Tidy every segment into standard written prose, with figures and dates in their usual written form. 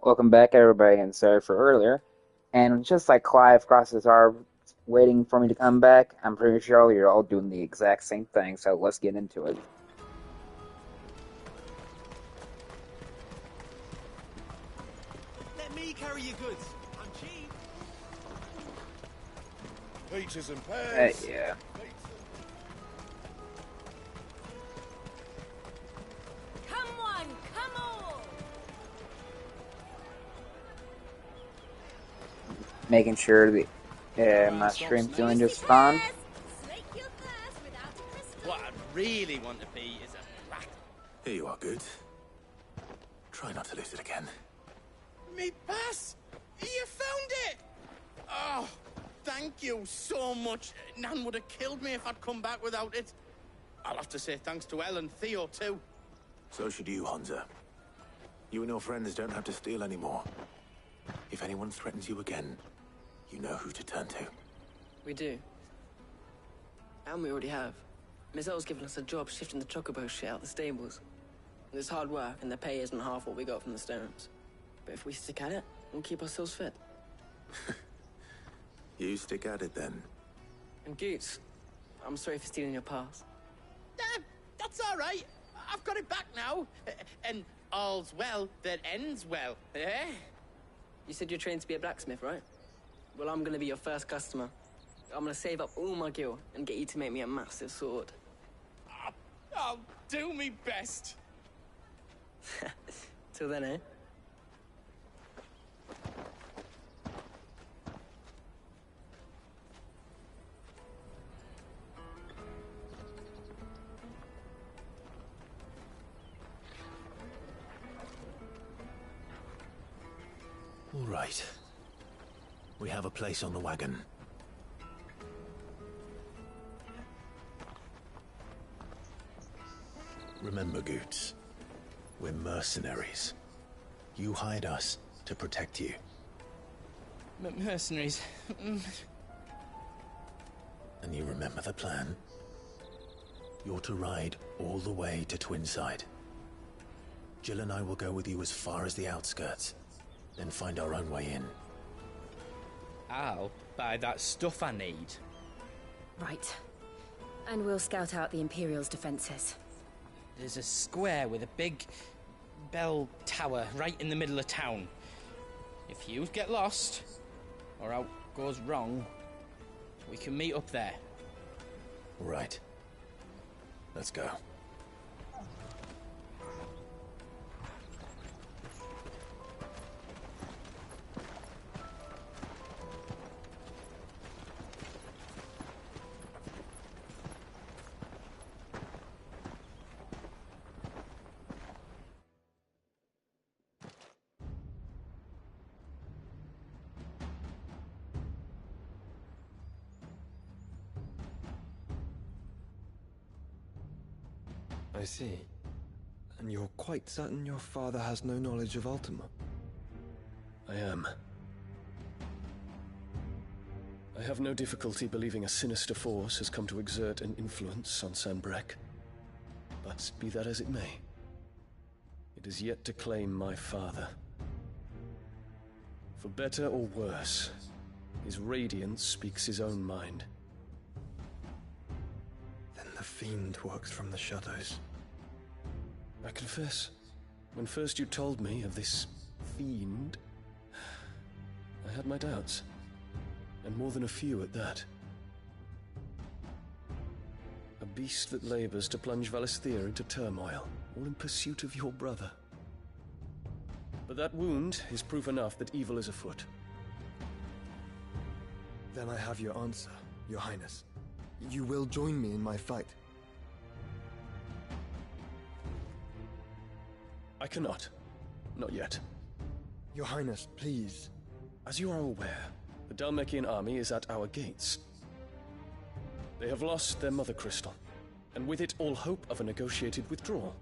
Welcome back, everybody, and sorry for earlier. And just like Clive crosses our waiting for me to come back, I'm pretty sure you're all doing the exact same thing, so let's get into it. Let me carry your goods. I'm cheap. Peaches and pears. Yeah. Come on, come on! Making sure that my stream's doing just fine. Slake your thirst without a crystal. What I really want to be is a rat. Here you are, good. Try not to lose it again. Me pass! You found it! Oh, thank you so much. Nan would have killed me if I'd come back without it. I'll have to say thanks to Elle and Theo, too. So should you, Hansa. You and your friends don't have to steal anymore. If anyone threatens you again, you know who to turn to. We do. And we already have. Miss L's given us a job shifting the chocobo shit out the stables. It's hard work, and the pay isn't half what we got from the Stones. But if we stick at it, we'll keep ourselves fit. You stick at it then. And Goots, I'm sorry for stealing your pass. That's all right. I've got it back now. And all's well that ends well, eh? You said you're trained to be a blacksmith, right? Well, I'm gonna be your first customer. I'm gonna save up all my gil and get you to make me a massive sword. I'll do me best. Till then, eh? All right. We have a place on the wagon. Remember, Goots, we're mercenaries. You hired us to protect you. Mercenaries. And you remember the plan? You're to ride all the way to Twinside. Jill and I will go with you as far as the outskirts, then find our own way in. I'll buy that stuff I need. Right. And we'll scout out the Imperial's defenses. There's a square with a big bell tower right in the middle of town. If you get lost, or out goes wrong, we can meet up there. Right. Let's go. I see. And you're quite certain your father has no knowledge of Ultima? I am. I have no difficulty believing a sinister force has come to exert an influence on Sanbreque. But be that as it may, it is yet to claim my father. For better or worse, his radiance speaks his own mind. Then the fiend works from the shadows. I confess, when first you told me of this fiend, I had my doubts, and more than a few at that. A beast that labors to plunge Valisthea into turmoil, all in pursuit of your brother. But that wound is proof enough that evil is afoot. Then I have your answer, Your Highness. You will join me in my fight. I cannot. Not yet. Your Highness, please. As you are aware, the Dhalmekian army is at our gates. They have lost their mother crystal, and with it all hope of a negotiated withdrawal.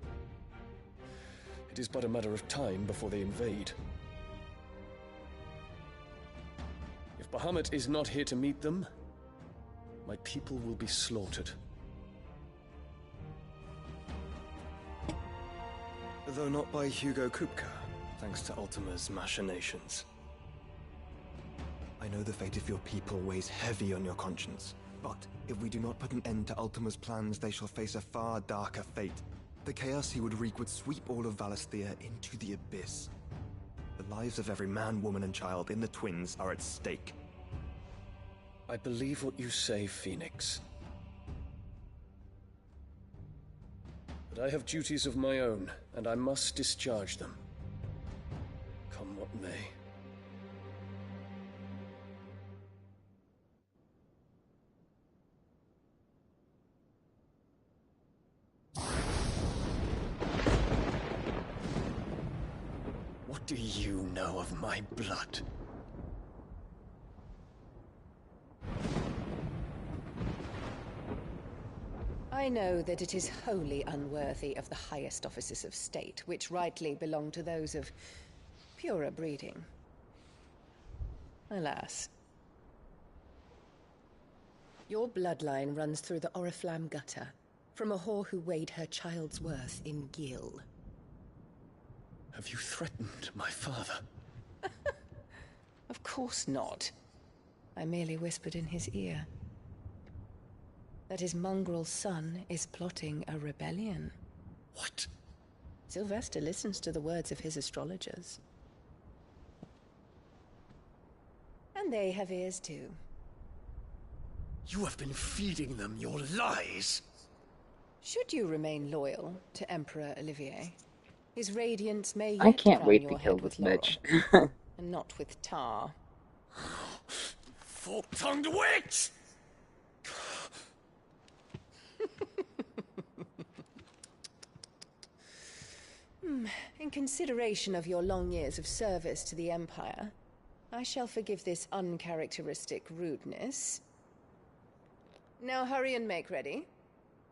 It is but a matter of time before they invade. If Bahamut is not here to meet them, my people will be slaughtered. Though not by Hugo Kupka, thanks to Ultima's machinations. I know the fate of your people weighs heavy on your conscience, but if we do not put an end to Ultima's plans, they shall face a far darker fate. The chaos he would wreak would sweep all of Valisthea into the abyss. The lives of every man, woman, and child in the Twins are at stake. I believe what you say, Phoenix. But I have duties of my own, and I must discharge them. Come what may. What do you know of my blood? I know that it is wholly unworthy of the highest offices of state, which rightly belong to those of purer breeding. Alas. Your bloodline runs through the Oriflamme gutter, from a whore who weighed her child's worth in gil. Have you threatened my father? Of course not. I merely whispered in his ear that his mongrel son is plotting a rebellion. What? Sylvester listens to the words of his astrologers. And they have ears too. You have been feeding them your lies! Should you remain loyal to Emperor Olivier, his radiance may I yet can't crown wait to your kill head this with laurel, bitch. and not with tar. Fork-tongued witch! In consideration of your long years of service to the Empire, I shall forgive this uncharacteristic rudeness. Now hurry and make ready,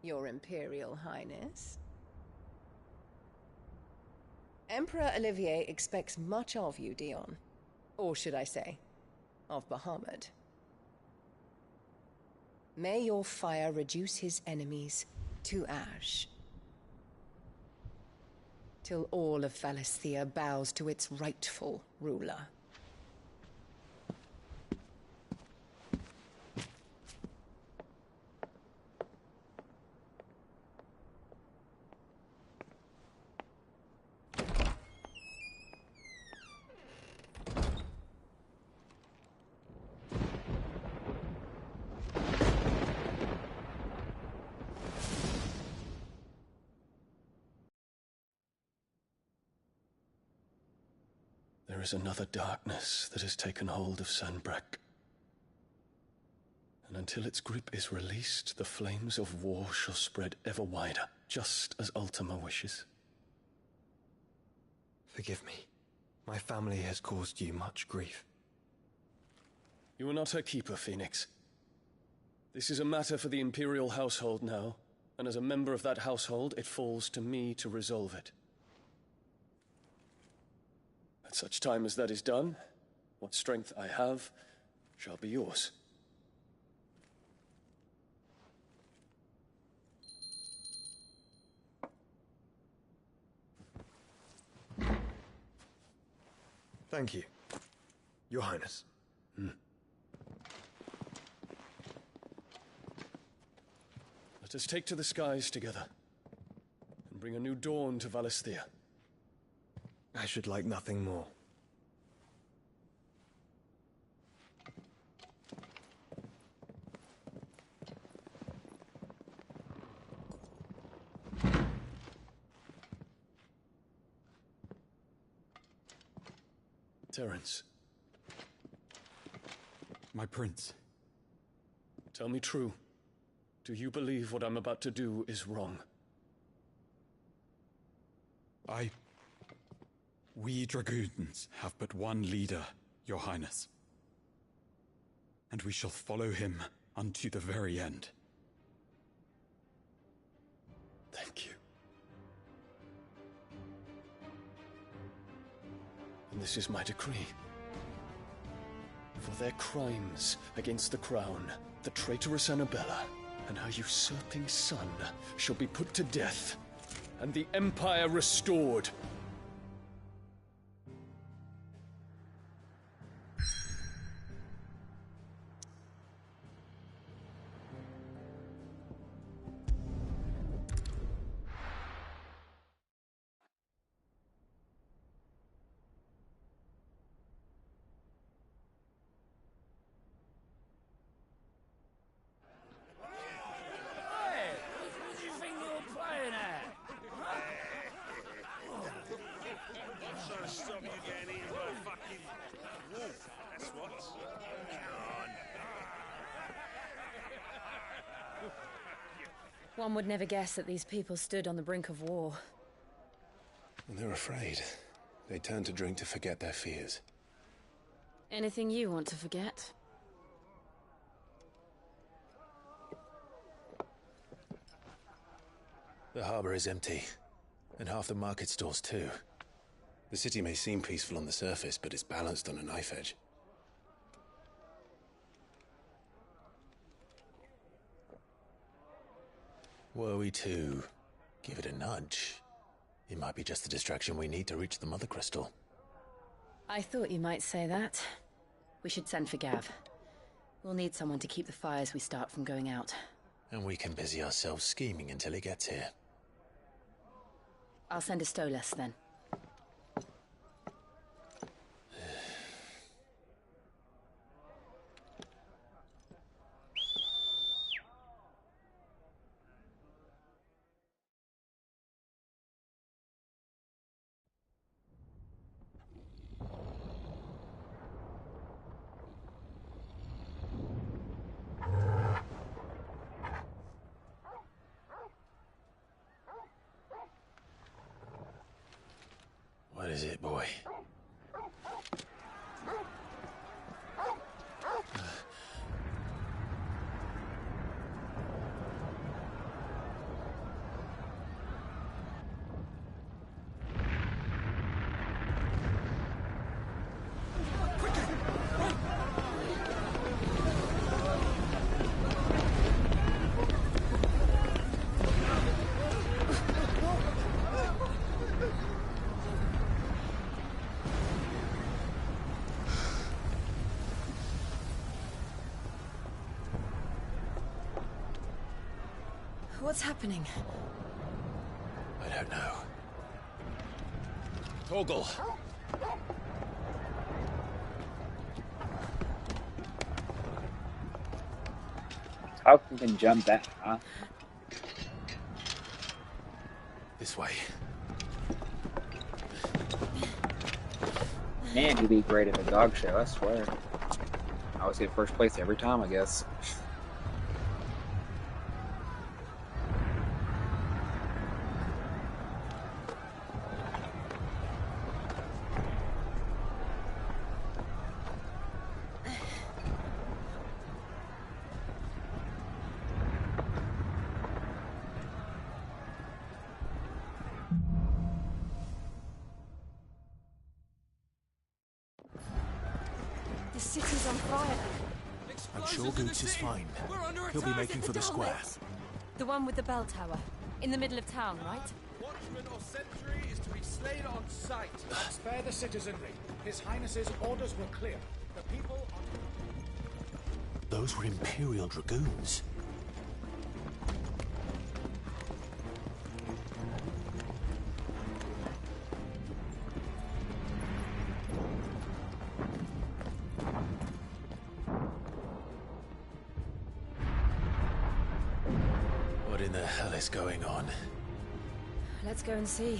Your Imperial Highness. Emperor Olivier expects much of you, Dion. Or should I say, of Bahamut. May your fire reduce his enemies to ash, till all of Valisthea bows to its rightful ruler. There is another darkness that has taken hold of Sanbreque. And until its grip is released, the flames of war shall spread ever wider, just as Ultima wishes. Forgive me. My family has caused you much grief. You are not her keeper, Phoenix. This is a matter for the Imperial household now, and as a member of that household, it falls to me to resolve it. At such time as that is done, what strength I have shall be yours. Thank you, Your Highness. Let us take to the skies together, and bring a new dawn to Valisthea. I should like nothing more. Terence, my prince. tell me true. Do you believe what I'm about to do is wrong? We dragoons have but one leader, Your Highness. And we shall follow him unto the very end. Thank you. And this is my decree. For their crimes against the crown, the traitorous Annabella and her usurping son shall be put to death, and the Empire restored. One would never guess that these people stood on the brink of war. And they're afraid. They turn to drink to forget their fears. Anything you want to forget? The harbor is empty, and half the market stalls too. The city may seem peaceful on the surface, but it's balanced on a knife edge. Were we to give it a nudge, it might be just the distraction we need to reach the Mother Crystal. I thought you might say that. We should send for Gav. We'll need someone to keep the fires we start from going out. And we can busy ourselves scheming until he gets here. I'll send a Stolas then. What is it, boy? What's happening? I don't know. Torgal! How can you jump that, huh? This way. Man, you'd be great at a dog show, I swear. I always get first place every time, I guess. The city's on fire. I'm sure Goots is fine. He'll be making for the square. The one with the bell tower. In the middle of town, right? Watchman or sentry is to be slain on sight. And spare the citizenry. His Highness's orders were clear. The people on... Those were Imperial Dragoons. What in the hell is going on? Let's go and see.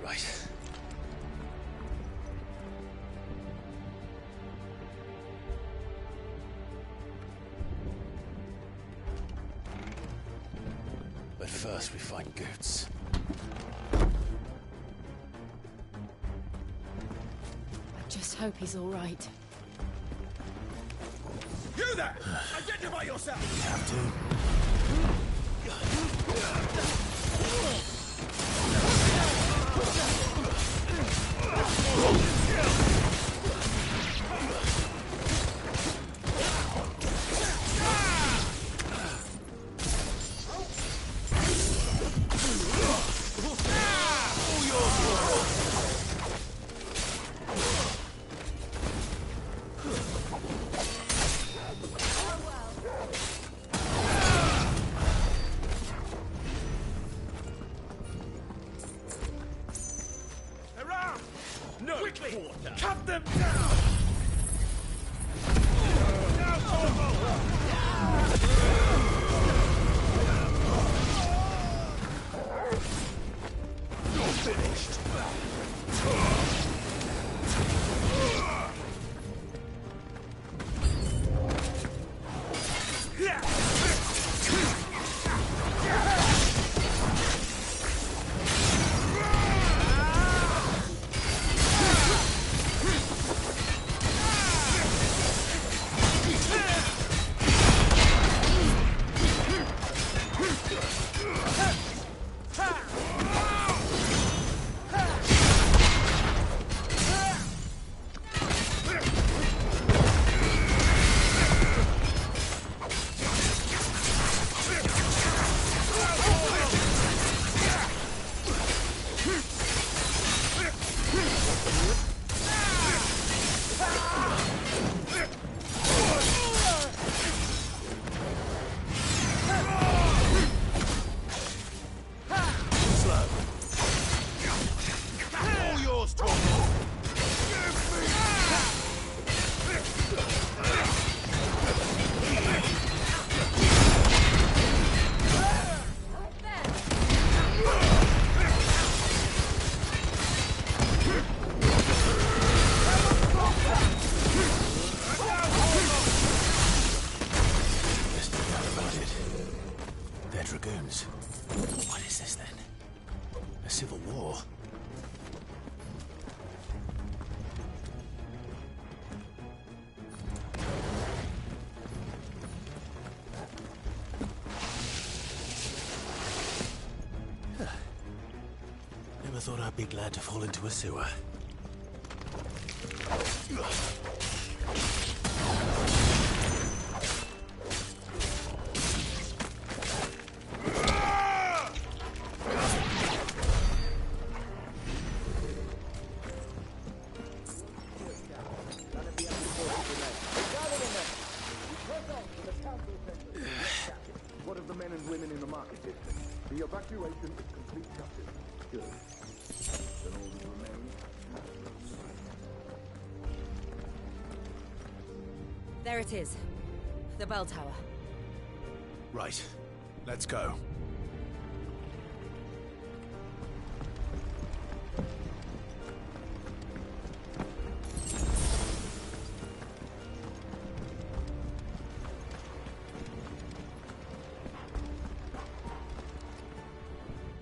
Right. But first we find Goots. I just hope he's all right. You there! Identify yourself! You have to. No! Quickly! Cut them down! You're finished. Yeah! thought I'd be glad to fall into a sewer. What of the men and women in the market district? The evacuation is complete justice. Good. Then all that remains. There it is. The bell tower. Right. Let's go.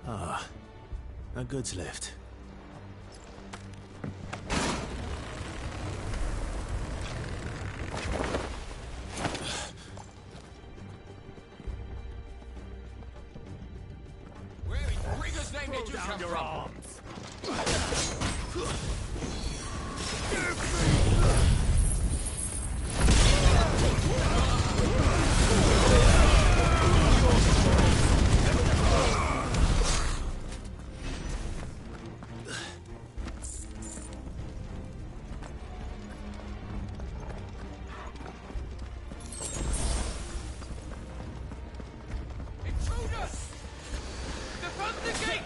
Ah, a goods lift. Where in Rigger's name did you come from? Intruders! Defend the gate!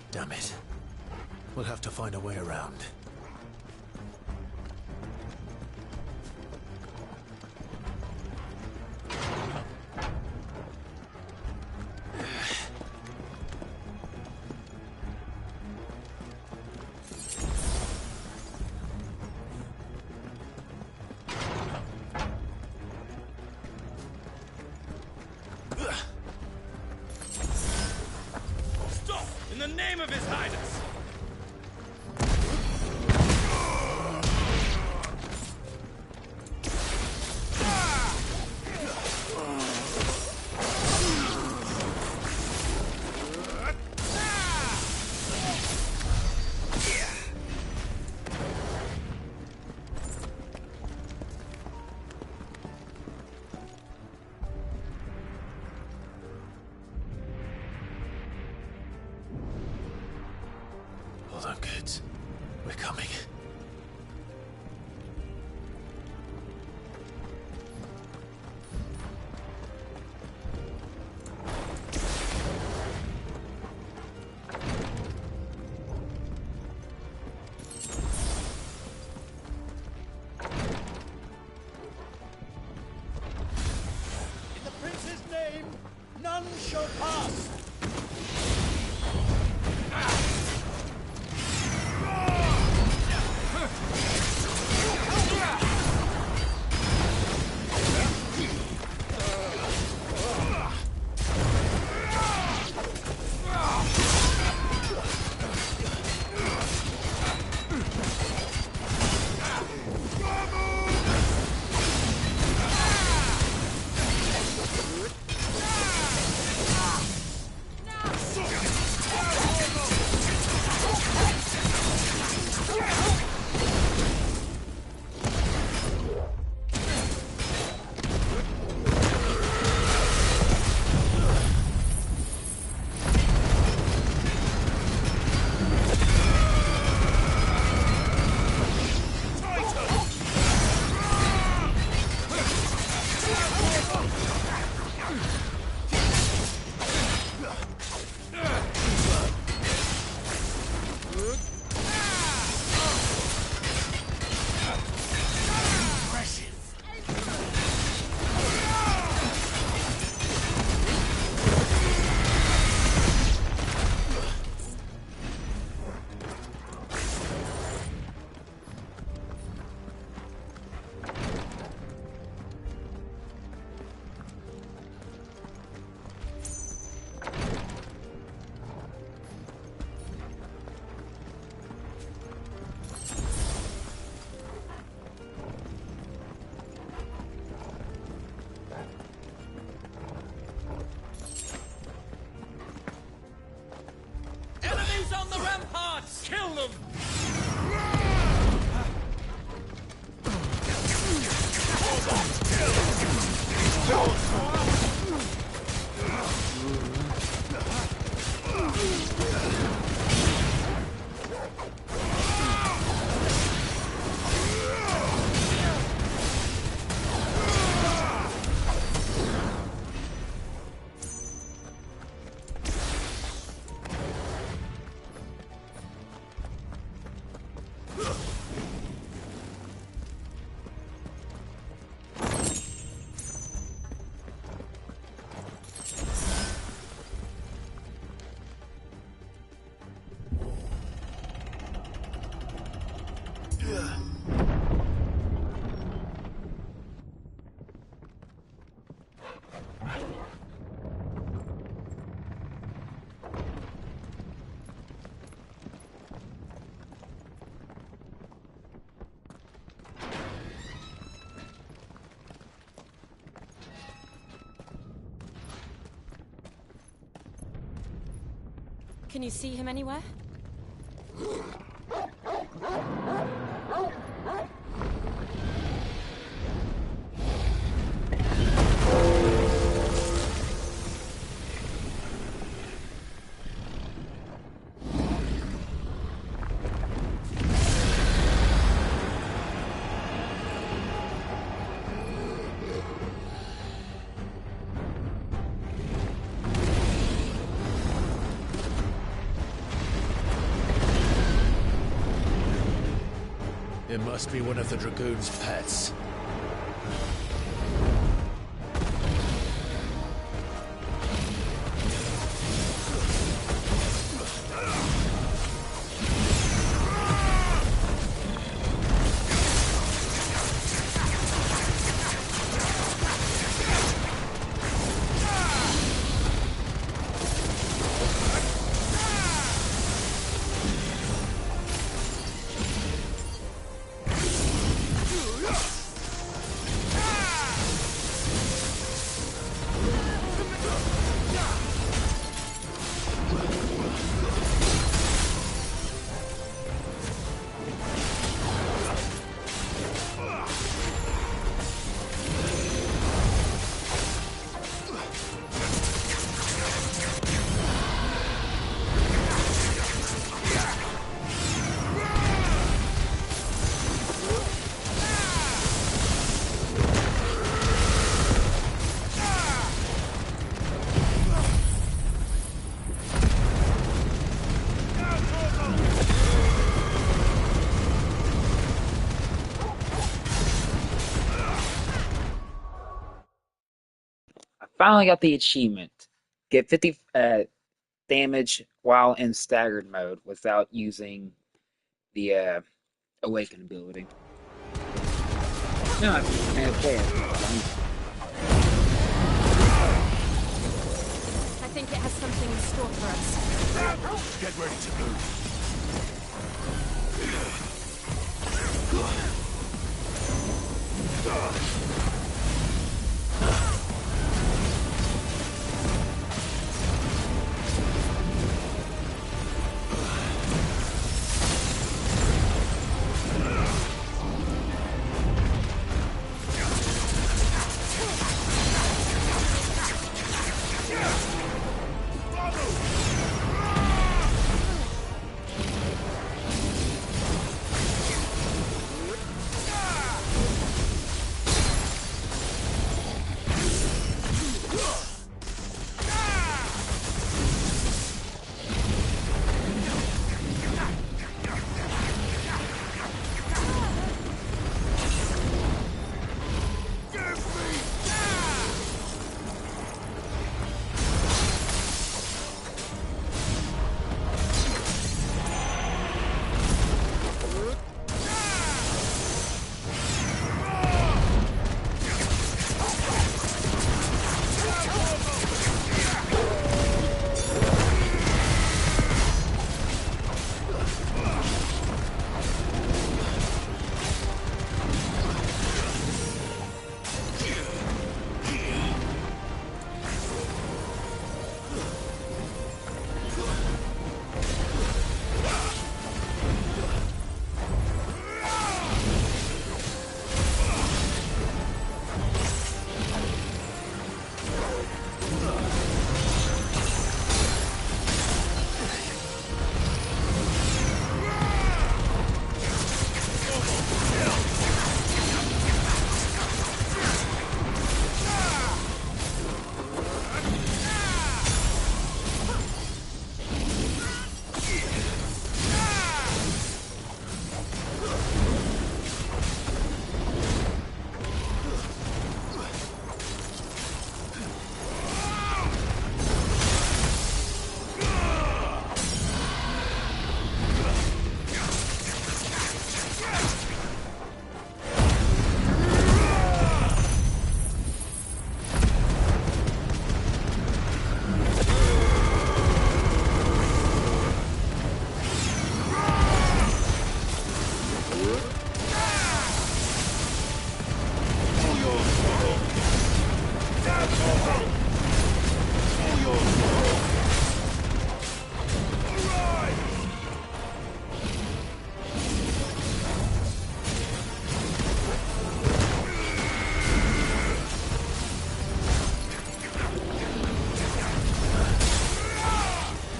Damn it. We'll have to find a way around. Stop! In the name of His Highness! Hold on, kids. We're coming. In the prince's name, none shall pass. Enemies on the ramparts! Kill them! Can you see him anywhere? It must be one of the Dragoon's pets. Finally got the achievement. Get 50 damage while in staggered mode without using the awaken ability. No, I play it. I think it has something in store for us. Get ready to move.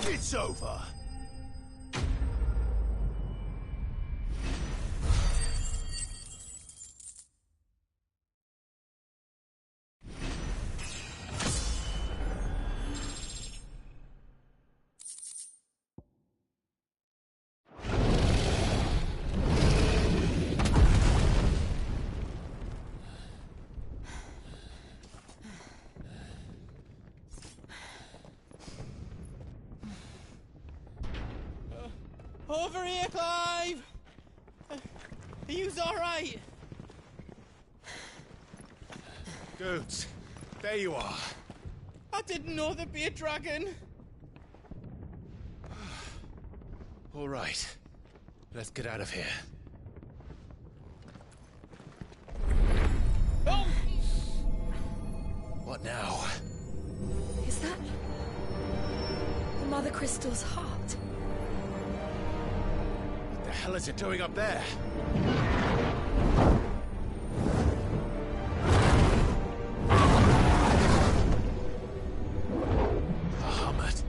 It's over. Over here, Clive! Are you alright? Dudes, there you are. I didn't know there'd be a dragon. All right, let's get out of here. Oh! What now? Is that the Mother Crystal's heart? What the hell is it doing up there? Muhammad.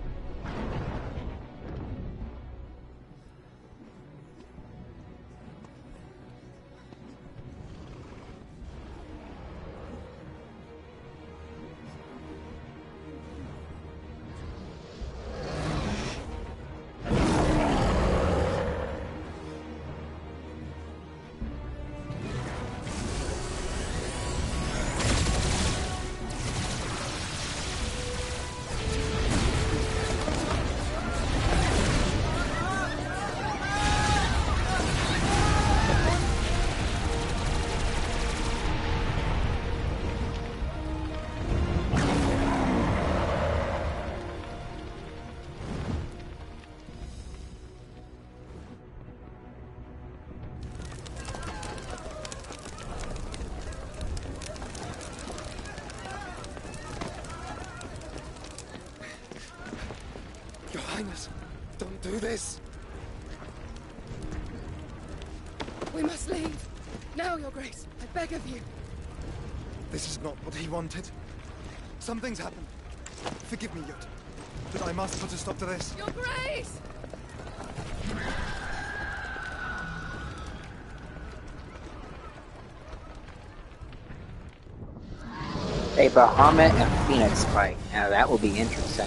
Highness, don't do this. We must leave. Now, Your Grace. I beg of you. This is not what he wanted. Something's happened. Forgive me, Yut, but I must put a stop to this. Your Grace! A Bahamut and Phoenix fight. Now that will be interesting.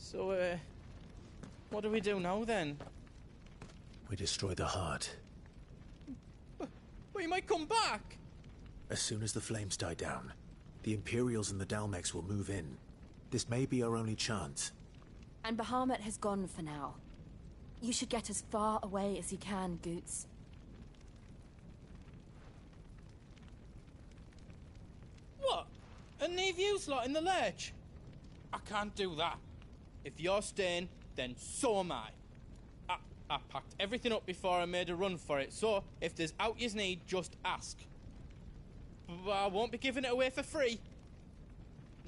So, what do we do now then? We destroy the heart. But he might come back! As soon as the flames die down, the Imperials and the Dalmex will move in. This may be our only chance. And Bahamut has gone for now. You should get as far away as you can, Goots. What? And leave you lot in the lurch? I can't do that. If you're staying, then so am I. I packed everything up before I made a run for it, so if there's out yous need, just ask. But I won't be giving it away for free.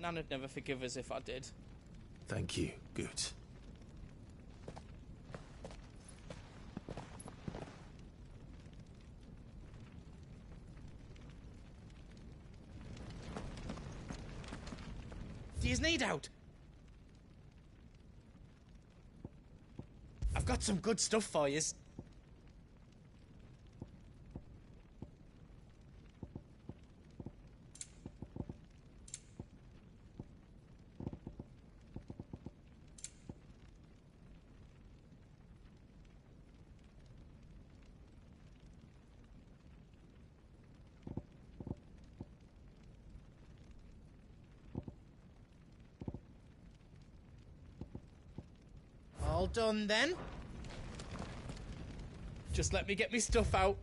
Nan'd never forgive us if I did. Thank you, Goots. Do yous need out? I've got some good stuff for yous. All done then? Just let me get me stuff out.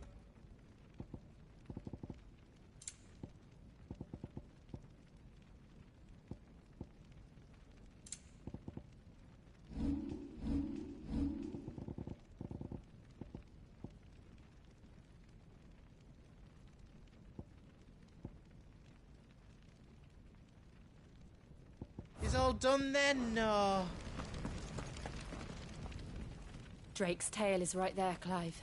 Is all done then? No. Drake's tail is right there, Clive.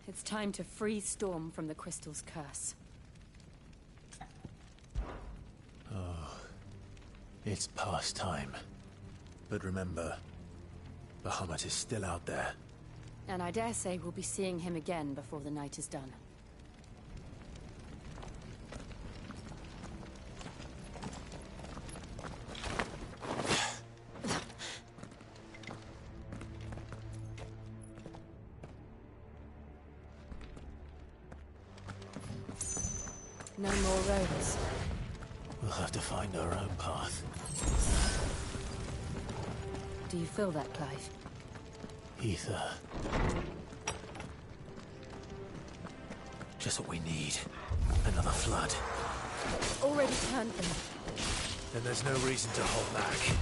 It's time to free Storm from the crystal's curse. Oh, it's past time. But remember, Bahamut is still out there. And I dare say we'll be seeing him again before the night is done. No more roads. We'll have to find our own path. Do you feel that, Clive? Ether. Just what we need. Another flood. Already turned them. Then there's no reason to hold back.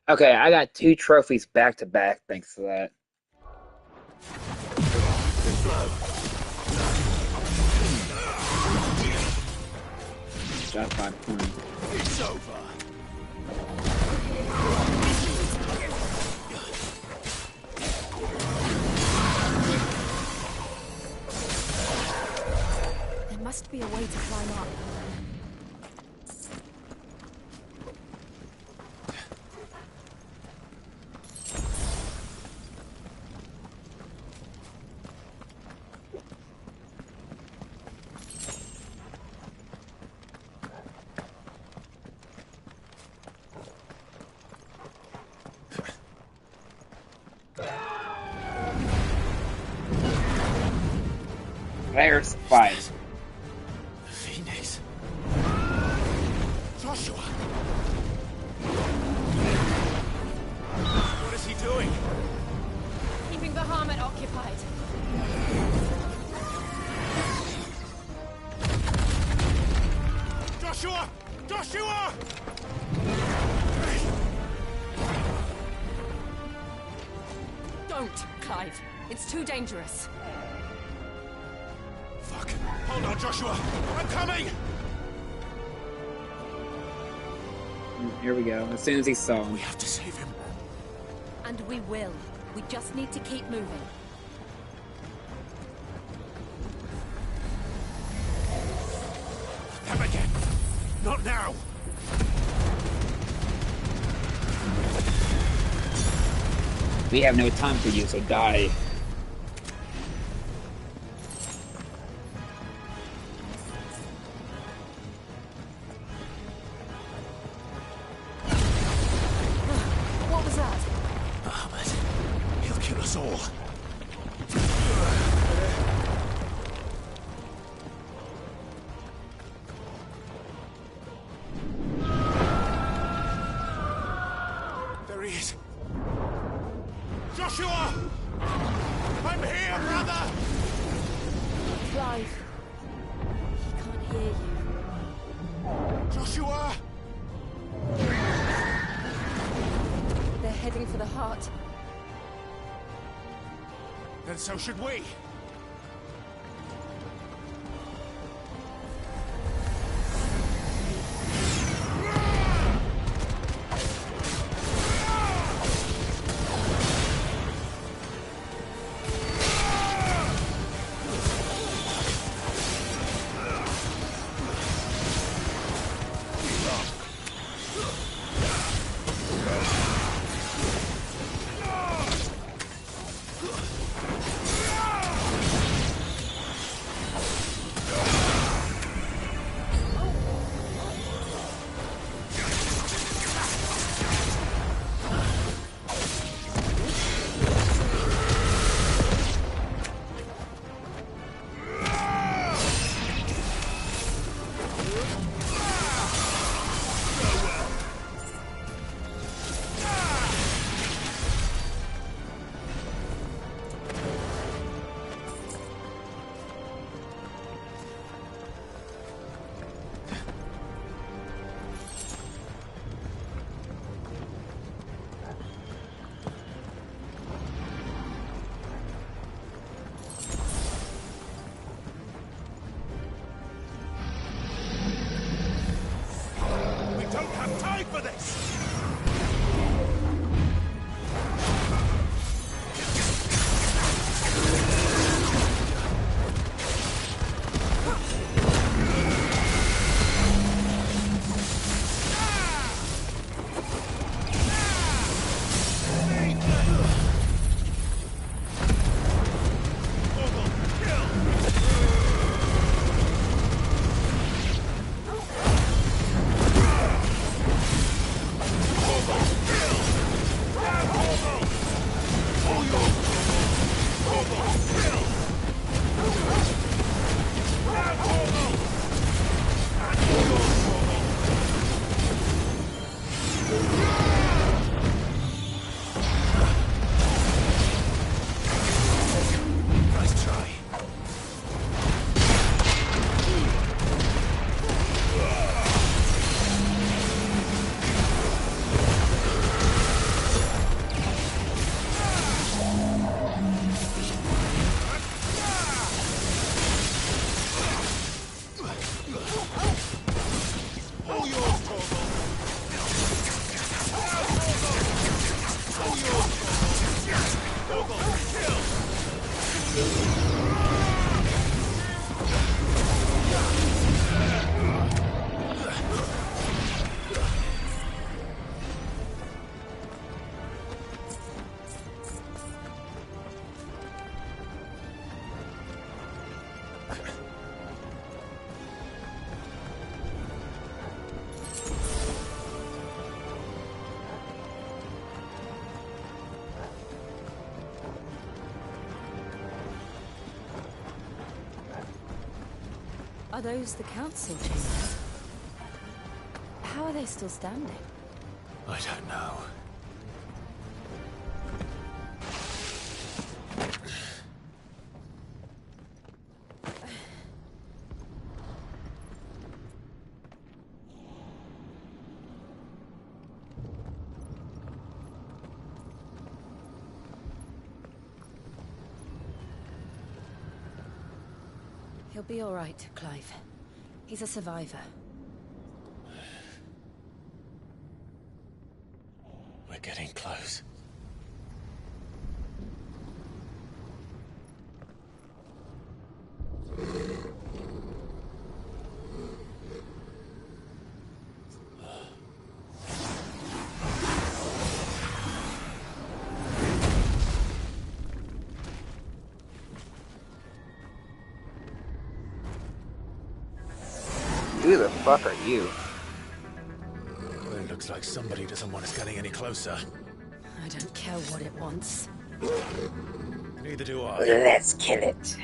Okay, I got 2 trophies back to back thanks to that. That's my point. It's over. There must be a way to climb up. There's the fight. Phoenix. Joshua. What is he doing? Keeping the Bahamut occupied. Joshua! Joshua! Don't, Clive. It's too dangerous. Fuck. Hold on, Joshua. I'm coming! Here we go. As soon as he saw him. We have to save him. And we will. We just need to keep moving. Them again. Not now. We have no time for you, so die. What was that? Bahamut. He'll kill us all. There he is. Joshua! then so should we. Are those the council chambers? How are they still standing? I don't know. He'll be all right, Clive. He's a survivor. We're getting close. Who the fuck are you? Well, it looks like somebody doesn't want us getting any closer. I don't care what it wants. Neither do I. Let's kill it.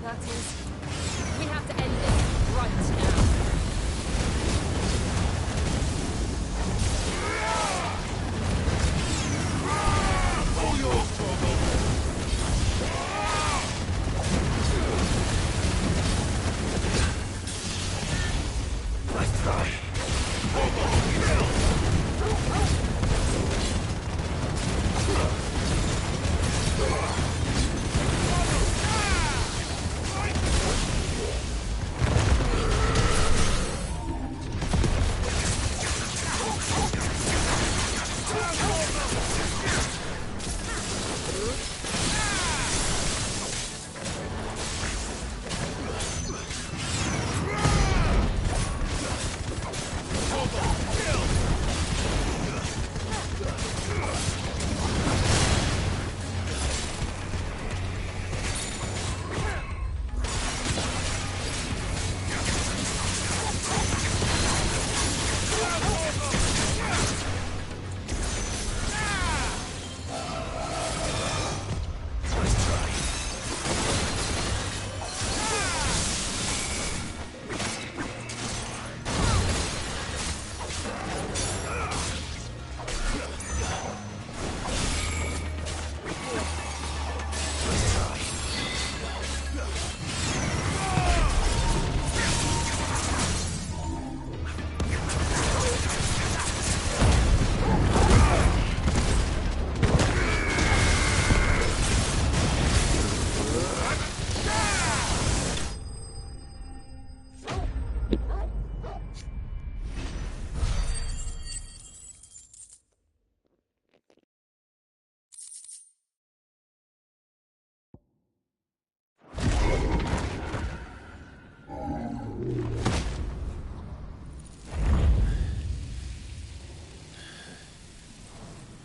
that is. We have to end this right now. Let's try.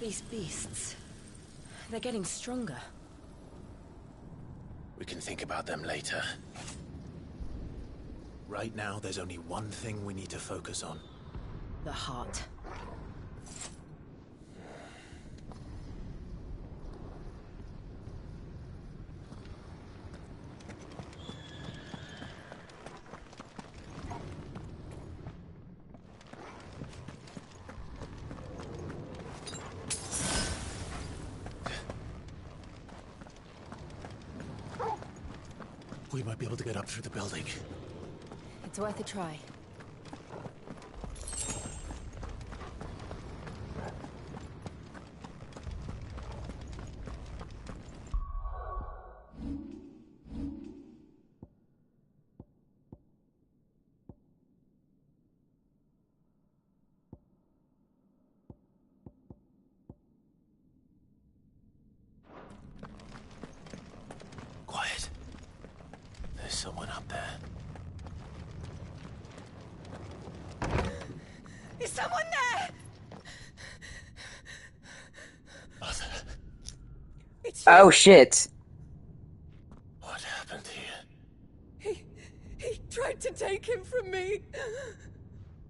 These beasts, they're getting stronger. We can think about them later. Right now, there's only one thing we need to focus on. The heart. We might be able to get up through the building. It's worth a try. Quiet. There's someone up there. Is someone there? Mother. It's you. Oh shit. What happened here? He tried to take him from me.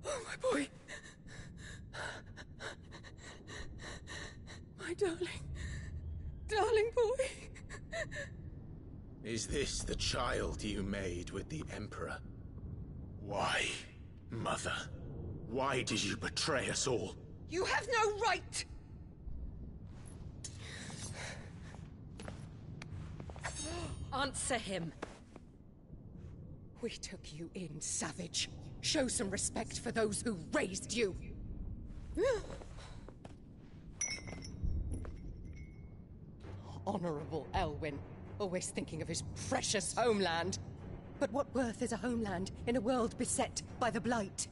Oh, my boy. My darling boy. Is this the child you made with the Emperor? Why, Mother? Why did you betray us all? You have no right! Answer him. We took you in, savage. Show some respect for those who raised you. Honorable Elwyn, always thinking of his precious homeland. But what worth is a homeland in a world beset by the Blight?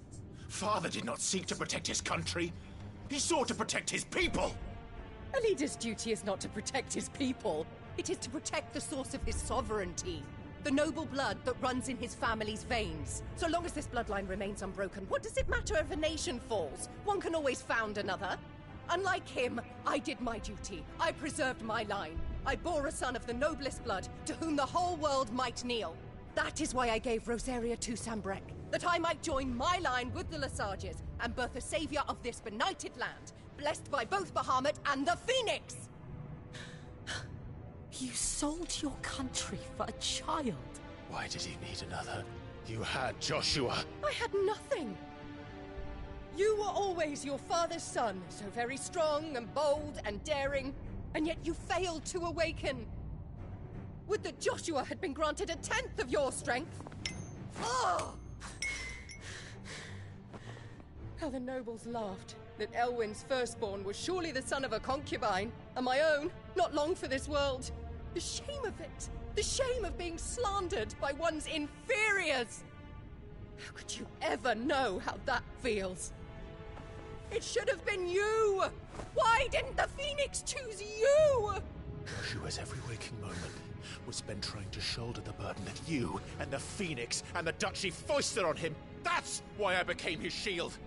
Father did not seek to protect his country. He sought to protect his people. A leader's duty is not to protect his people. It is to protect the source of his sovereignty. The noble blood that runs in his family's veins. So long as this bloodline remains unbroken, what does it matter if a nation falls? One can always found another. Unlike him, I did my duty. I preserved my line. I bore a son of the noblest blood, to whom the whole world might kneel. That is why I gave Rosaria to Sambrek, that I might join my line with the Lesages and birth a savior of this benighted land, blessed by both Bahamut and the Phoenix! You sold your country for a child. Why did he need another? You had Joshua. I had nothing. You were always your father's son, so very strong and bold and daring, and yet you failed to awaken. Would that Joshua had been granted 1/10 of your strength? Oh! How the nobles laughed that Elwyn's firstborn was surely the son of a concubine, and my own, not long for this world. The shame of it! The shame of being slandered by one's inferiors! How could you ever know how that feels? It should have been you! Why didn't the Phoenix choose you? Joshua's every waking moment was spent trying to shoulder the burden that you and the Phoenix and the Duchy foisted on him. That's why I became his shield.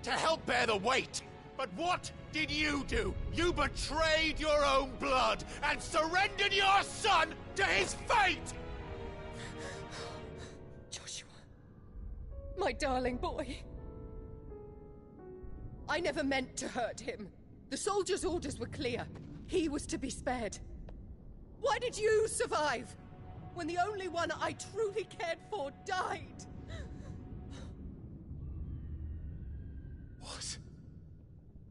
To help bear the weight. But what did you do? You betrayed your own blood and surrendered your son to his fate! Joshua. My darling boy. I never meant to hurt him. The soldiers' orders were clear. He was to be spared. Why did you survive? When the only one I truly cared for died? What?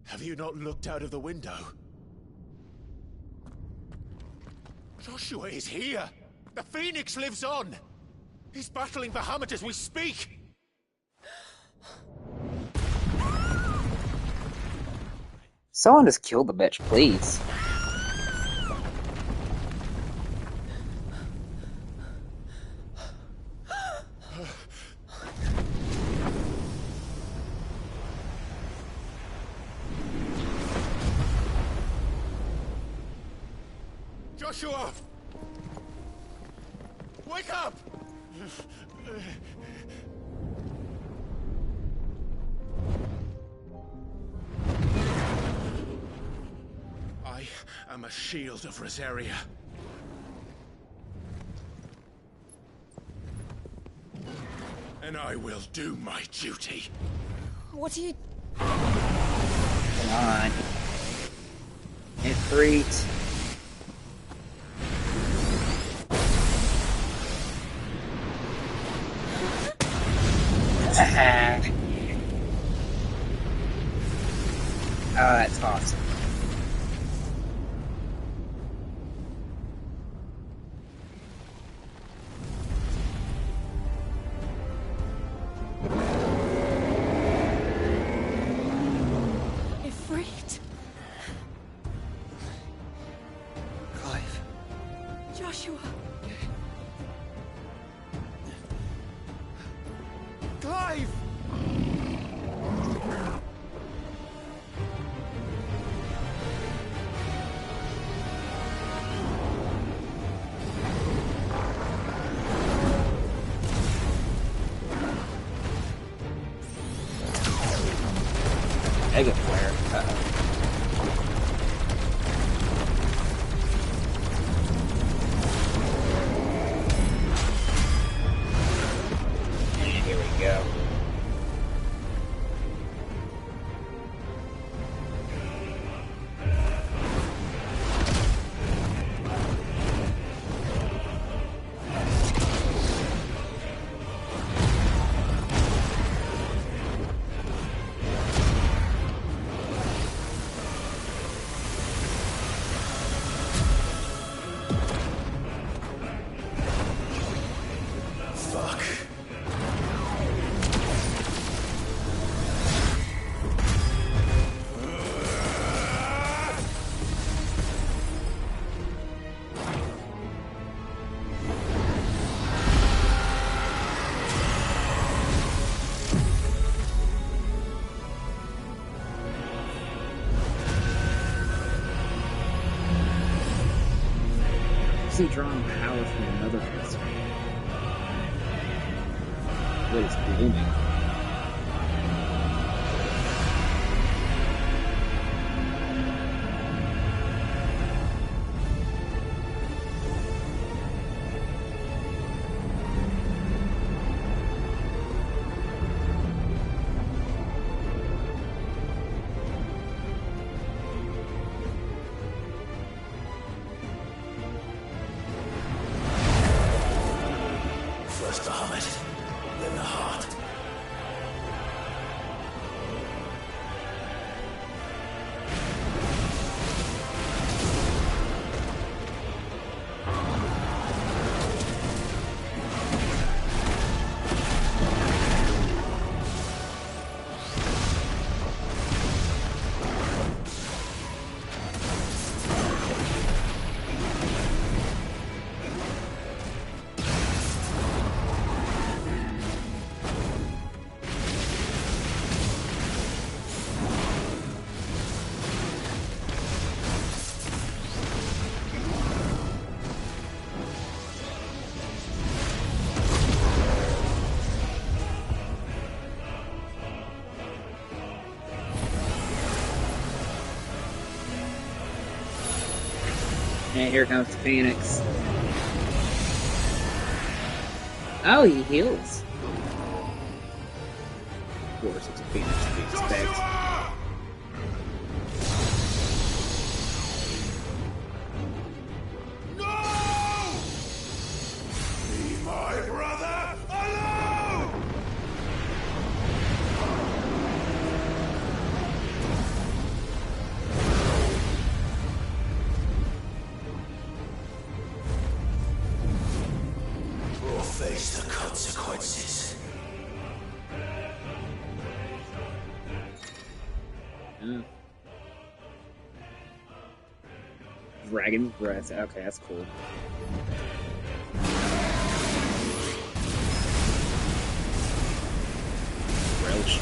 Have you not looked out of the window? Joshua is here! The Phoenix lives on! He's battling Bahamut as we speak! Someone just killed the bitch, please. Joshua! Wake up! I am a shield of Rosaria. And I will do my duty. What are you... Come on. Retreat. Oh, that's awesome. Mega flare. Uh-oh. And here we go. See drawing power from another person. What is blooming? First the helmet, then the heart. And here comes Phoenix. Oh, he heals. Of course, it's a Phoenix to be expected. Leave my brother alone! Or face the consequences. Dragon's Breath. Okay, that's cool. Relish.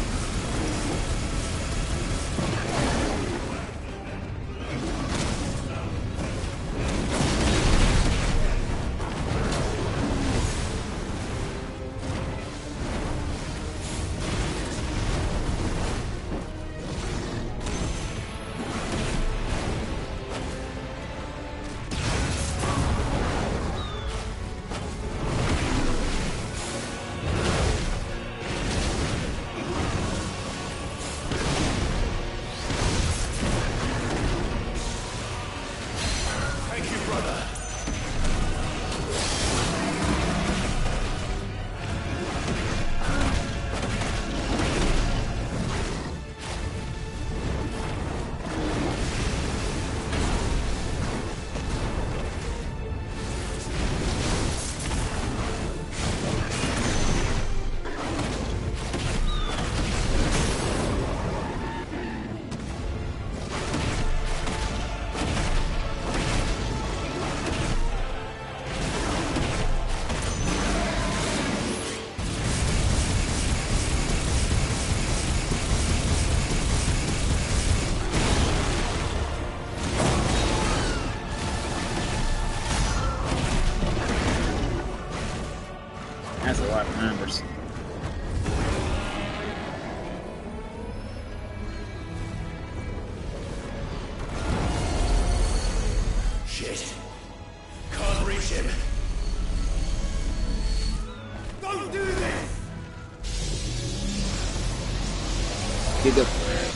You go for it.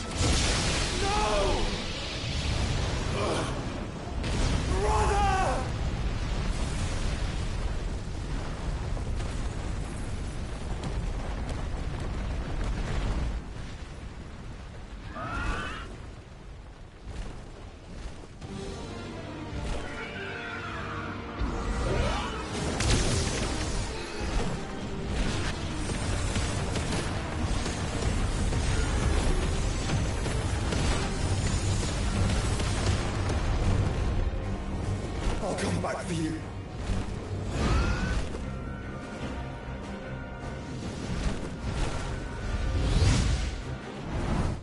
I'll come back for you.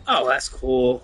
Oh, that's cool.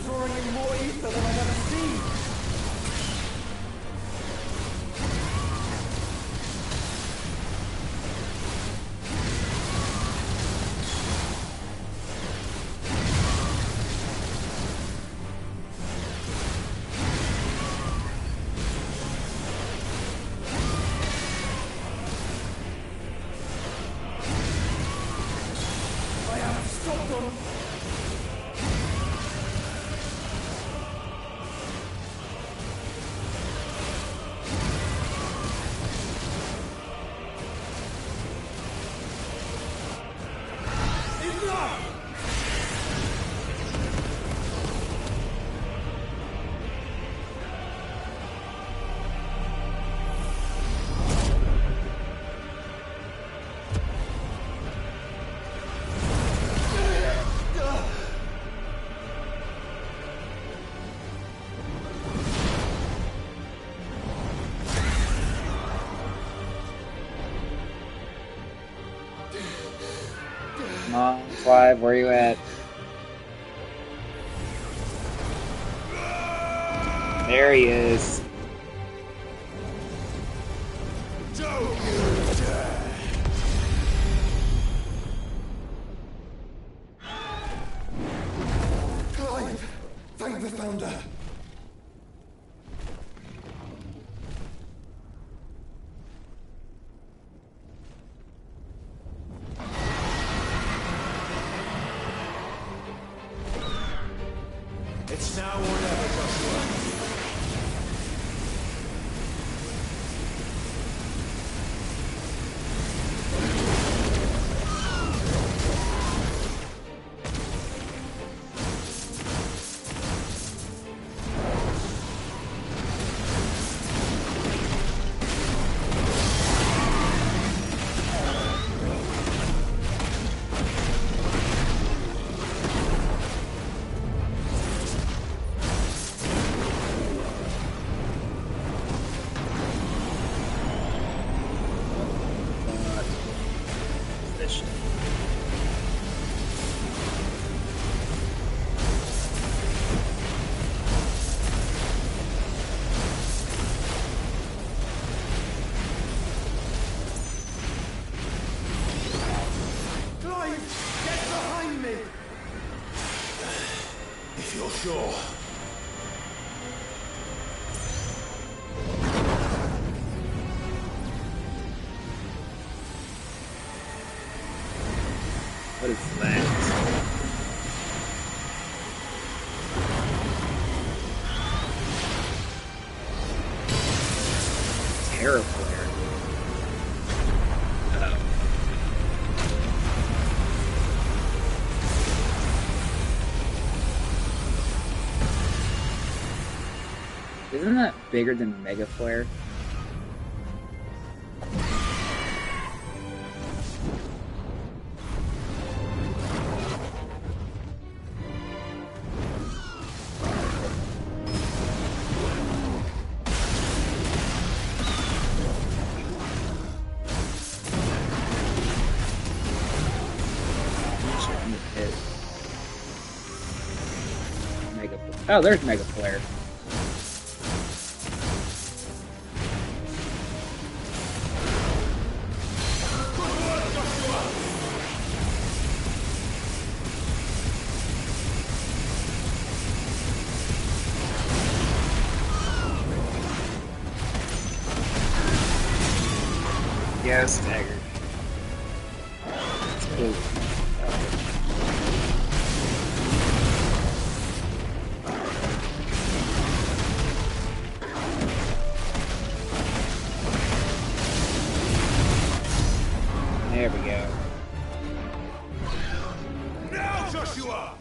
drawing in more ether than I've ever seen. I have to stop them. Come on, Clive, where you at? There he is. Clive! Thank the Founder! It's now or never, Joshua. Clive! Get behind me! If you're sure. What is that? Terra flare. Oh. Isn't that bigger than Mega Flare? Mega. Oh, there's Mega Flare. Yeah, staggered. Cool. There we go. Now, Joshua!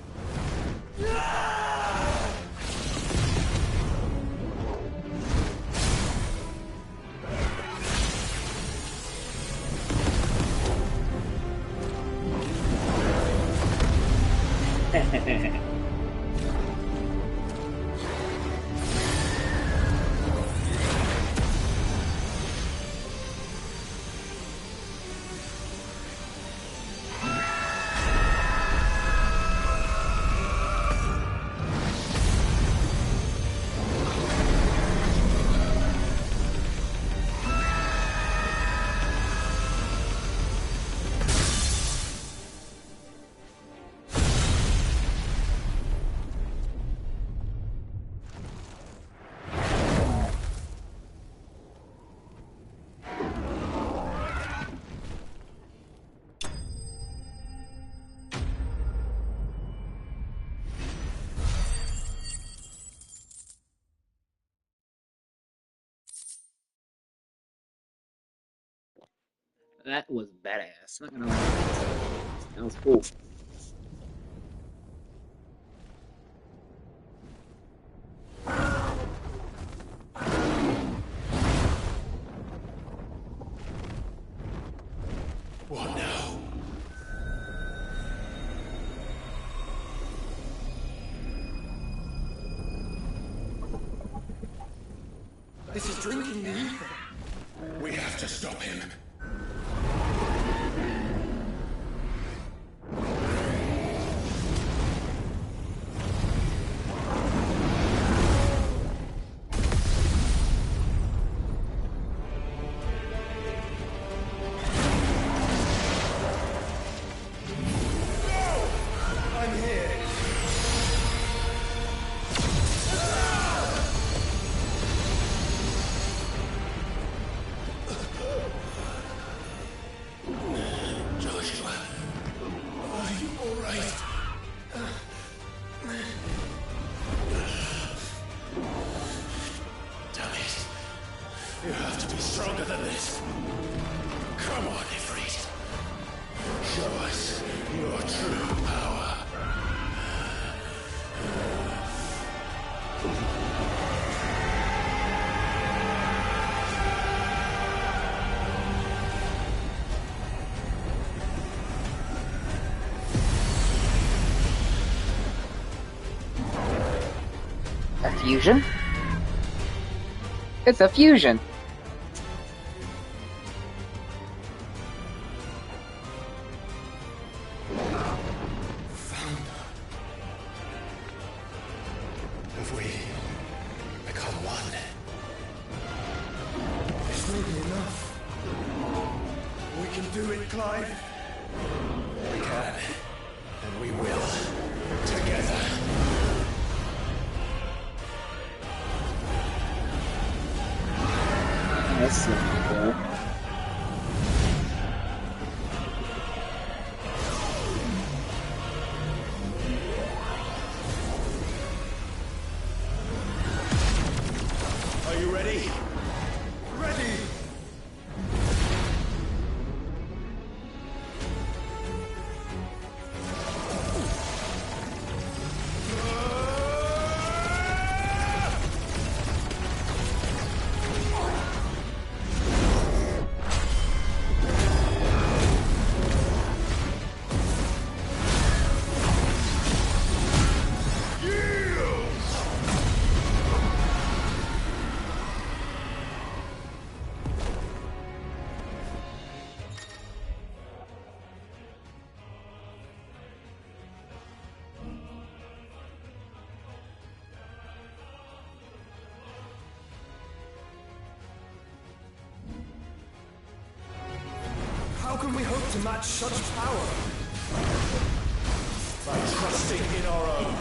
That was badass. Not gonna lie. That was cool. What now? This is drinking the ether. We have to stop him. I'm here. Joshua, are you all right? Damn it. You have to be stronger than this. Come on, Ifrit. Show us your true power. A fusion? It's a fusion! Have we become one? This may be enough. We can do it, Clive. We can, and we will, together. That's cool. Are you ready? Ready! How can we hope to match such power? By trusting in our own.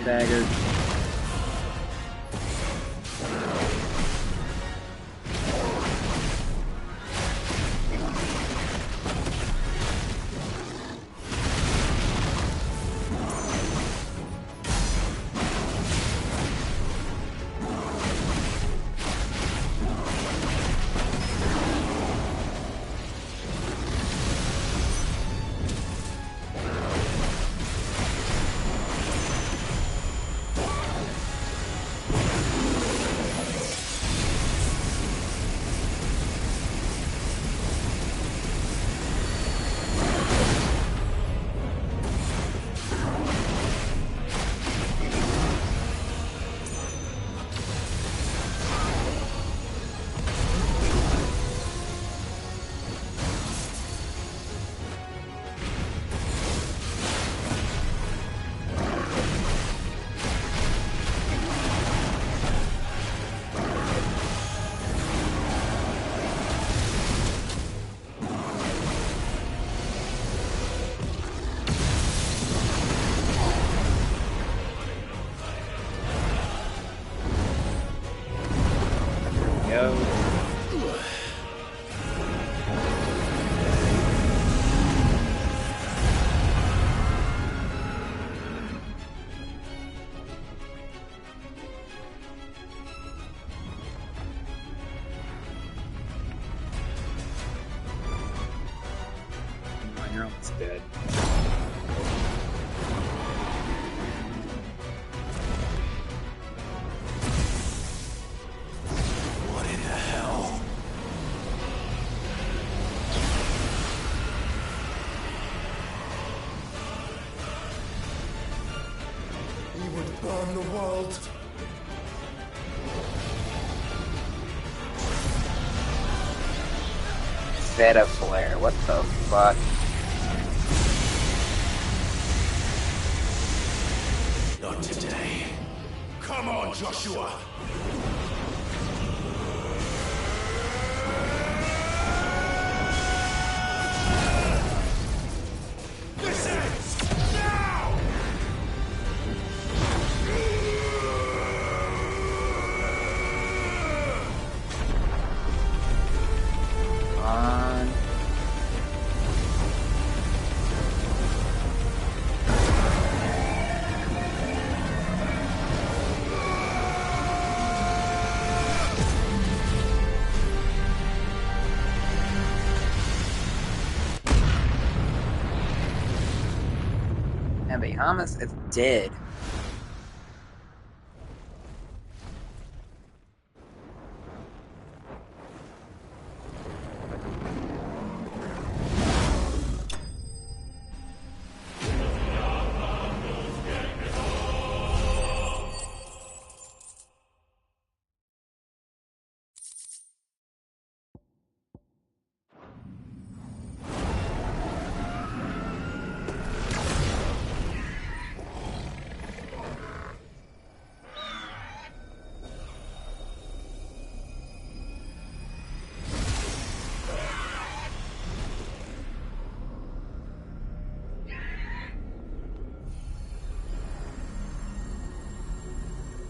staggered. You're almost dead. What in the hell? He would burn the world. Zeta flare, what the fuck? Not today. Come on, Joshua! This ends now! On. And Bahamas is dead.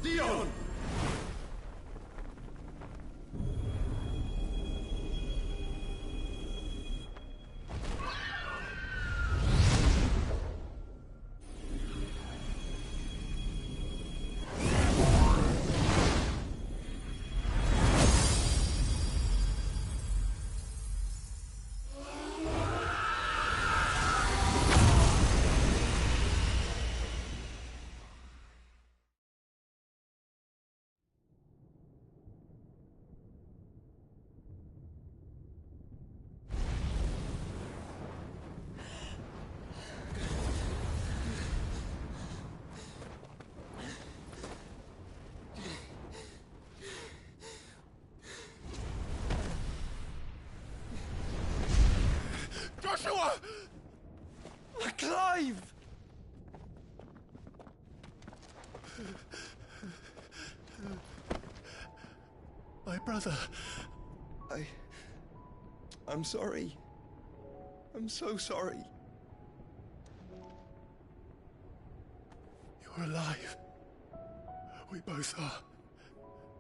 Dion! Joshua! Clive! My brother. I'm sorry. I'm so sorry. You're alive. We both are.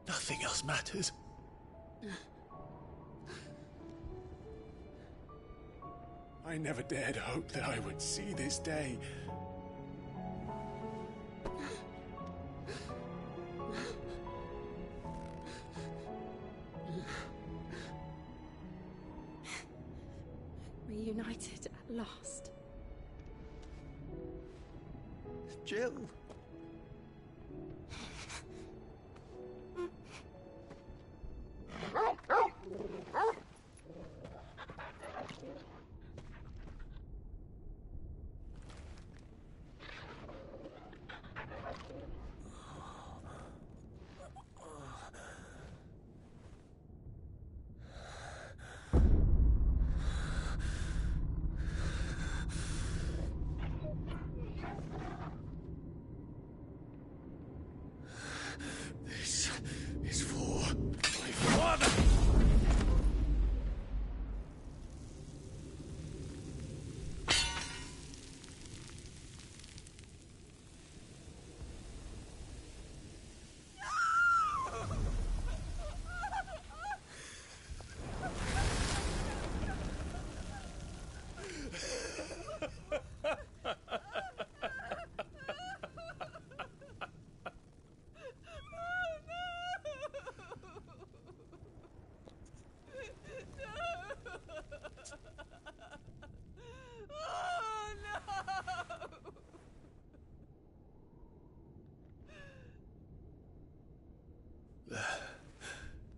Nothing else matters. I never dared hope that I would see this day. Reunited at last. Jill. This is for my father!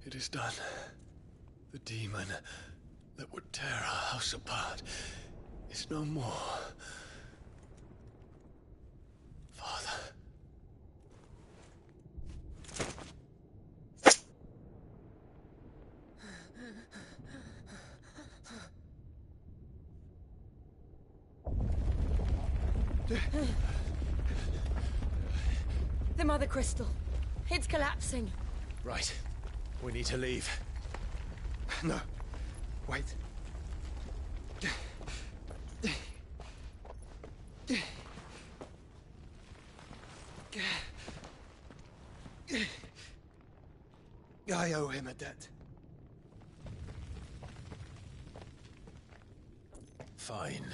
It is done. The demon that would tear our house apart is no more. Father. The Mother Crystal. It's collapsing. Right. We need to leave. No. Wait. I owe him a debt. Fine.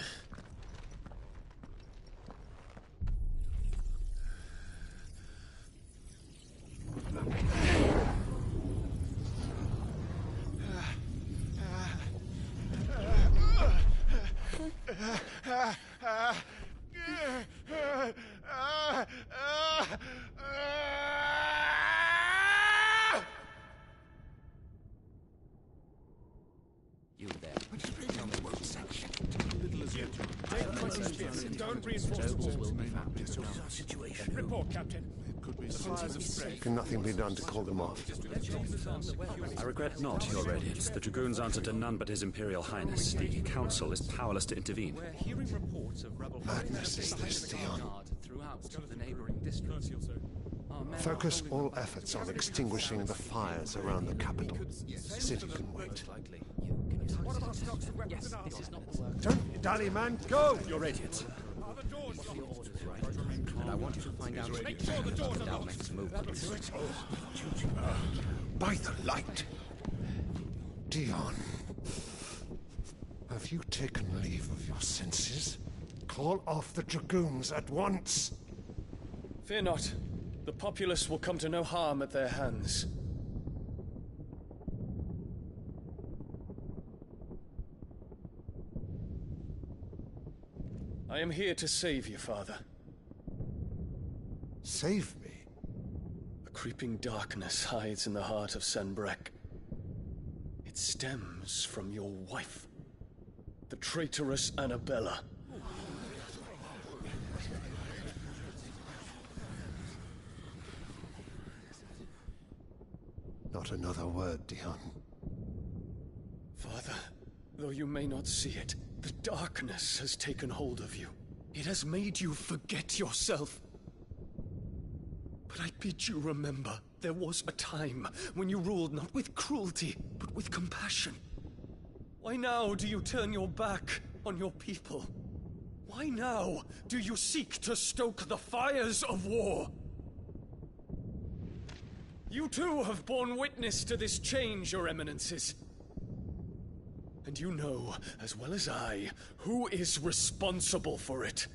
You there. Don't reinforce the walls. Report, Captain. Can nothing be done to call them off? I regret not, Your Radiance. The Dragoons answer to none but His Imperial Highness. The Council is powerless to intervene. We're hearing reports of rebel Madness is this, Theon. throughout the neighboring districts. Focus all efforts on extinguishing the fires around the capital. The city can wait. What about stocks of weapons and armor? This is not the work. Don't dally, man. Go! Your Radiance. Are the doors Your locked? orders, right? And I want you to find out Make sure the doors are locked. Dalmek's movements. By the light. Dion. Have you taken leave of your senses? Call off the Dragoons at once. Fear not. The populace will come to no harm at their hands. I am here to save you, Father. Save me? A creeping darkness hides in the heart of Sanbreque. It stems from your wife, the traitorous Annabella. Not another word, Dion. Father, though you may not see it, the darkness has taken hold of you. It has made you forget yourself. But I bid you remember, there was a time when you ruled not with cruelty, but with compassion. Why now do you turn your back on your people? Why now do you seek to stoke the fires of war? You too have borne witness to this change, Your Eminences. And you know, as well as I, who is responsible for it.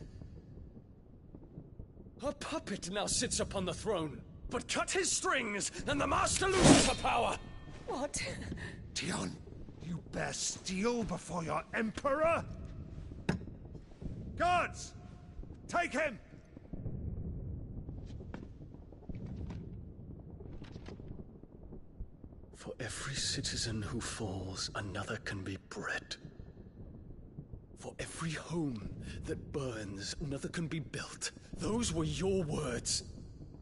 A puppet now sits upon the throne, but cut his strings, and the Master loses the power! What? Dion, you bear steel before your Emperor? Guards! Take him! For every citizen who falls, another can be bred. For every home that burns, another can be built. Those were your words.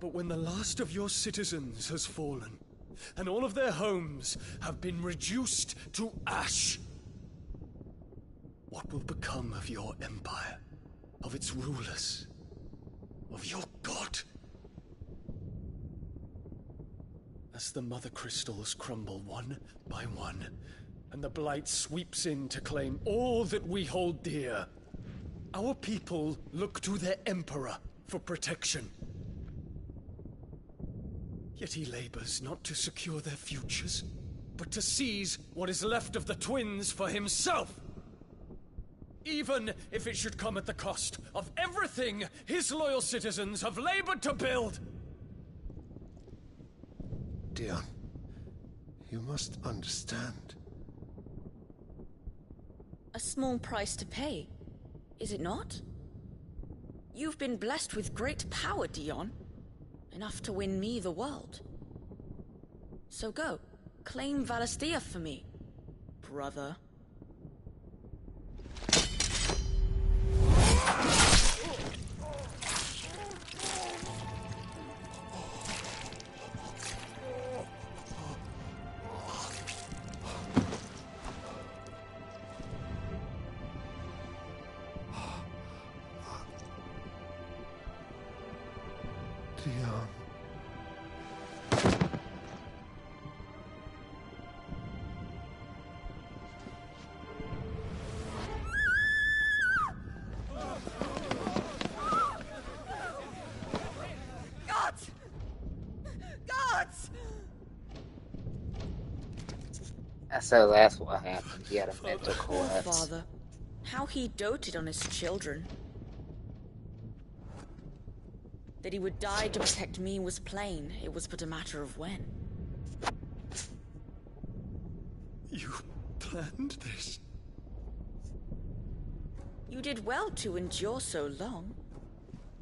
But when the last of your citizens has fallen, and all of their homes have been reduced to ash, what will become of your empire, of its rulers, of your god? As the Mother Crystals crumble one by one, and the Blight sweeps in to claim all that we hold dear, our people look to their Emperor for protection. Yet he labors not to secure their futures, but to seize what is left of the twins for himself. Even if it should come at the cost of everything his loyal citizens have labored to build. Dion, you must understand. A small price to pay, is it not? You've been blessed with great power, Dion. Enough to win me the world. So go, claim Valisthea for me, brother. Dion. Gods! Gods! So that's what happened. He had a mental Poor collapse. father. How he doted on his children. That he would die to protect me was plain. It was but a matter of when. You planned this? You did well to endure so long.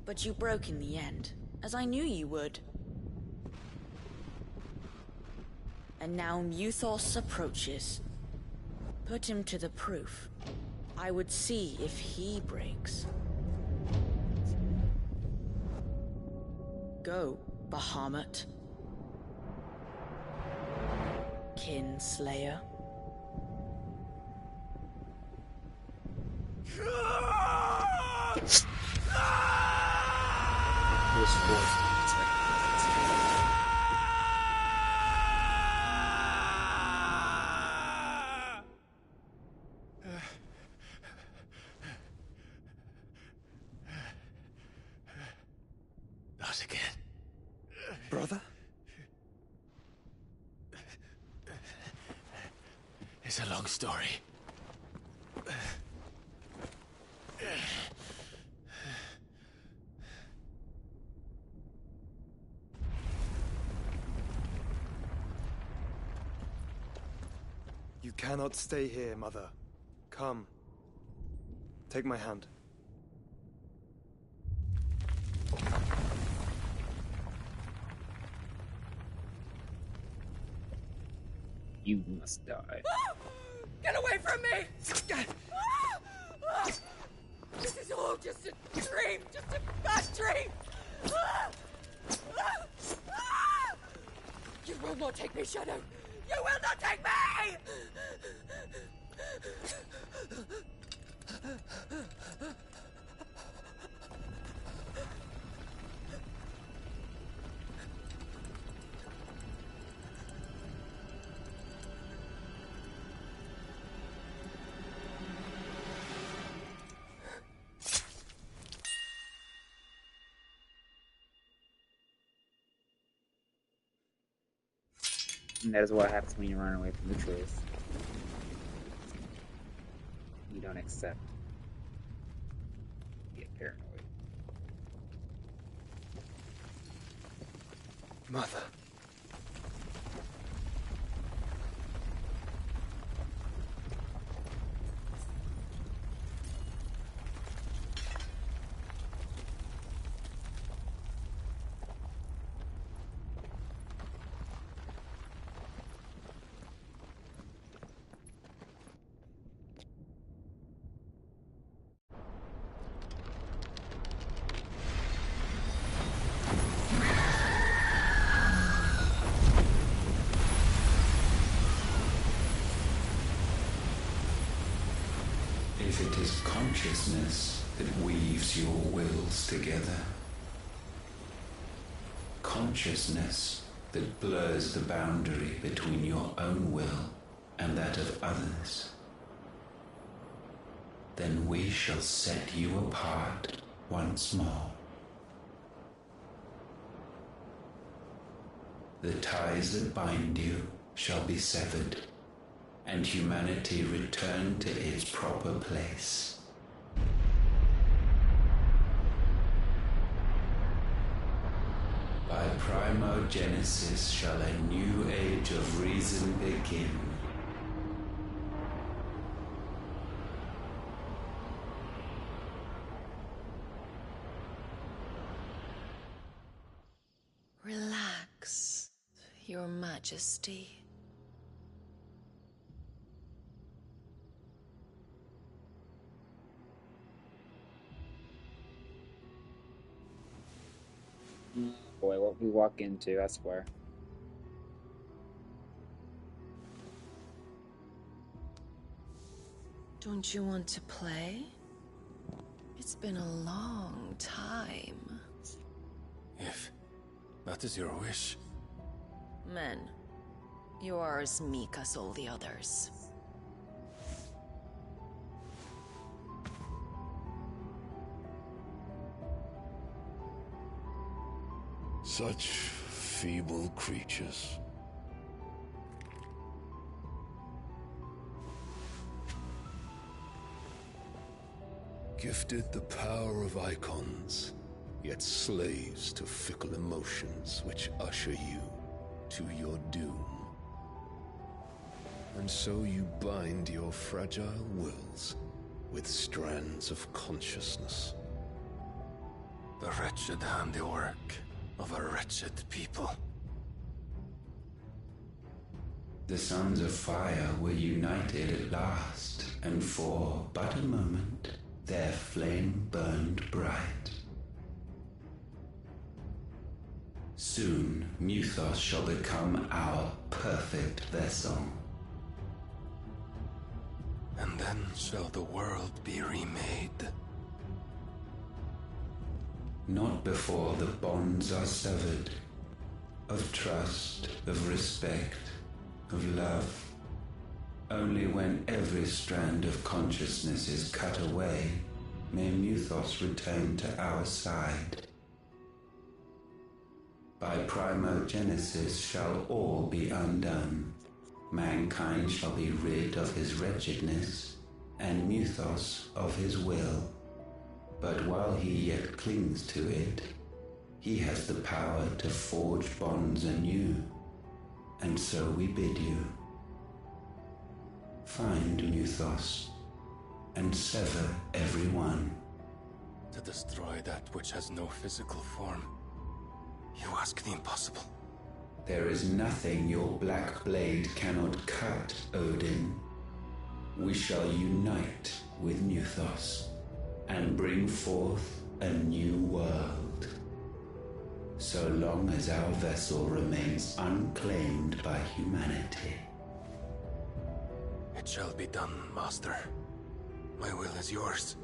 But you broke in the end, as I knew you would. And now Muthos approaches. Put him to the proof. I would see if he breaks. Go, Bahamut. Kinslayer. Not again. Brother? It's a long story. You cannot stay here, Mother. Come. Take my hand. You must die. Get away from me! This is all just a dream, just a bad dream! You will not take me, Shadow! You will not take me! And that is what happens when you run away from the truth. You don't accept. You get paranoid. Mother. If it is consciousness that weaves your wills together, consciousness that blurs the boundary between your own will and that of others, then we shall set you apart once more. The ties that bind you shall be severed, and humanity return to its proper place. By primogenesis shall a new age of reason begin. Relax, Your Majesty. Boy, what we walk into, I swear. Don't you want to play? It's been a long time. If that is your wish. Men, you are as meek as all the others. Such feeble creatures. Gifted the power of icons, yet slaves to fickle emotions which usher you to your doom. And so you bind your fragile wills with strands of consciousness. The wretched handiwork of a wretched people. The sons of fire were united at last, and for but a moment their flame burned bright. Soon Muthos shall become our perfect vessel. And then shall the world be remade. Not before the bonds are severed, of trust, of respect, of love. Only when every strand of consciousness is cut away, may Muthos return to our side. By primogenesis shall all be undone. Mankind shall be rid of his wretchedness, and Muthos of his will. But while he yet clings to it, he has the power to forge bonds anew, and so we bid you. Find Muthos, and sever every one. To destroy that which has no physical form, you ask the impossible. There is nothing your black blade cannot cut, Odin. We shall unite with Muthos, and bring forth a new world. So long as our vessel remains unclaimed by humanity. It shall be done, Master. My will is yours.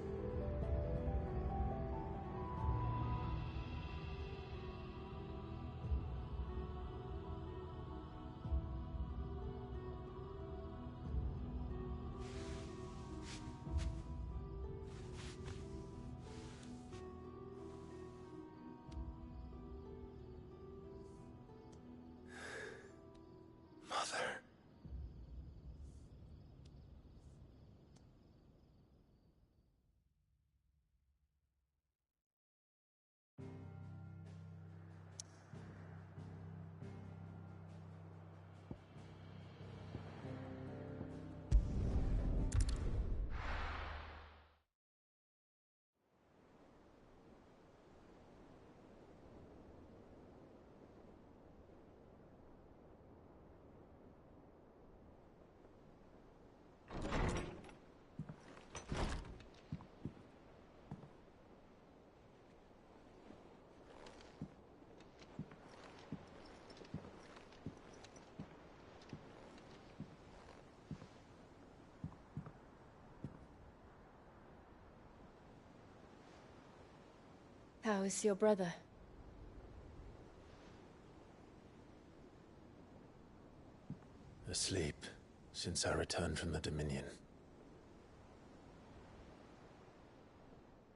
How is your brother? Asleep since I returned from the Dominion.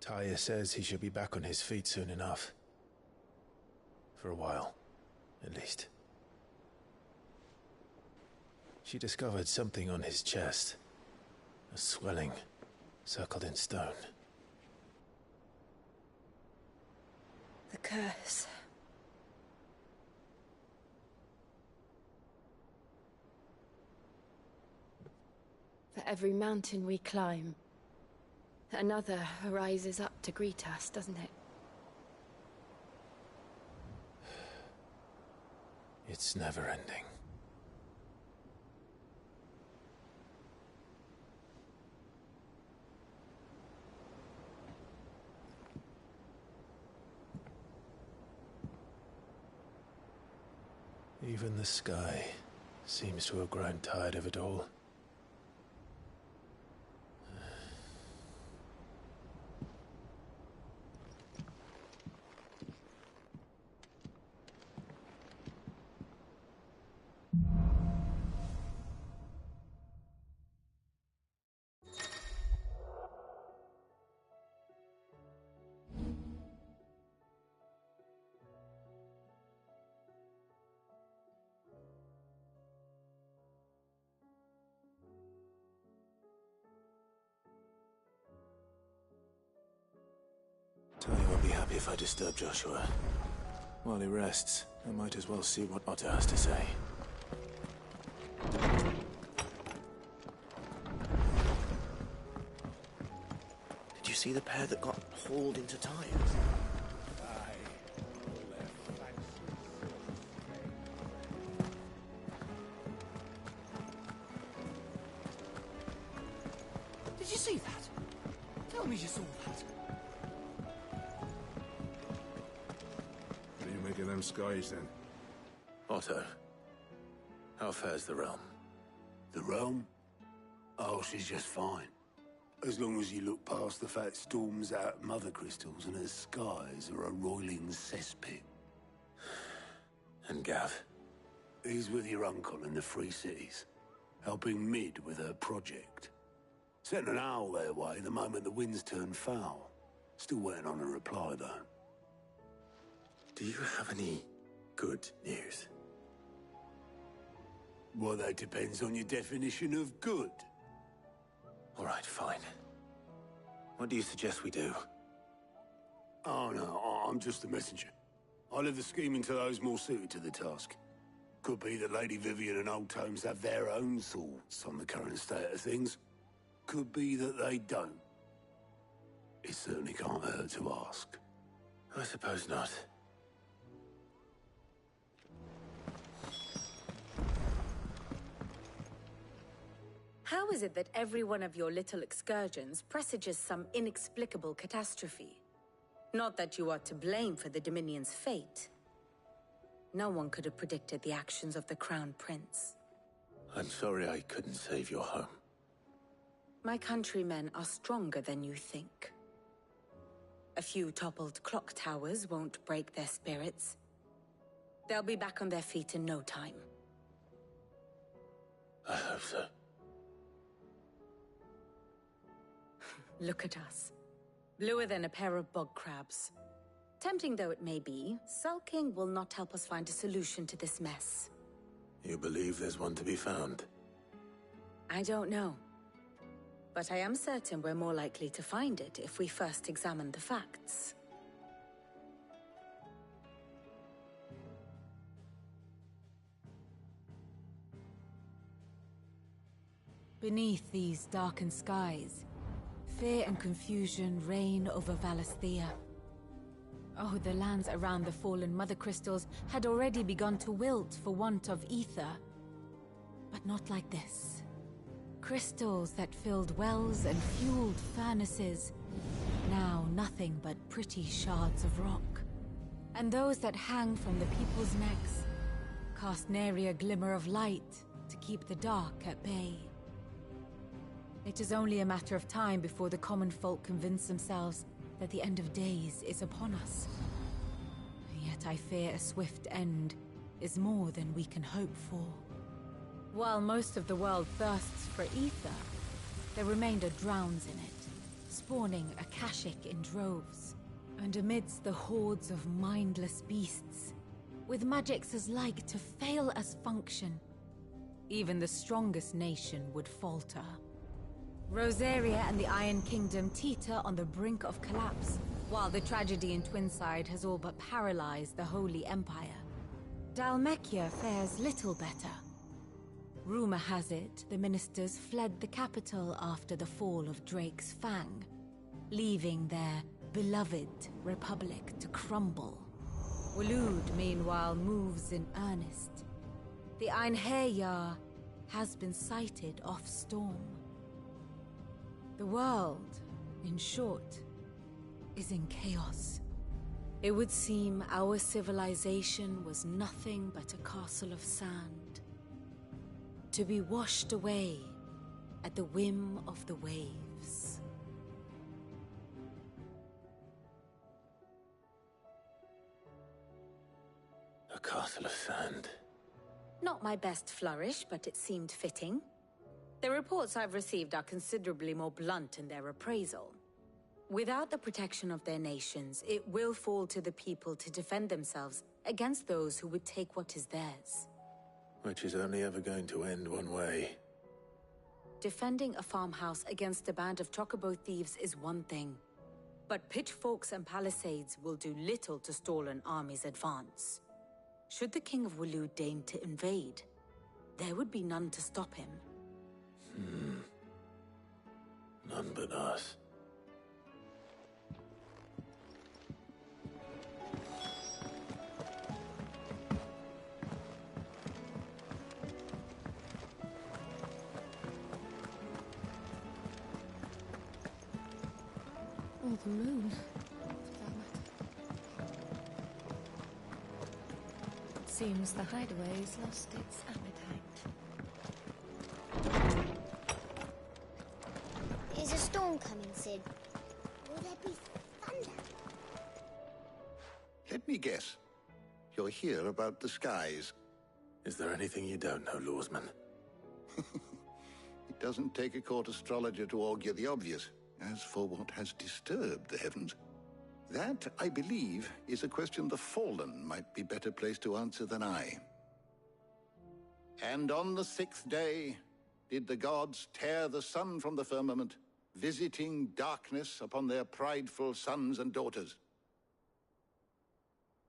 Taya says he should be back on his feet soon enough. For a while, at least. She discovered something on his chest. A swelling, circled in stone. The curse. For every mountain we climb, another rises up to greet us, doesn't it? It's never ending. Even the sky seems to have grown tired of it all. Tony won't be happy if I disturb Joshua. While he rests, I might as well see what Otto has to say. Did you see the pair that got hauled into tires? Did you see that? Tell me you saw that. What do you make of them skies, then? Otto, how fares the realm? The realm? Oh, she's just fine. As long as you look past the fat storms out mother crystals and her skies are a roiling cesspit. And Gav? He's with your uncle in the Free Cities, helping Mid with her project. Sent an owl their way the moment the winds turned foul. Still waiting on a reply, though. Do you have any good news? Well, that depends on your definition of good. All right, fine. What do you suggest we do? Oh, no, I'm just a messenger. I leave the scheming to those more suited to the task. Could be that Lady Vivian and Old Tomes have their own thoughts on the current state of things. Could be that they don't. It certainly can't hurt to ask. I suppose not. How is it that every one of your little excursions presages some inexplicable catastrophe? Not that you are to blame for the Dominion's fate. No one could have predicted the actions of the Crown Prince. I'm sorry I couldn't save your home. My countrymen are stronger than you think. A few toppled clock towers won't break their spirits. They'll be back on their feet in no time. I hope so. Look at us. Bluer than a pair of bog crabs. Tempting though it may be, sulking will not help us find a solution to this mess. You believe there's one to be found? I don't know. But I am certain we're more likely to find it if we first examine the facts. Beneath these darkened skies, fear and confusion reign over Valisthea. Oh, the lands around the fallen Mother Crystals had already begun to wilt for want of ether. But not like this. Crystals that filled wells and fueled furnaces, now nothing but pretty shards of rock. And those that hang from the people's necks cast nary a glimmer of light to keep the dark at bay. It is only a matter of time before the common folk convince themselves that the end of days is upon us. Yet I fear a swift end is more than we can hope for. While most of the world thirsts for ether, the remainder drowns in it, spawning Akashic in droves. And amidst the hordes of mindless beasts, with magics as like to fail as function, even the strongest nation would falter. Rosaria and the Iron Kingdom teeter on the brink of collapse, while the tragedy in Twinside has all but paralyzed the Holy Empire. Dhalmekia fares little better. Rumor has it the ministers fled the capital after the fall of Drake's Fang, leaving their beloved republic to crumble. Waloed, meanwhile, moves in earnest. The Einherjar has been sighted off-storm. The world, in short, is in chaos. It would seem our civilization was nothing but a castle of sand, to be washed away at the whim of the waves. A castle of sand. Not my best flourish, but it seemed fitting. The reports I've received are considerably more blunt in their appraisal. Without the protection of their nations, it will fall to the people to defend themselves against those who would take what is theirs. Which is only ever going to end one way. Defending a farmhouse against a band of chocobo thieves is one thing, but pitchforks and palisades will do little to stall an army's advance. Should the King of Waloed deign to invade, there would be none to stop him. None but us. Or the moon. It seems the hideaway's lost its appetite. Is a storm coming, Sid? Will there be thunder? Let me guess. You're here about the skies. Is there anything you don't know, Lawsman? It doesn't take a court astrologer to augur the obvious. As for what has disturbed the heavens, that, I believe, is a question the Fallen might be better placed to answer than I. And on the 6th day did the gods tear the sun from the firmament, visiting darkness upon their prideful sons and daughters.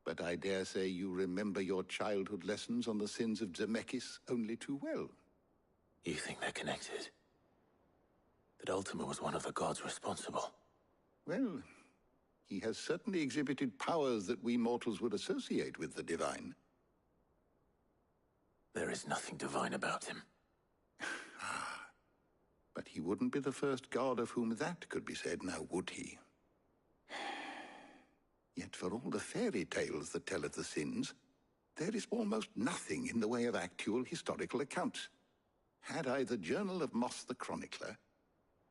But I dare say you remember your childhood lessons on the sins of Zemeckis only too well. You think they're connected? That Ultima was one of the gods responsible? Well, he has certainly exhibited powers that we mortals would associate with the divine. There is nothing divine about him. But he wouldn't be the first god of whom that could be said, now would he? Yet for all the fairy tales that tell of the sins, there is almost nothing in the way of actual historical accounts. Had I the Journal of Moss the Chronicler,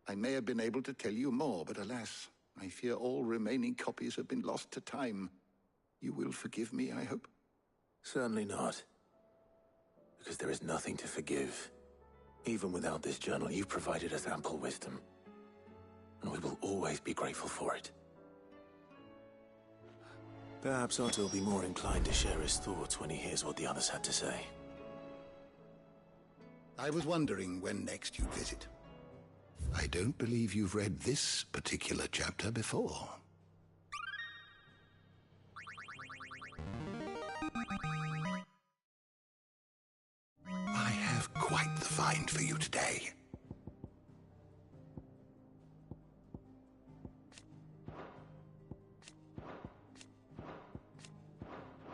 I may have been able to tell you more, but alas, I fear all remaining copies have been lost to time. You will forgive me, I hope? Certainly not. Because there is nothing to forgive. Even without this journal, you've provided us ample wisdom. And we will always be grateful for it. Perhaps Otto will be more inclined to share his thoughts when he hears what the others had to say. I was wondering when next you'd visit. I don't believe you've read this particular chapter before. I have quite the find for you today.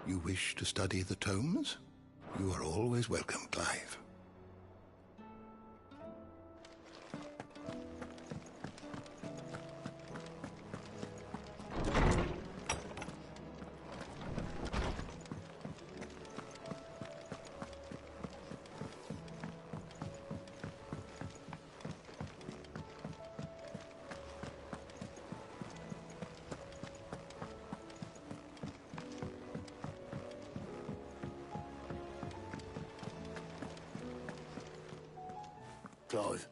You wish to study the tomes? You are always welcome, Clive. Clive,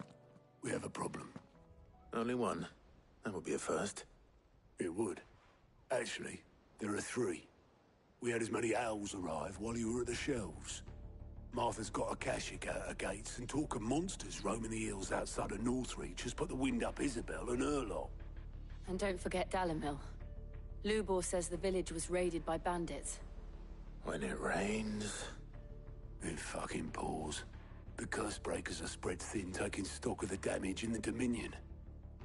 we have a problem. Only one. That would be a first. It would. Actually, there are three. We had as many owls arrive while you were at the shelves. Martha's got a Akashic out her gates, and talk of monsters roaming the hills outside of Northreach has put the wind up Isabel and her lot. And don't forget Dalimil. Lubor says the village was raided by bandits. When it rains... It fucking pours. The curse breakers are spread thin, taking stock of the damage in the Dominion.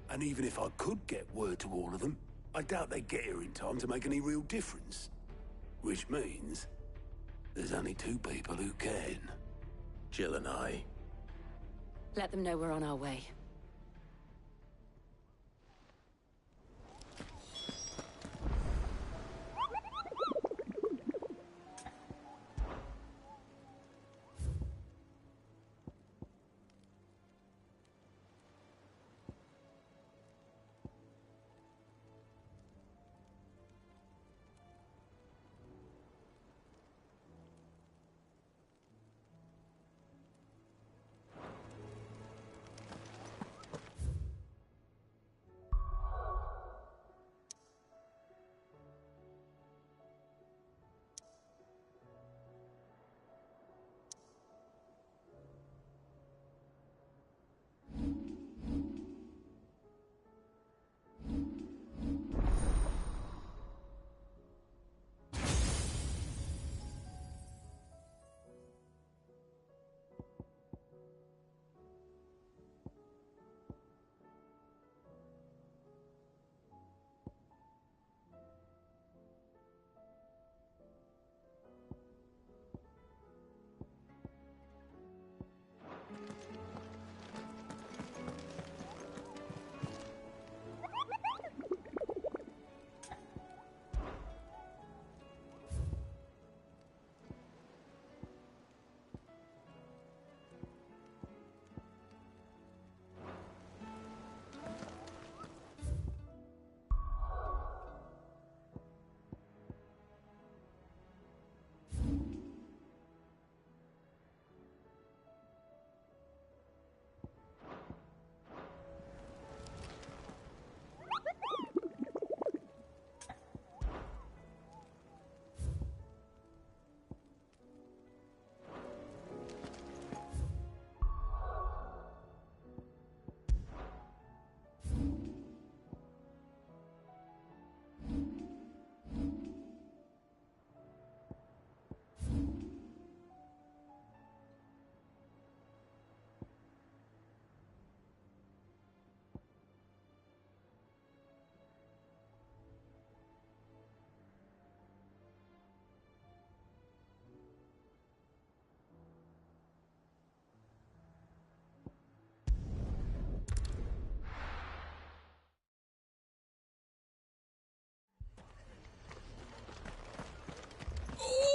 And even if I could get word to all of them, I doubt they'd get here in time to make any real difference. Which means... there's only two people who can. Jill and I. Let them know we're on our way.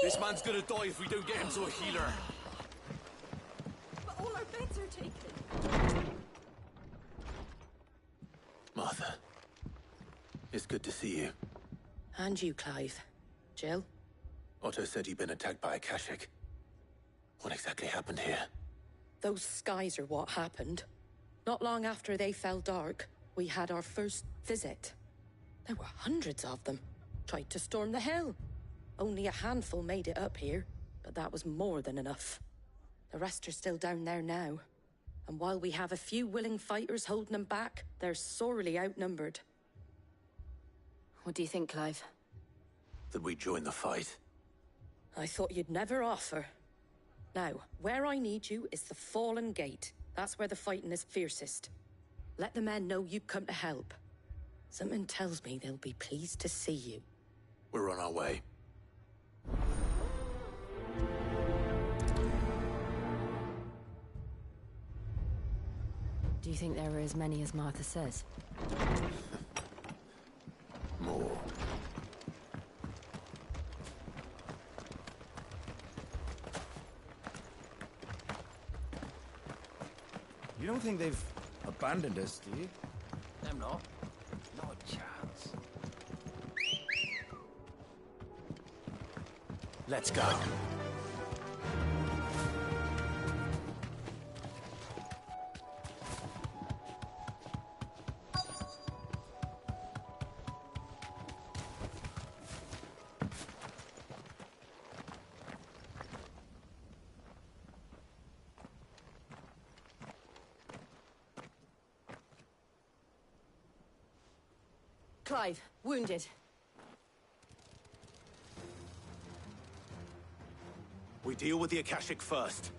This man's gonna die if we don't get him to a healer. But all our beds are taken. Martha. It's good to see you. And you, Clive. Jill? Otto said he'd been attacked by Akashic. What exactly happened here? Those skies are what happened. Not long after they fell dark, we had our first visit. There were hundreds of them. Tried to storm the hill. Only a handful made it up here, but that was more than enough. The rest are still down there now. And while we have a few willing fighters holding them back, they're sorely outnumbered. What do you think, Clive? That we join the fight. I thought you'd never offer. Now, where I need you is the Fallen Gate. That's where the fighting is fiercest. Let the men know you've come to help. Something tells me they'll be pleased to see you. We're on our way. Do you think there are as many as Martha says? More. You don't think they've abandoned us, do you? Them not. Not a chance. Let's go. Clive, wounded. We deal with the Akashic first.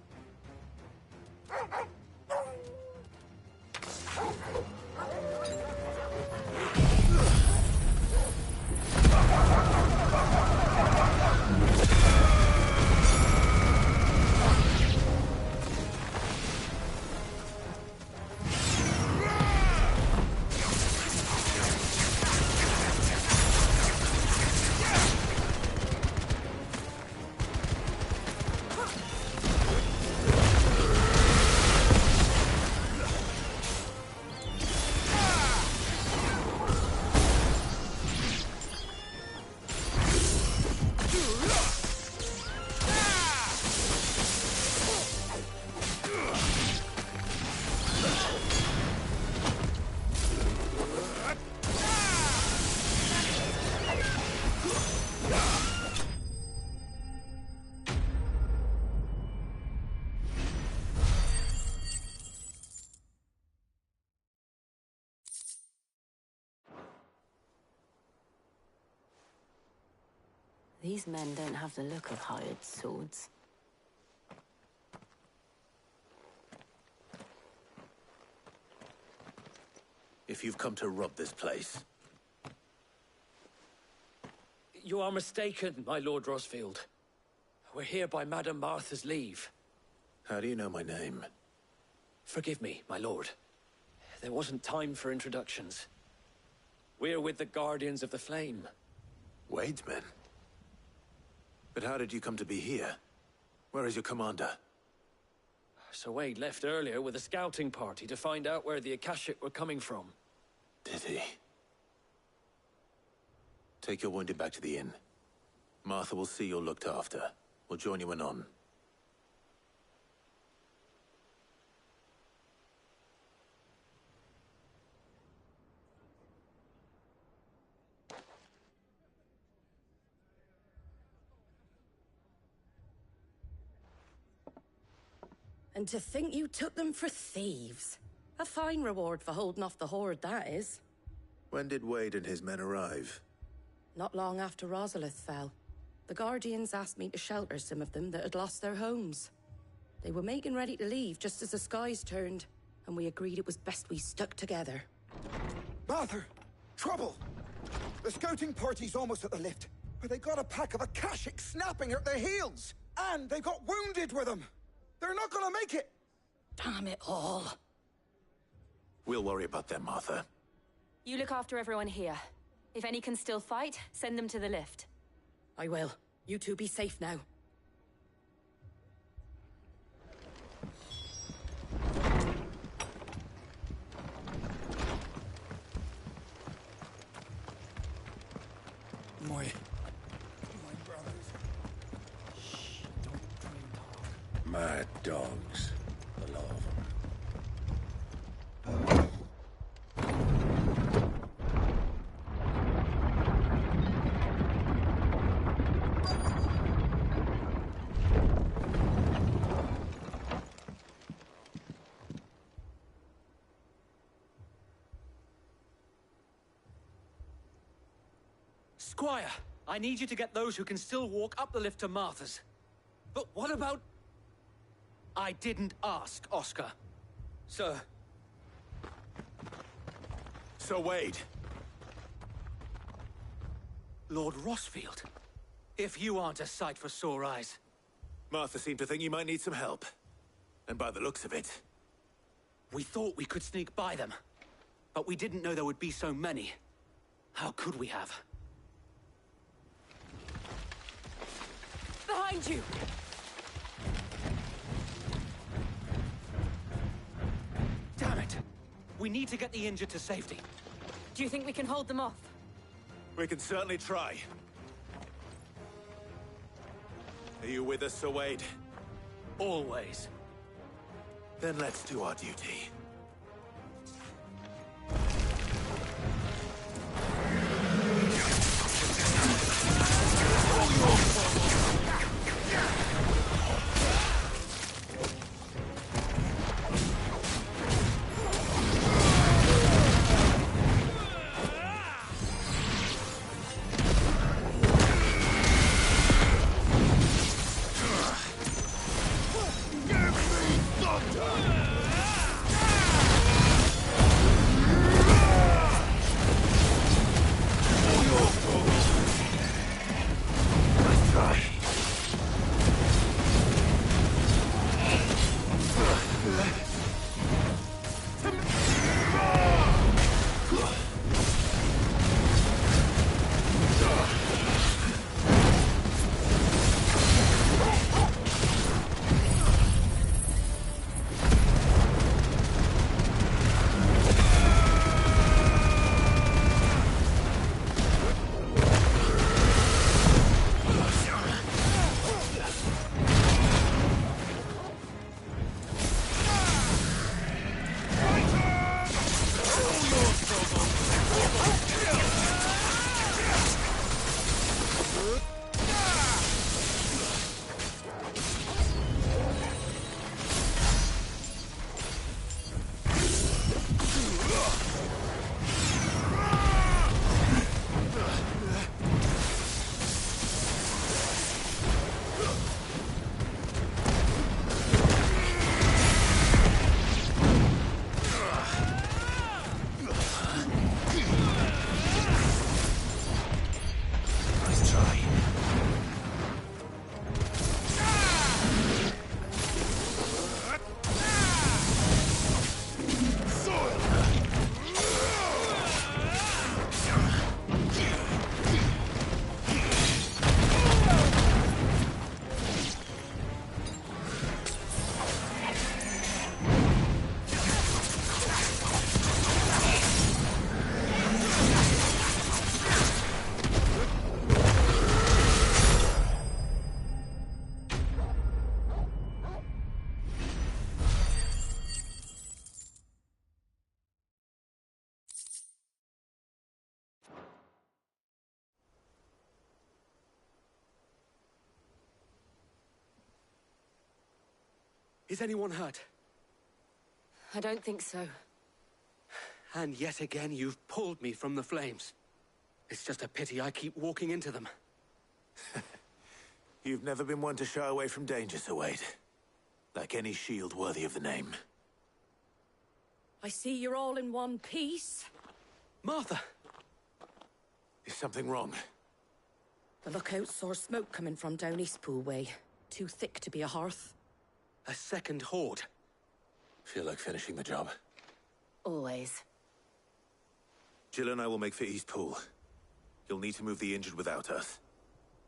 These men don't have the look of hired swords. If you've come to rob this place, You are mistaken, my Lord Rosfield. We're here by Madame Martha's leave. how do you know my name? Forgive me, my lord. There wasn't time for introductions. We're with the Guardians of the Flame. Wade's men? But how did you come to be here? Where is your commander? Sir Wade left earlier with a scouting party to find out where the Akashic were coming from. Did he? Take your wounded back to the inn. Martha will see you're looked after. We'll join you anon. And to think you took them for thieves. A fine reward for holding off the horde, that is. When did Wade and his men arrive? Not long after Rosalith fell. The Guardians asked me to shelter some of them that had lost their homes. They were making ready to leave just as the skies turned, and we agreed it was best we stuck together. Martha! Trouble! The scouting party's almost at the lift, but they got a pack of Akashic snapping at their heels! And they got wounded with them! They're not gonna make it! Damn it all. We'll worry about them, Martha. You look after everyone here. If any can still fight, send them to the lift. I will. You two be safe now. My brothers. Shh, don't try and talk. Mad dogs. The lot of them. Squire, I need you to get those who can still walk up the lift to Martha's. But what about... I didn't ask, Oscar. Sir. Sir Wade. Lord Rosfield. If you aren't a sight for sore eyes. Martha seemed to think you might need some help. And by the looks of it... We thought we could sneak by them. But we didn't know there would be so many. How could we have? Behind you! Damn it! We need to get the injured to safety. Do you think we can hold them off? We can certainly try. Are you with us, Sir Wade? Always. Then let's do our duty. Is anyone hurt? I don't think so. And yet again, you've pulled me from the flames. It's just a pity I keep walking into them. You've never been one to shy away from danger, Sir Wade. Like any shield worthy of the name. I see you're all in one piece. Martha! Is something wrong? The lookout saw smoke coming from down Eastpool way. Too thick to be a hearth. A second horde. Feel like finishing the job. Always. Jill and I will make for Eastpool. You'll need to move the injured without us.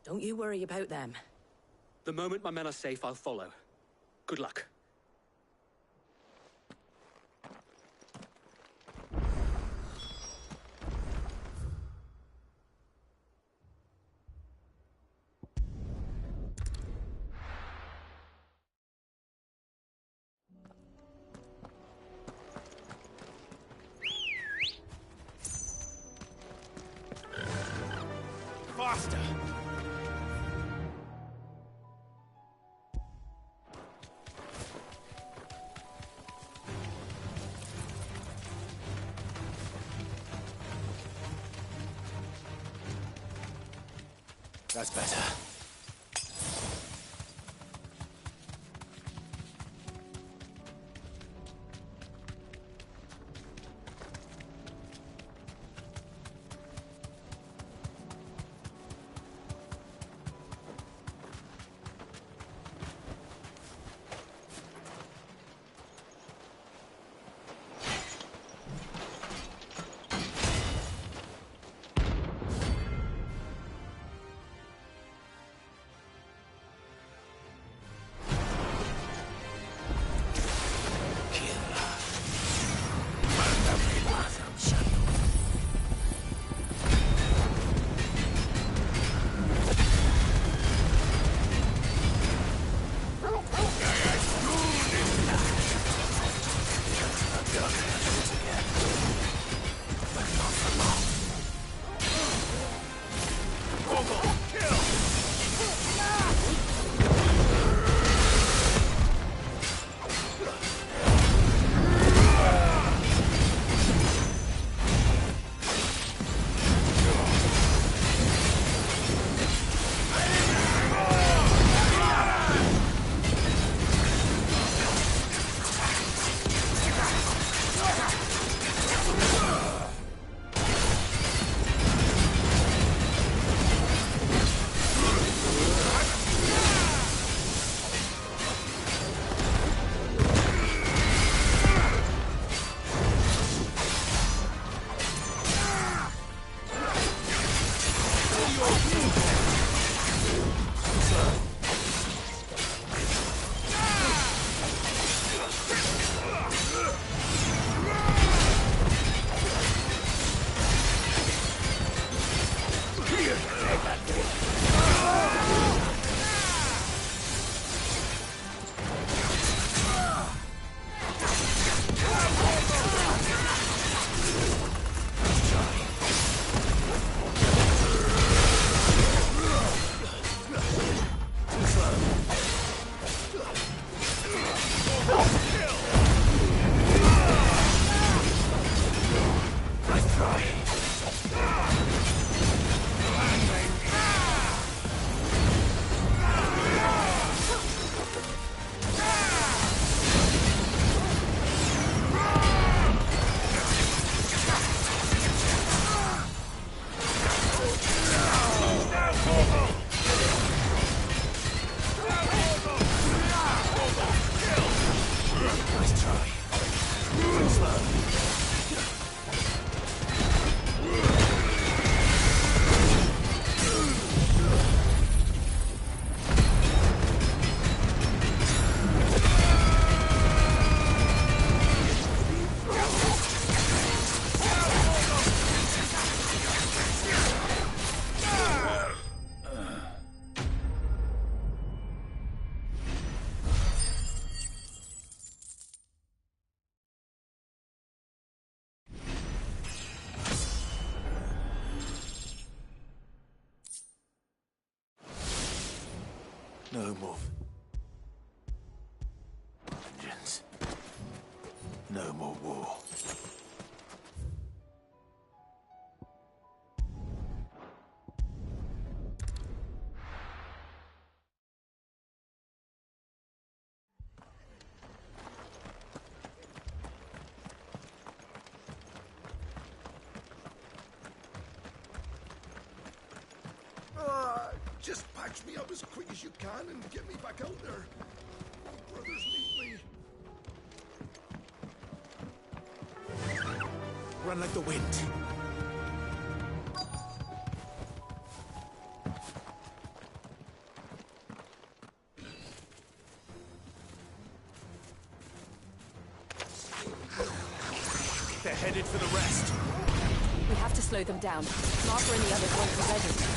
Don't you worry about them. The moment my men are safe, I'll follow. Good luck. Faster! That's better. No move. No more war. Just patch me up as quick as you can and get me back out there. My brothers need me. Run like the wind. They're headed for the rest. We have to slow them down. Martha and the others won't be ready.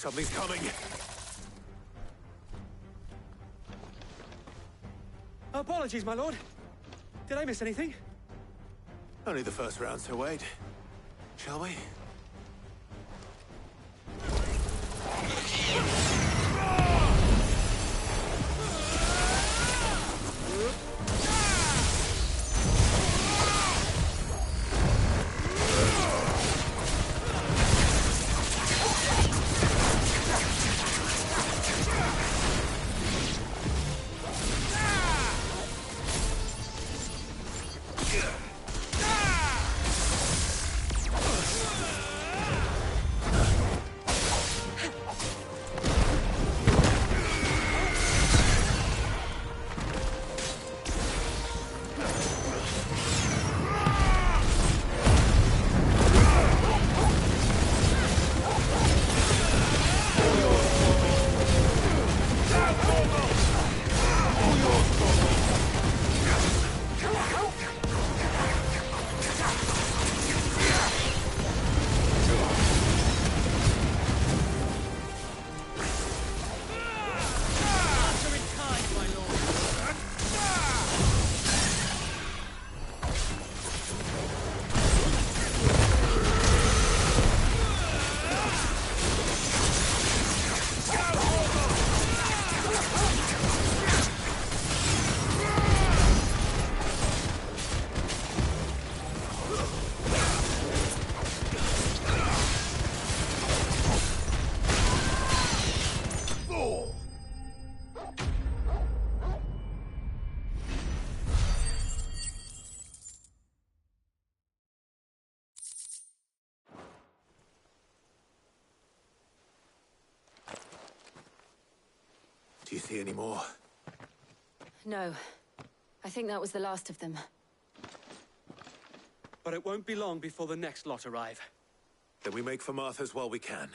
Something's coming. Apologies, my lord. Did I miss anything? Only the first round, so wait. Shall we? Do you see any more? No. I think that was the last of them. But it won't be long before the next lot arrive. Then we make for Martha's while we can.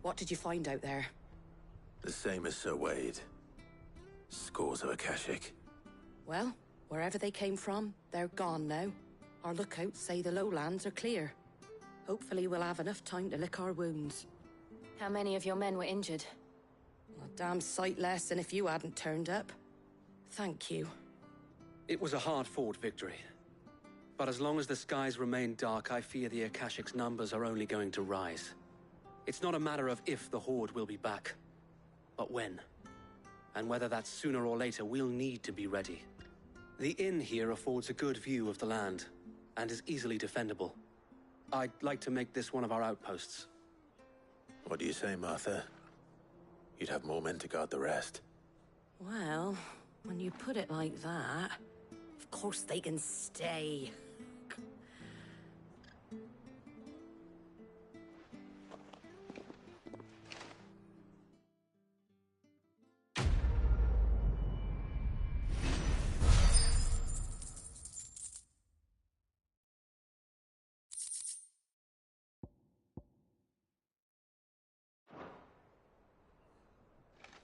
What did you find out there? The same as Sir Wade. Scores of Akashic. Well, wherever they came from, they're gone now. Our lookouts say the lowlands are clear. Hopefully we'll have enough time to lick our wounds. How many of your men were injured? A damn sight less than if you hadn't turned up. Thank you. It was a hard-fought victory. But as long as the skies remain dark, I fear the Akashic's numbers are only going to rise. It's not a matter of if the Horde will be back, but when. And whether that's sooner or later, we'll need to be ready. The inn here affords a good view of the land, and is easily defendable. I'd like to make this one of our outposts. What do you say, Martha? You'd have more men to guard the rest. Well, when you put it like that, of course they can stay.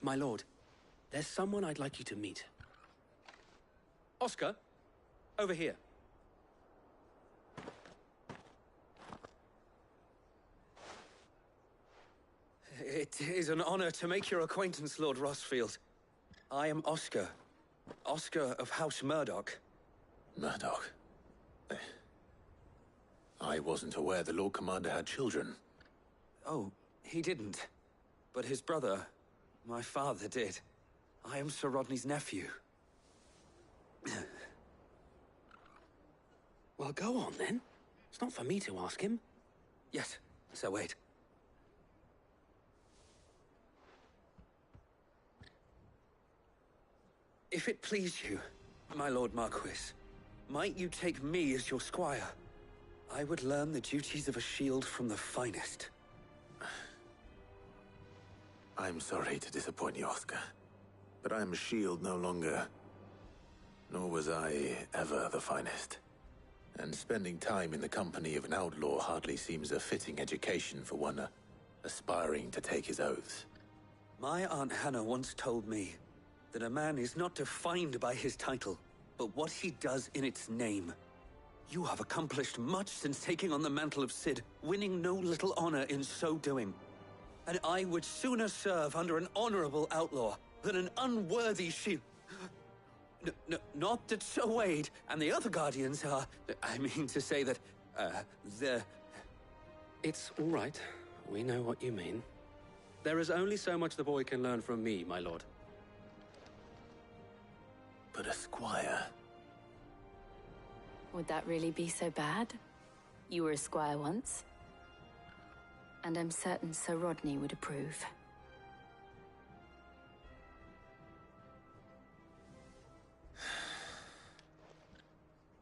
My lord, there's someone I'd like you to meet. Oscar, over here. It is an honor to make your acquaintance, Lord Rossfield. I am Oscar. Oscar of House Murdoch. Murdoch? I wasn't aware the Lord Commander had children. Oh, he didn't. But his brother, my father, did. I am Sir Rodney's nephew. Well, go on, then. It's not for me to ask him. Yes, so wait. If it please you, my Lord Marquis, might you take me as your squire? I would learn the duties of a shield from the finest. I'm sorry to disappoint you, Oscar, but I am a shield no longer. Nor was I ever the finest. And spending time in the company of an outlaw hardly seems a fitting education for one aspiring to take his oaths. My Aunt Hannah once told me that a man is not defined by his title, but what he does in its name. You have accomplished much since taking on the mantle of Cid, winning no little honor in so doing. And I would sooner serve under an honorable outlaw than an unworthy shield. Not that Sir Wade and the other Guardians are... I mean to say that, they're... It's all right. We know what you mean. There is only so much the boy can learn from me, my lord. But a squire... Would that really be so bad? You were a squire once. And I'm certain Sir Rodney would approve.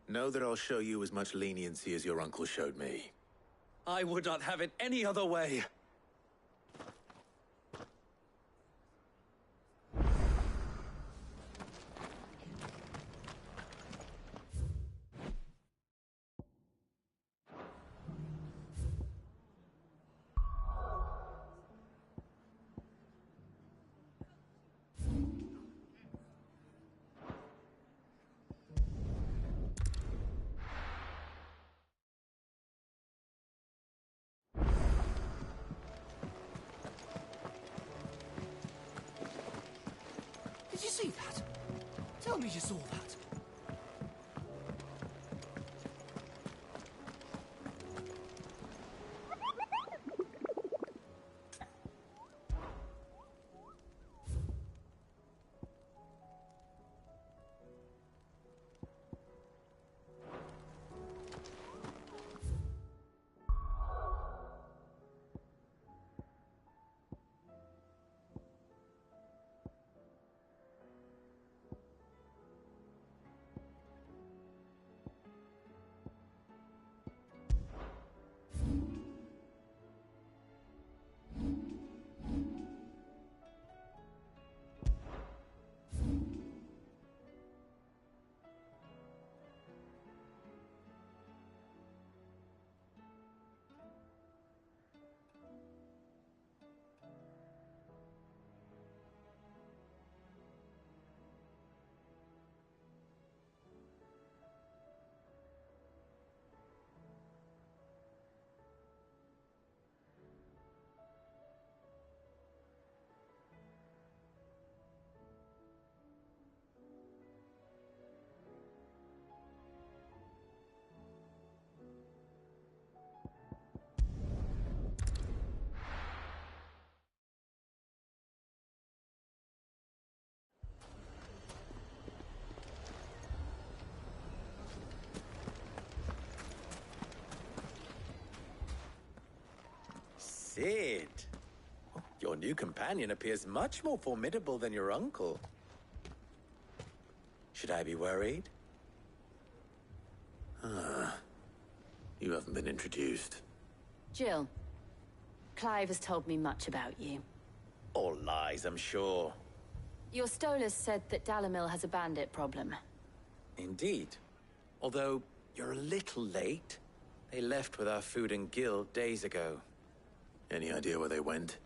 Know that I'll show you as much leniency as your uncle showed me. I would not have it any other way. Did you see that? Tell me you saw that. Sid. Your new companion appears much more formidable than your uncle. Should I be worried? You haven't been introduced. Jill, Clive has told me much about you. All lies, I'm sure. Your Stolas said that Dalamil has a bandit problem. Indeed. Although, you're a little late. They left with our food and guild days ago. Any idea where they went?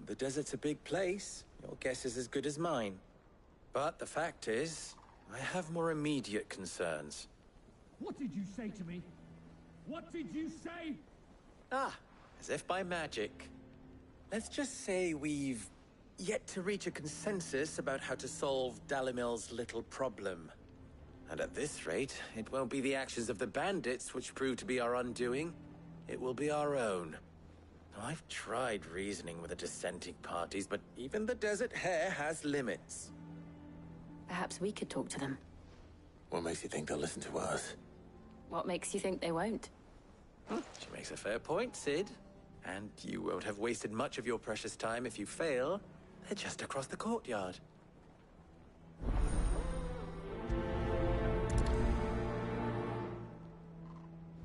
The desert's a big place. Your guess is as good as mine. But the fact is, I have more immediate concerns. What did you say to me? What did you say? Ah, as if by magic. Let's just say we've yet to reach a consensus about how to solve Dalamil's little problem. And at this rate, it won't be the actions of the bandits which prove to be our undoing. It will be our own. I've tried reasoning with the dissenting parties, but even the Desert Hare has limits. Perhaps we could talk to them. What makes you think they'll listen to us? What makes you think they won't? She makes a fair point, Sid. And you won't have wasted much of your precious time if you fail. They're just across the courtyard.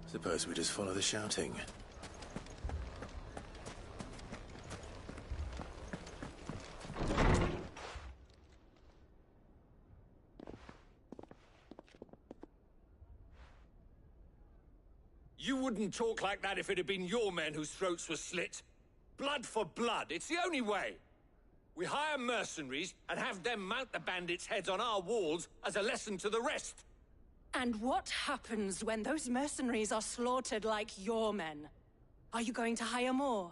Suppose we just follow the shouting. You wouldn't talk like that if it had been your men whose throats were slit. Blood for blood, it's the only way. We hire mercenaries and have them mount the bandits' heads on our walls as a lesson to the rest. And what happens when those mercenaries are slaughtered like your men? Are you going to hire more?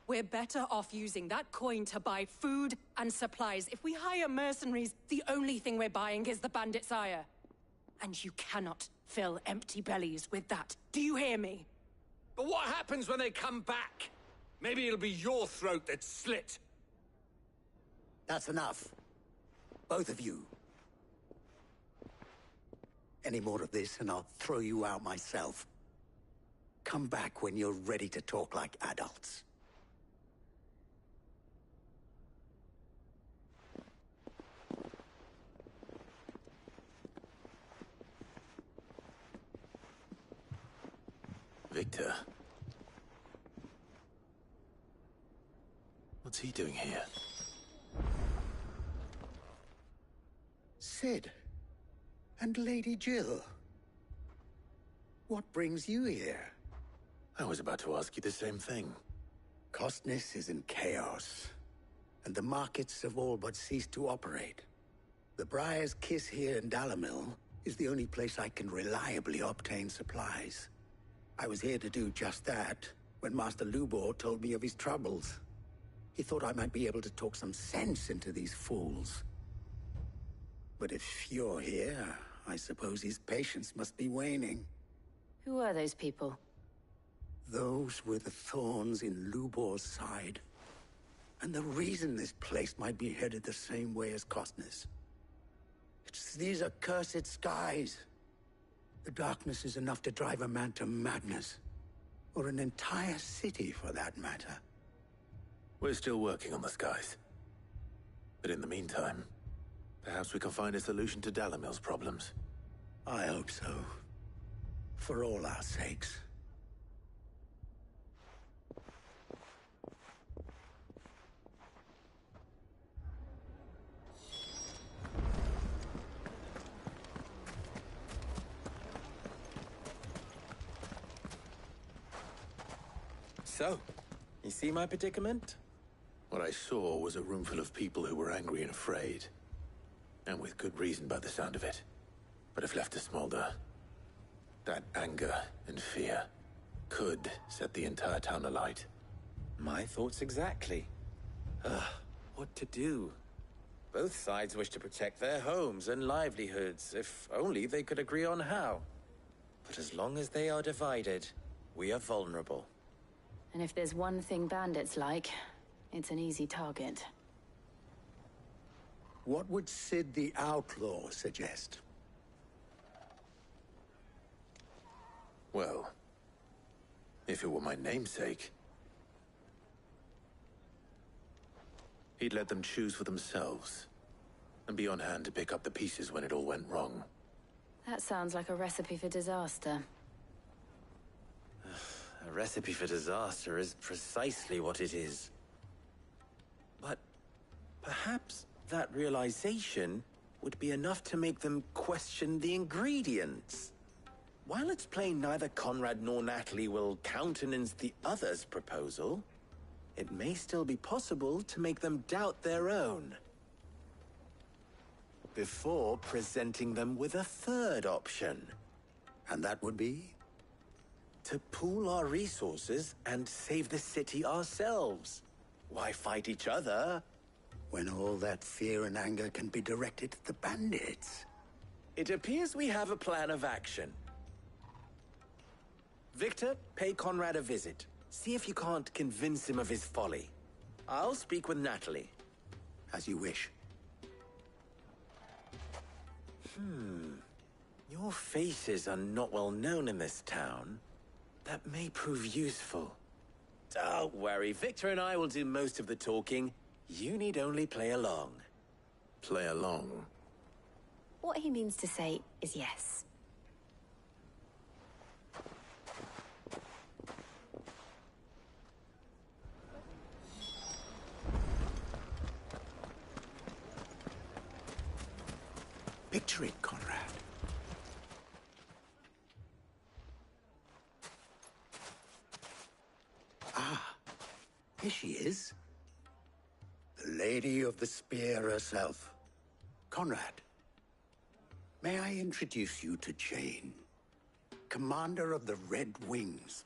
We're better off using that coin to buy food and supplies. If we hire mercenaries, the only thing we're buying is the bandits' ire. And you cannot fill empty bellies with that. Do you hear me? But what happens when they come back? Maybe it'll be your throat that's slit. That's enough. Both of you. Any more of this and I'll throw you out myself. Come back when you're ready to talk like adults. Victor. What's he doing here? Sid. And Lady Jill. What brings you here? I was about to ask you the same thing. Costness is in chaos, and the markets have all but ceased to operate. The Briar's Kiss here in Dalamil is the only place I can reliably obtain supplies. I was here to do just that when Master Lubor told me of his troubles. He thought I might be able to talk some sense into these fools. But if you're here, I suppose his patience must be waning. Who are those people? Those were the thorns in Lubor's side. And the reason this place might be headed the same way as Costness. It's these accursed skies. The darkness is enough to drive a man to madness. Or an entire city, for that matter. We're still working on the skies. But in the meantime, perhaps we can find a solution to Dalamil's problems. I hope so. For all our sakes. So, you see my predicament? What I saw was a room full of people who were angry and afraid. And with good reason by the sound of it. But if left to smolder, that anger and fear could set the entire town alight. My thoughts exactly. What to do? Both sides wish to protect their homes and livelihoods, if only they could agree on how. But as long as they are divided, we are vulnerable. And if there's one thing bandits like, it's an easy target. What would Sid the Outlaw suggest? Well, if it were my namesake, He'd let them choose for themselves, and be on hand to pick up the pieces when it all went wrong. That sounds like a recipe for disaster. A recipe for disaster is precisely what it is. But perhaps that realization would be enough to make them question the ingredients. While it's plain neither Conrad nor Natalie will countenance the other's proposal, it may still be possible to make them doubt their own. Before presenting them with a third option. And that would be? To pool our resources and save the city ourselves. Why fight each other? When all that fear and anger can be directed at the bandits. It appears we have a plan of action. Victor, pay Conrad a visit. See if you can't convince him of his folly. I'll speak with Natalie. As you wish. Your faces are not well known in this town. That may prove useful. Don't worry, Victor and I will do most of the talking. You need only play along. Play along? What he means to say is yes. Picture it, Conrad. Ah, here she is. The Lady of the Spear herself. Conrad, may I introduce you to Jane, commander of the Red Wings,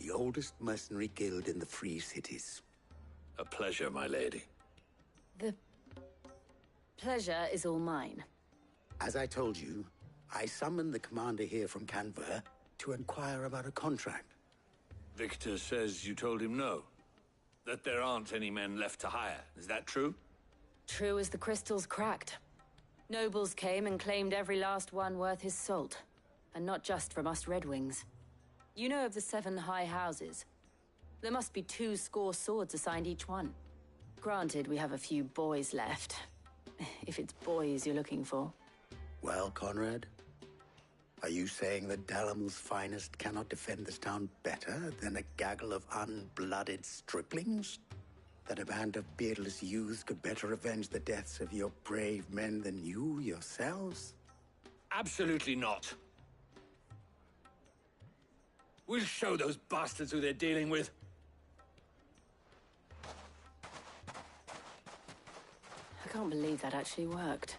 the oldest mercenary guild in the Free Cities. A pleasure, my lady. The pleasure is all mine. As I told you, I summoned the commander here from Canver to inquire about a contract. Victor says you told him no. That there aren't any men left to hire. Is that true? True as the crystals cracked. Nobles came and claimed every last one worth his salt. And not just from us Red Wings. You know of the 7 high houses. There must be 2 swords assigned each one. Granted, we have a few boys left. If it's boys you're looking for. Well, Conrad, are you saying that Dalamil's finest cannot defend this town better than a gaggle of unblooded striplings? That a band of beardless youths could better avenge the deaths of your brave men than you yourselves? Absolutely not. We'll show those bastards who they're dealing with. I can't believe that actually worked.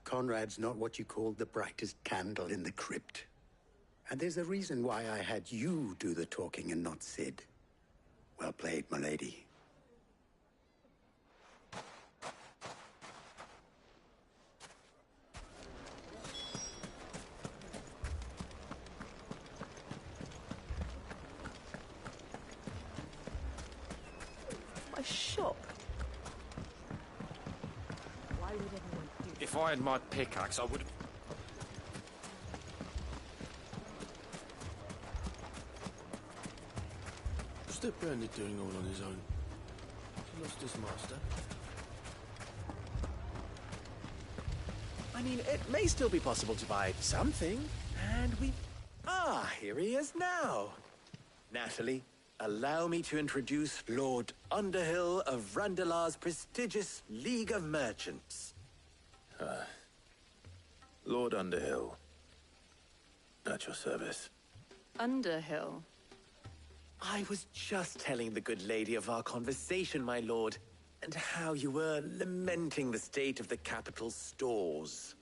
Conrad's not what you called the brightest candle in the crypt. And there's a reason why I had you do the talking and not Sid. Well played, my lady. My shop. Why would everyone do that? If I had my pickaxe, I would have... What's that bandit doing all on his own? He lost his master. I mean, it may still be possible to buy something, and we... Ah, here he is now. Natalie, allow me to introduce Lord Underhill of Randalar's prestigious League of Merchants. Lord Underhill. At your service. Underhill? I was just telling the good lady of our conversation, my lord, and how you were lamenting the state of the capital's stores.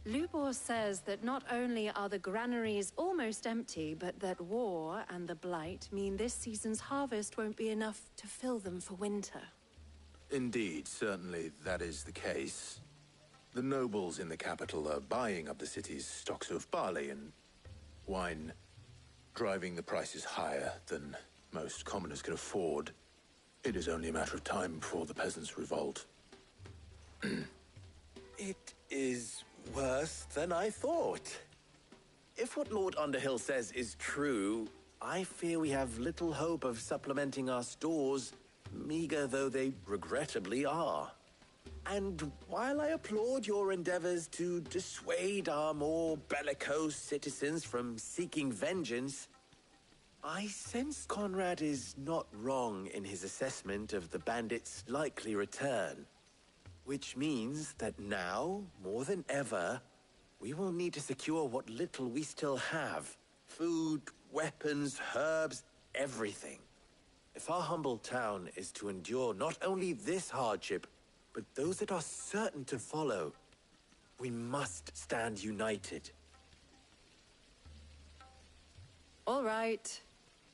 Lubor says that not only are the granaries almost empty, but that war and the Blight mean this season's harvest won't be enough to fill them for winter. Indeed, certainly that is the case. The nobles in the capital are buying up the city's stocks of barley and wine, driving the prices higher than most commoners can afford. It is only a matter of time before the peasants revolt. It is worse than I thought. If what Lord Underhill says is true, I fear we have little hope of supplementing our stores meager though they regrettably are. And while I applaud your endeavors to dissuade our more bellicose citizens from seeking vengeance, I sense Conrad is not wrong in his assessment of the bandits' likely return. Which means that now, more than ever, we will need to secure what little we still have. Food, weapons, herbs, everything. If our humble town is to endure not only this hardship, but those that are certain to follow, we must stand united. All right.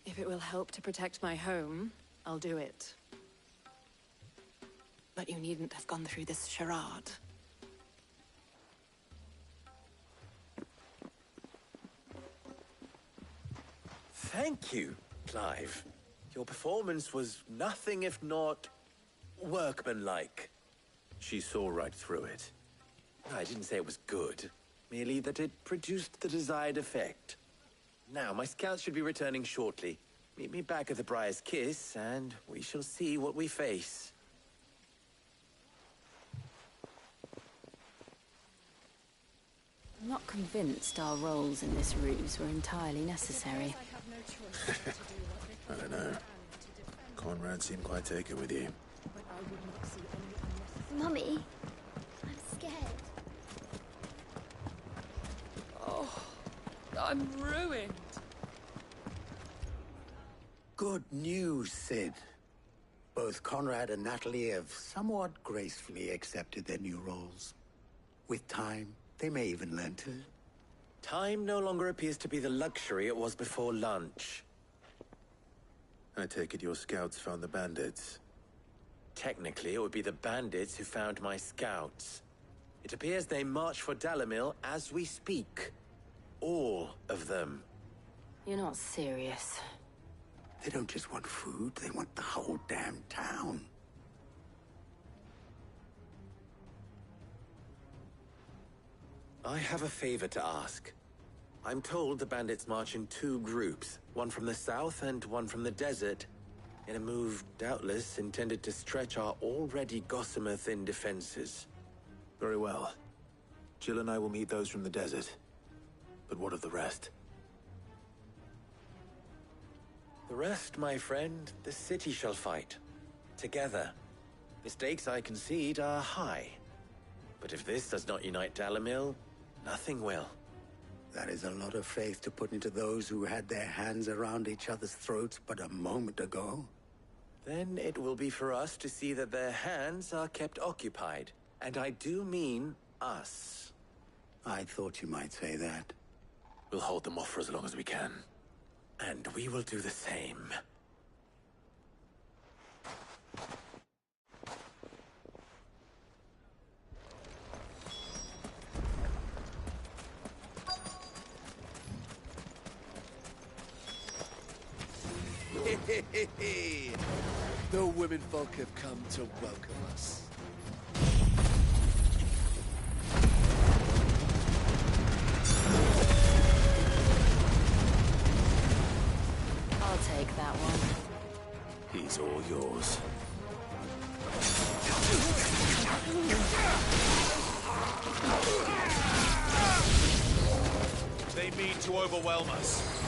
If it will help to protect my home, I'll do it. But you needn't have gone through this charade. Thank you, Clive. Your performance was nothing if not workmanlike. She saw right through it. I didn't say it was good, merely that it produced the desired effect. Now, my scouts should be returning shortly. Meet me back at the Briar's Kiss, and we shall see what we face. I'm not convinced our roles in this ruse were entirely necessary. I don't know. Conrad seemed quite taken with you. Mummy, I'm scared. Oh, I'm ruined. Good news, Sid. Both Conrad and Natalie have somewhat gracefully accepted their new roles. With time, they may even learn to. Time no longer appears to be the luxury it was before lunch. I take it your scouts found the bandits. Technically, it would be the bandits who found my scouts. It appears they march for Dalimil as we speak. All of them. You're not serious. They don't just want food, they want the whole damn town. I have a favor to ask. I'm told the bandits march in two groups, one from the south and one from the desert, in a move doubtless intended to stretch our already gossamer-thin defenses. Very well. Jill and I will meet those from the desert. But what of the rest? The rest, my friend, the city shall fight. Together. The stakes, I concede, are high. But if this does not unite Dalimil, nothing will. That is a lot of faith to put into those who had their hands around each other's throats but a moment ago. Then it will be for us to see that their hands are kept occupied. And I do mean us. I thought you might say that. We'll hold them off for as long as we can. And we will do the same. The women folk have come to welcome us. I'll take that one. He's all yours. They mean to overwhelm us.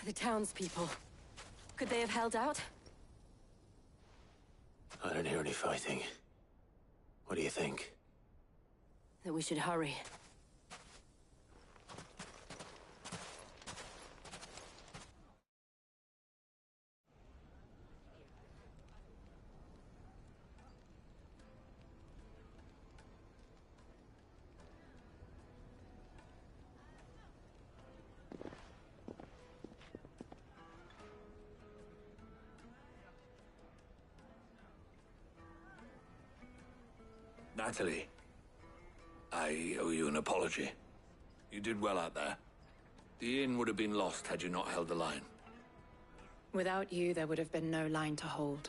The townspeople. Could they have held out? I don't hear any fighting. What do you think? That we should hurry. Natalie, I owe you an apology. You did well out there. The inn would have been lost had you not held the line. Without you, there would have been no line to hold.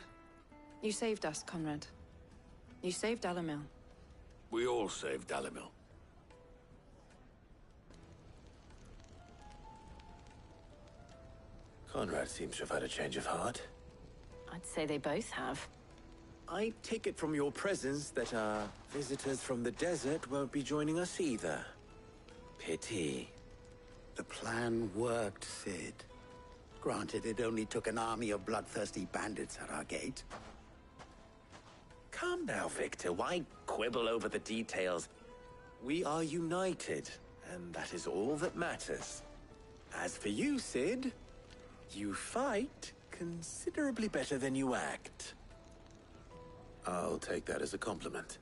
You saved us, Conrad. You saved Dalimil. We all saved Dalimil. Conrad seems to have had a change of heart. I'd say they both have. I take it from your presence that our visitors from the desert won't be joining us either. Pity. The plan worked, Sid. Granted, it only took an army of bloodthirsty bandits at our gate. Calm now, Victor. Why quibble over the details? We are united, and that is all that matters. As for you, Sid, you fight considerably better than you act. I'll take that as a compliment.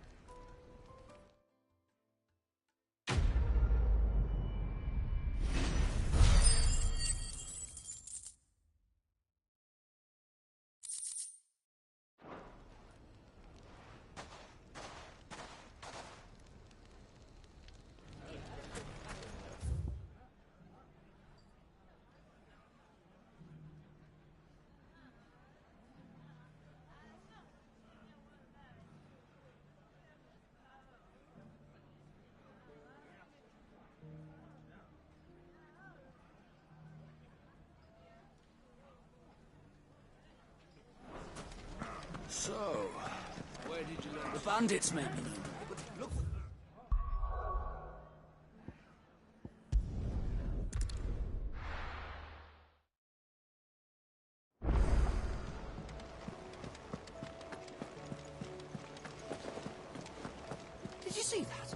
So, where did you learn? The bandits, maybe. But look. Did you see that?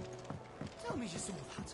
Tell me you saw that.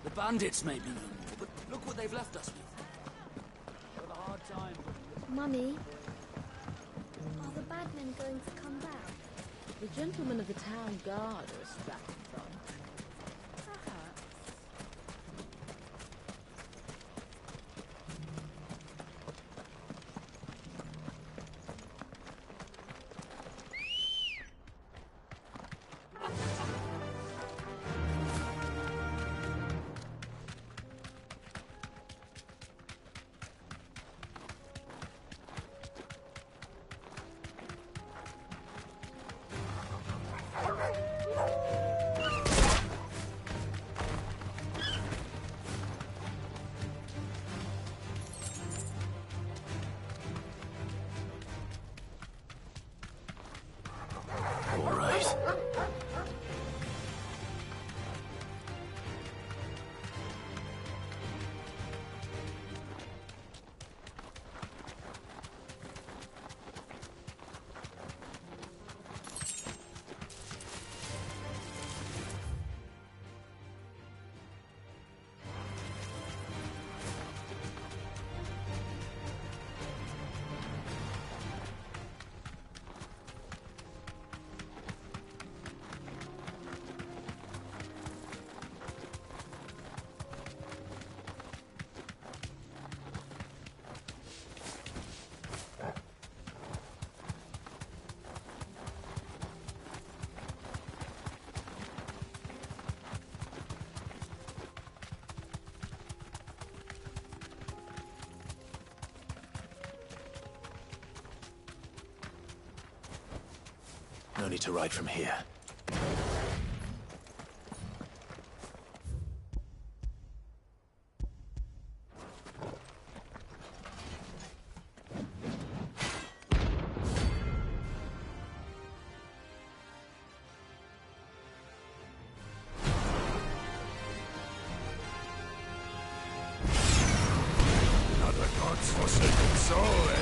The bandits may be no more, but look what they've left us with. With a hard time. Mummy, are the bad men going to come back? The gentlemen of the town guard are strapped in front. Perhaps. All right. only to ride from here. Another god's forsaken soul, eh?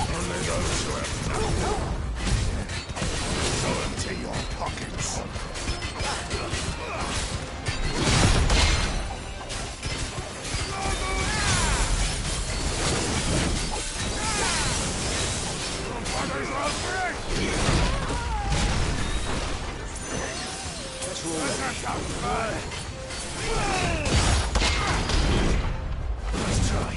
Only those who have nothing go empty your pockets. Brothers are free! Let's sounds fun! Let's try.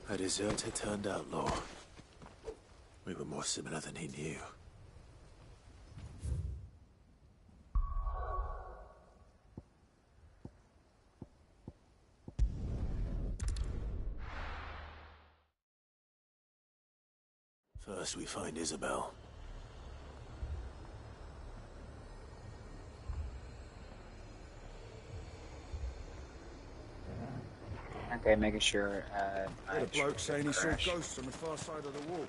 A deserter turned outlaw. We were more similar than he knew. First we find Isabel. Okay, making sure I Had a bloke saying he saw crash. ghosts on the far side of the wall.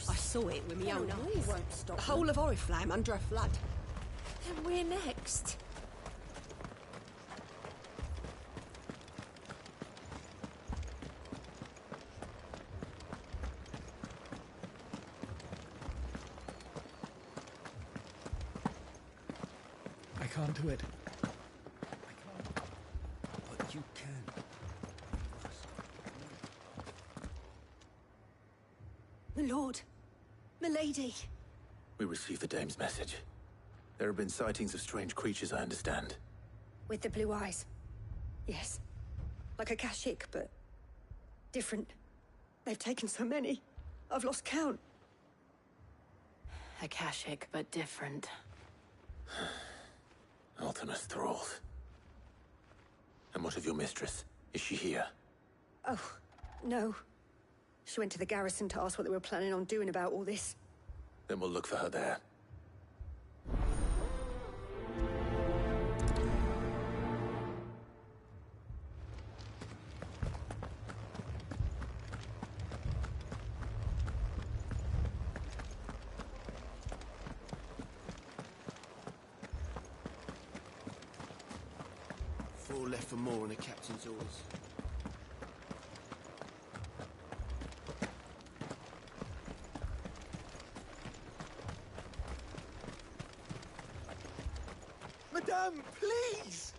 I saw it with my own We eyes. won't stop The whole of Oriflamme under a flood. Then we're next. I can't do it. I can't. But you can. My lord. Milady. We received the dame's message. There have been sightings of strange creatures, I understand. With the blue eyes. Yes. Like a Kashik, but different. They've taken so many. I've lost count. Akashic, but different. Ultimus thralls. And what of your mistress? Is she here? Oh, no. She went to the garrison to ask what they were planning on doing about all this. Then we'll look for her there. All left for more on the captain's orders. Madame, please!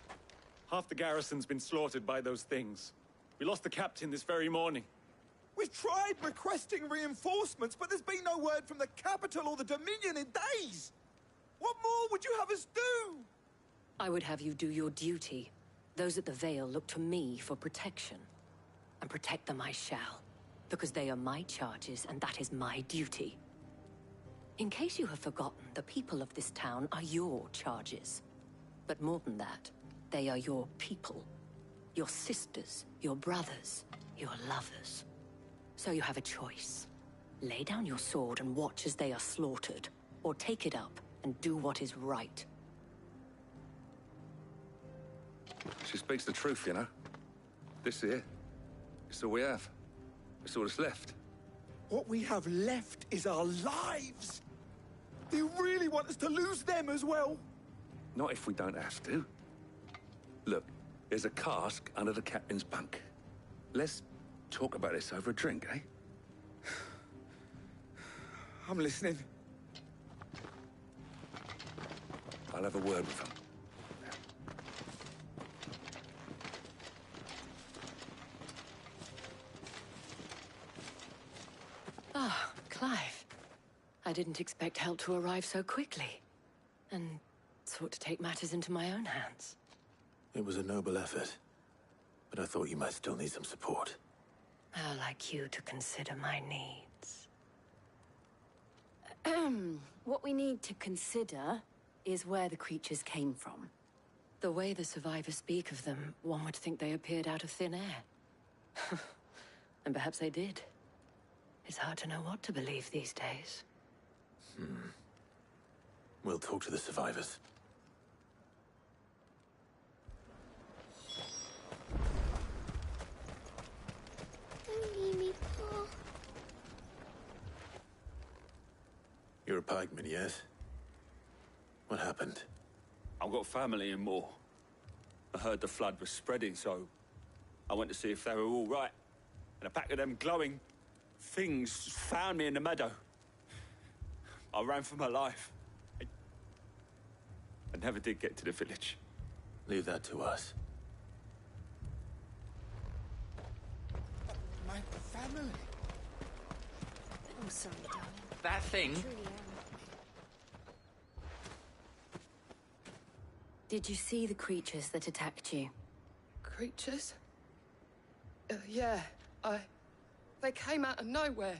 Half the garrison's been slaughtered by those things. We lost the captain this very morning. We've tried requesting reinforcements, but there's been no word from the capital or the Dominion in days! What more would you have us do? I would have you do your duty. Those at the Vale look to me for protection. And protect them I shall. Because they are my charges, and that is my duty. In case you have forgotten, the people of this town are your charges. But more than that, they are your people. Your sisters, your brothers, your lovers. So you have a choice. Lay down your sword and watch as they are slaughtered, or take it up and do what is right. She speaks the truth, you know. This here, it's all we have. It's all that's left. What we have left is our lives! Do you really want us to lose them as well? Not if we don't have to. Look, there's a cask under the captain's bunk. Let's talk about this over a drink, eh? I'm listening. I'll have a word with him. Ah, Clive. I didn't expect help to arrive so quickly. And sought to take matters into my own hands. It was a noble effort, but I thought you might still need some support. I'd like you to consider my needs. What we need to consider is where the creatures came from. The way the survivors speak of them, one would think they appeared out of thin air. And perhaps they did. It's hard to know what to believe these days. We'll talk to the survivors. Don't leave me, Paul. You're a pikeman, yes? What happened? I've got family in Moor. I heard the flood was spreading, so I went to see if they were all right. And a pack of them glowing things found me in the meadow. I ran for my life. I never did get to the village. Leave that to us. My family. I'm sorry, darling. That thing? I truly am. Did you see the creatures that attacked you? Creatures? Yeah, They came out of nowhere.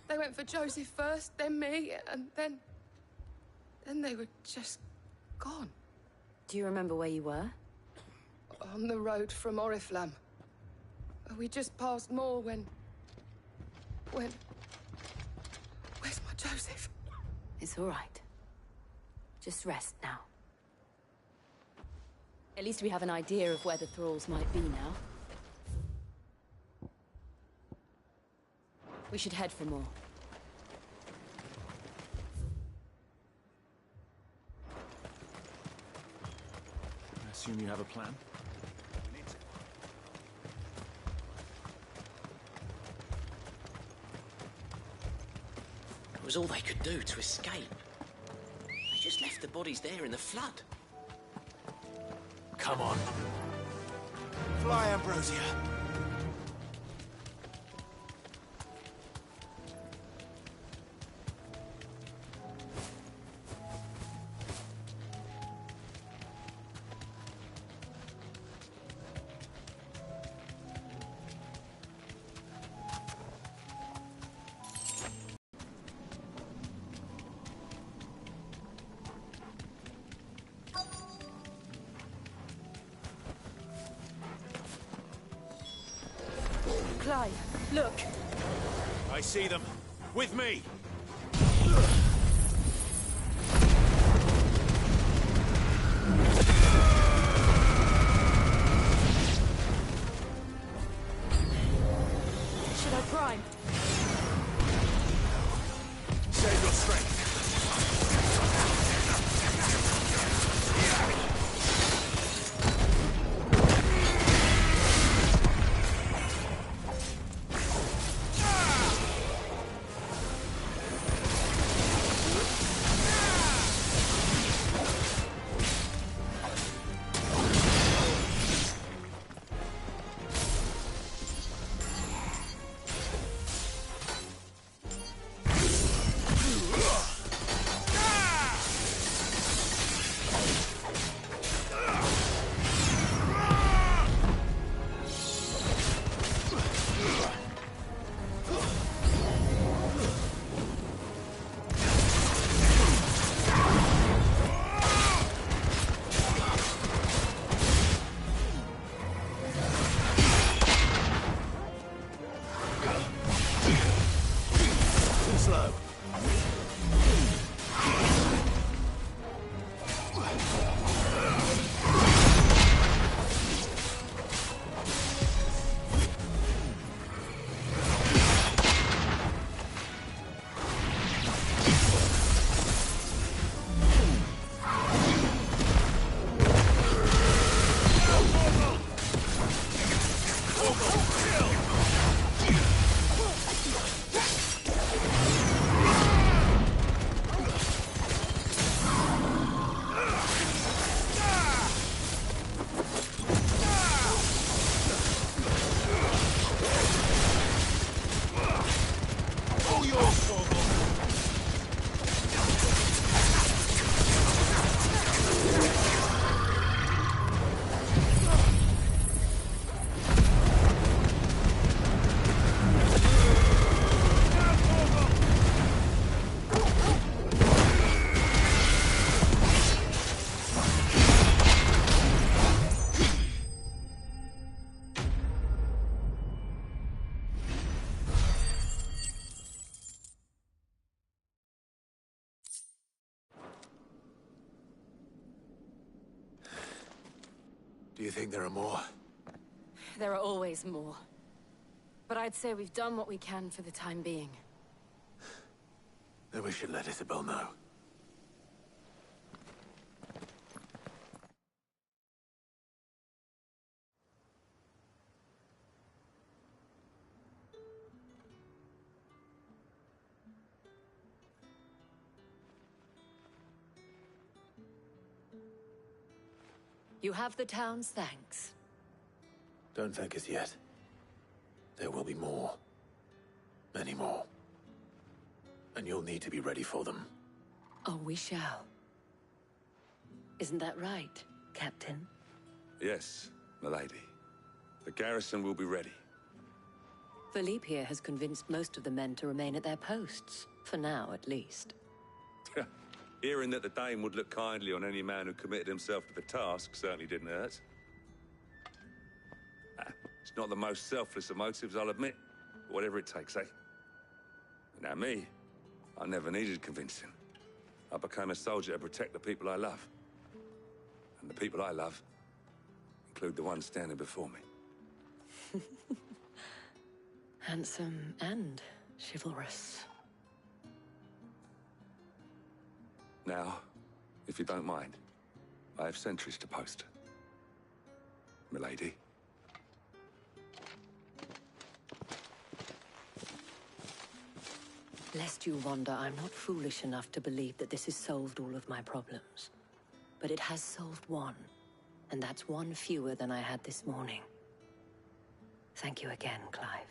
They went for Joseph first, then me, and then they were just gone. Do you remember where you were? On the road from Oriflamme. We just passed Moor when... Where's my Joseph? It's all right. Just rest now. At least we have an idea of where the thralls might be now. We should head for more. I assume you have a plan? It was all they could do to escape. They just left the bodies there in the flood. Come on. Fly, Ambrosia. Clive, look! I see them. With me! Should I prime? Save your strength. Do you think there are more? There are always more. But I'd say we've done what we can for the time being. Then we should let Isabel know. You have the town's thanks. Don't thank us yet. There will be more. Many more. And you'll need to be ready for them. Oh, we shall. Isn't that right, Captain? Yes, milady. The garrison will be ready. Philippe here has convinced most of the men to remain at their posts. For now, at least. Hearing that the Dane would look kindly on any man who committed himself to the task certainly didn't hurt. It's not the most selfless of motives, I'll admit. But whatever it takes, eh? Now me, I never needed convincing. I became a soldier to protect the people I love. And the people I love include the ones standing before me. Handsome and chivalrous. Now, if you don't mind, I have sentries to post. Milady. Lest you wonder, I'm not foolish enough to believe that this has solved all of my problems. But it has solved one, and that's one fewer than I had this morning. Thank you again, Clive.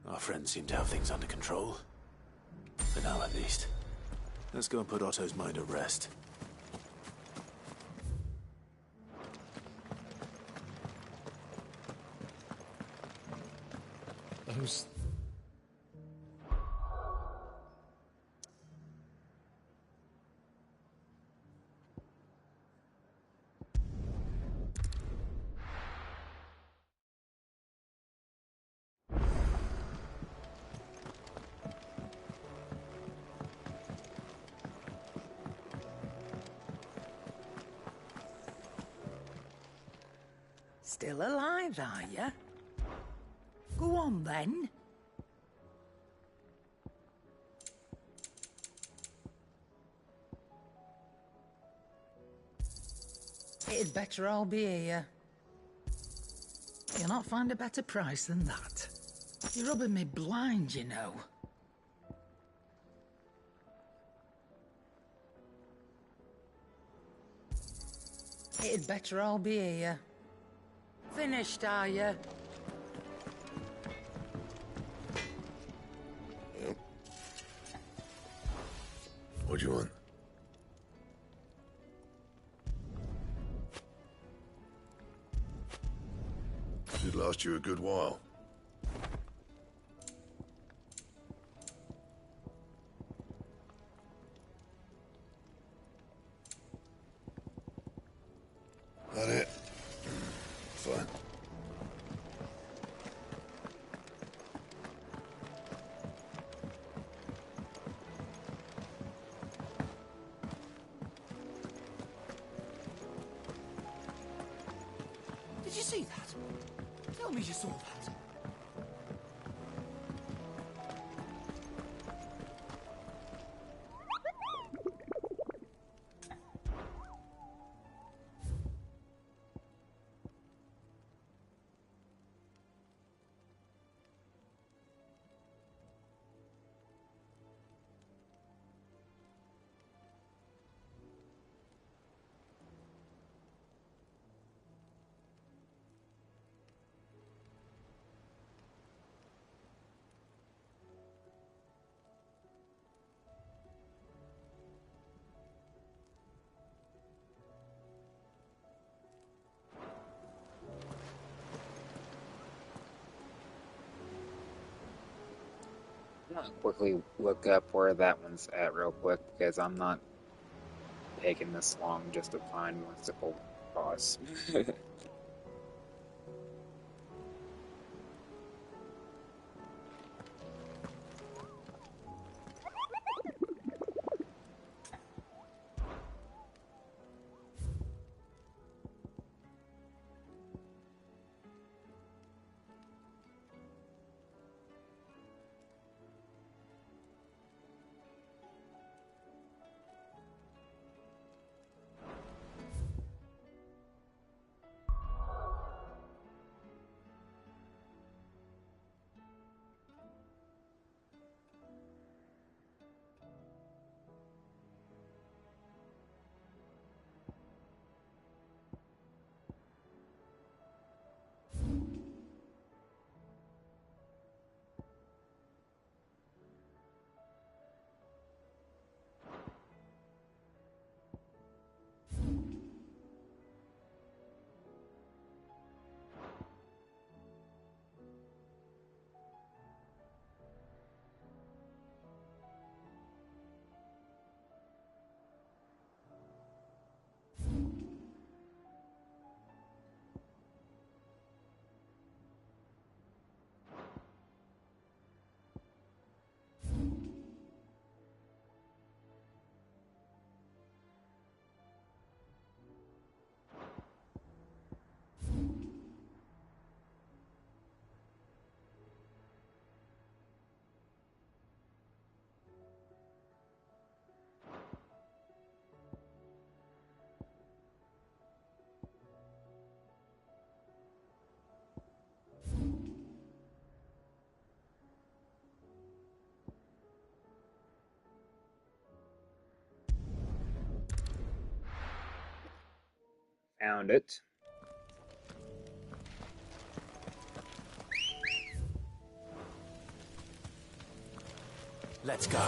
Our friends seem to have things under control. For now, at least. Let's go and put Otto's mind at rest. Those... Still alive, are you? Go on, then. It'd better all be here. You'll not find a better price than that. You're rubbing me blind, you know. It'd better all be here. Finished, are you? What do you want? Should last you a good while. That it? Fine. Did you see that? Tell me you saw that. gonna quickly look up where that one's at real quick because I'm not taking this long just to find one simple boss. Found it. Let's go.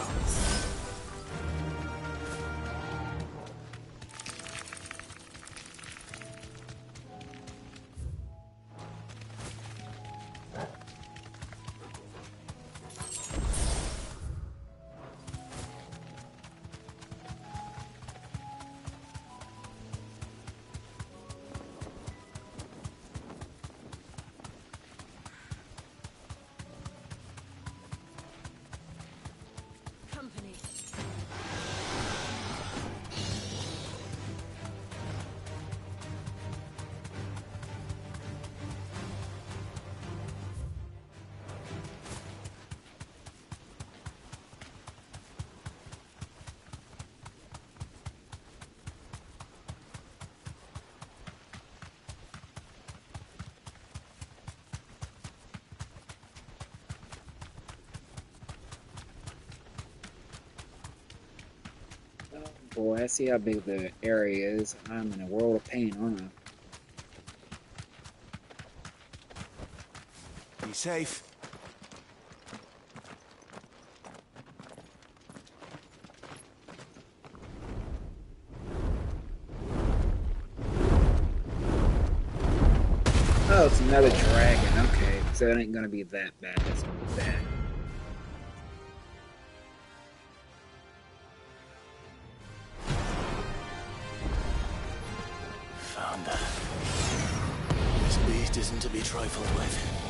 Company. Oh boy, I see how big the area is. I'm in a world of pain, aren't I? Be safe. Oh, it's another dragon. Okay, so it ain't gonna be that bad. It's gonna be bad. Found that. This beast isn't to be trifled with.